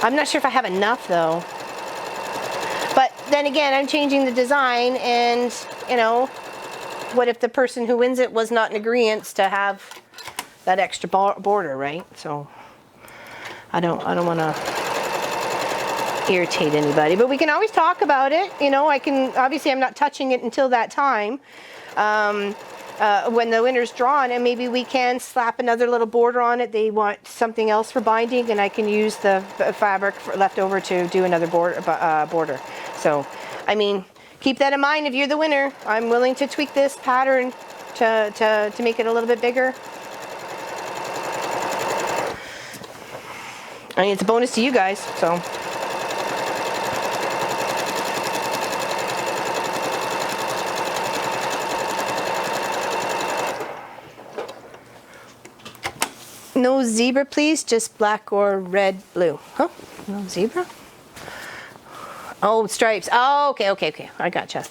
I'm not sure if I have enough though. But then again, I'm changing the design, and you know, what if the person who wins it was not in agreement to have that extra border, right? So I don't want to irritate anybody, but we can always talk about it. You know, I can, obviously I'm not touching it until that time. When the winner's drawn, and maybe we can slap another little border on it. They want something else for binding, and I can use the fabric left over to do another border. So, I mean, keep that in mind if you're the winner. I'm willing to tweak this pattern to make it a little bit bigger. I mean, it's a bonus to you guys, so. No zebra, please. Just black or red, blue. Huh? No zebra? Oh, stripes. Oh, okay. I gotcha.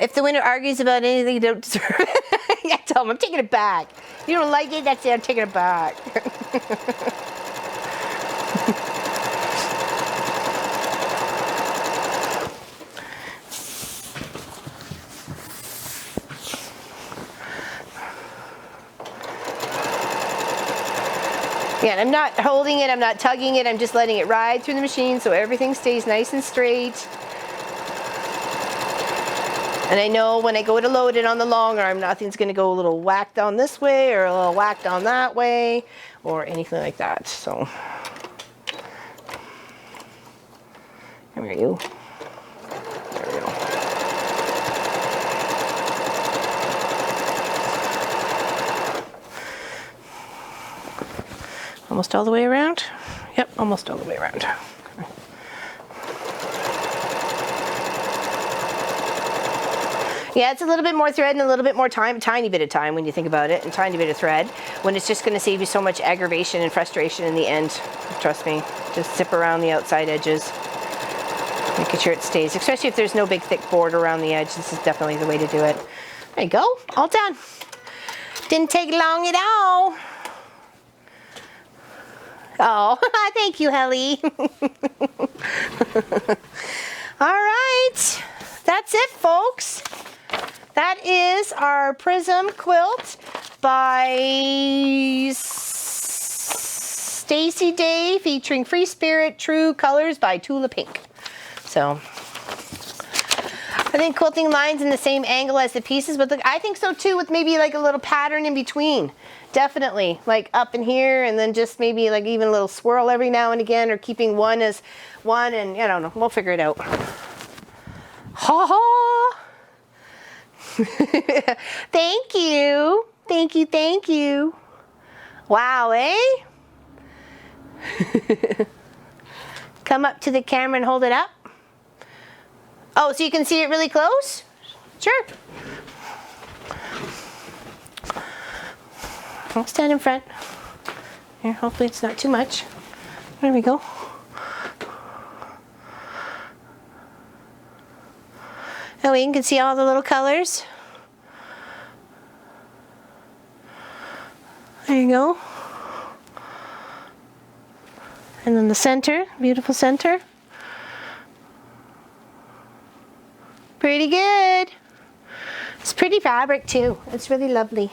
If the winner argues about anything, you don't deserve it. Yeah, tell them I'm taking it back. You don't like it? That's it. I'm taking it back. Yeah, and I'm not holding it. I'm not tugging it. I'm just letting it ride through the machine so everything stays nice and straight. And I know when I go to load it on the long arm, nothing's going to go a little whack down this way or a little whack down that way or anything like that. So, come here, you. There we go. Almost all the way around? Yep, almost all the way around. Yeah, it's a little bit more thread and a little bit more time, tiny bit of time when you think about it, and tiny bit of thread, when it's just going to save you so much aggravation and frustration in the end. Trust me. Just zip around the outside edges, making sure it stays, especially if there's no big thick border around the edge. This is definitely the way to do it. There you go, all done. Didn't take long at all. Oh, thank you, Helly. All right, that's it, folks. That is our Prism Quilt by Stacy Day, featuring Free Spirit True Colors by Tula Pink. So I think quilting lines in the same angle as the pieces, but I think so too, with maybe like a little pattern in between. Definitely, like up in here, and then just maybe like even a little swirl every now and again, or keeping one as one, and I don't know, we'll figure it out. Ha ha! Thank you. Thank you, thank you. Wow, eh? Come up to the camera and hold it up. Oh, so you can see it really close? Sure. I'll stand in front. Here, hopefully it's not too much. There we go. Oh, you can see all the little colors. There you go. And then the center, beautiful center. Pretty good. It's pretty fabric too. It's really lovely.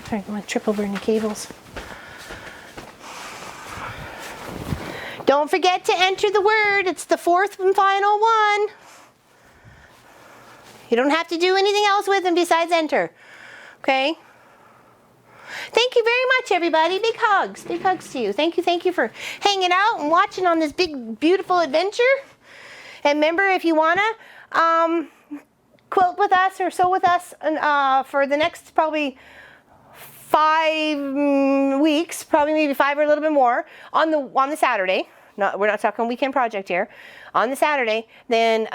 Sorry, I'm gonna trip over any cables. Don't forget to enter the word. It's the fourth and final one. You don't have to do anything else with them besides enter. Okay? Thank you very much, everybody. Big hugs. Big hugs to you. Thank you for hanging out and watching on this big, beautiful adventure. And remember, if you want to quilt with us or sew with us for the next probably 5 weeks, probably maybe 5 or a little bit more, on the Saturday. No, we're not talking weekend project here. On the Saturday, then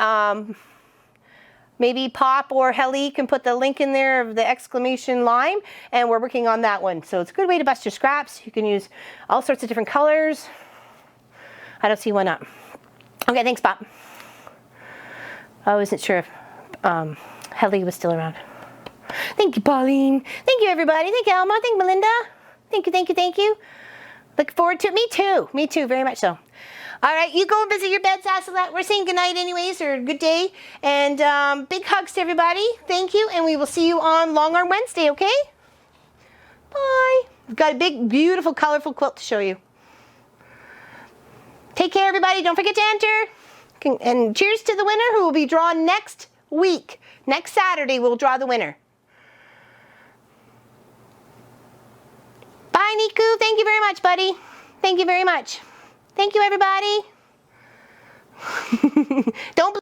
maybe Pop or Helly can put the link in there of the exclamation line, and we're working on that one. So it's a good way to bust your scraps. You can use all sorts of different colors. I don't see one up. Okay, thanks, Pop. I wasn't sure if Helly was still around. Thank you, Pauline. Thank you, everybody. Thank you, Alma. Thank you, Melinda. Thank you. Look forward to it. Me too, very much so. All right, you go and visit your beds, Asselet. We're saying goodnight anyways, or good day. And big hugs to everybody. Thank you, and we will see you on Long Arm Wednesday, okay? Bye. We've got a big, beautiful, colorful quilt to show you. Take care, everybody. Don't forget to enter. And cheers to the winner, who will be drawn next week. Next Saturday, we'll draw the winner. Bye, Niku. Thank you very much, buddy. Thank you very much. Thank you, everybody. Don't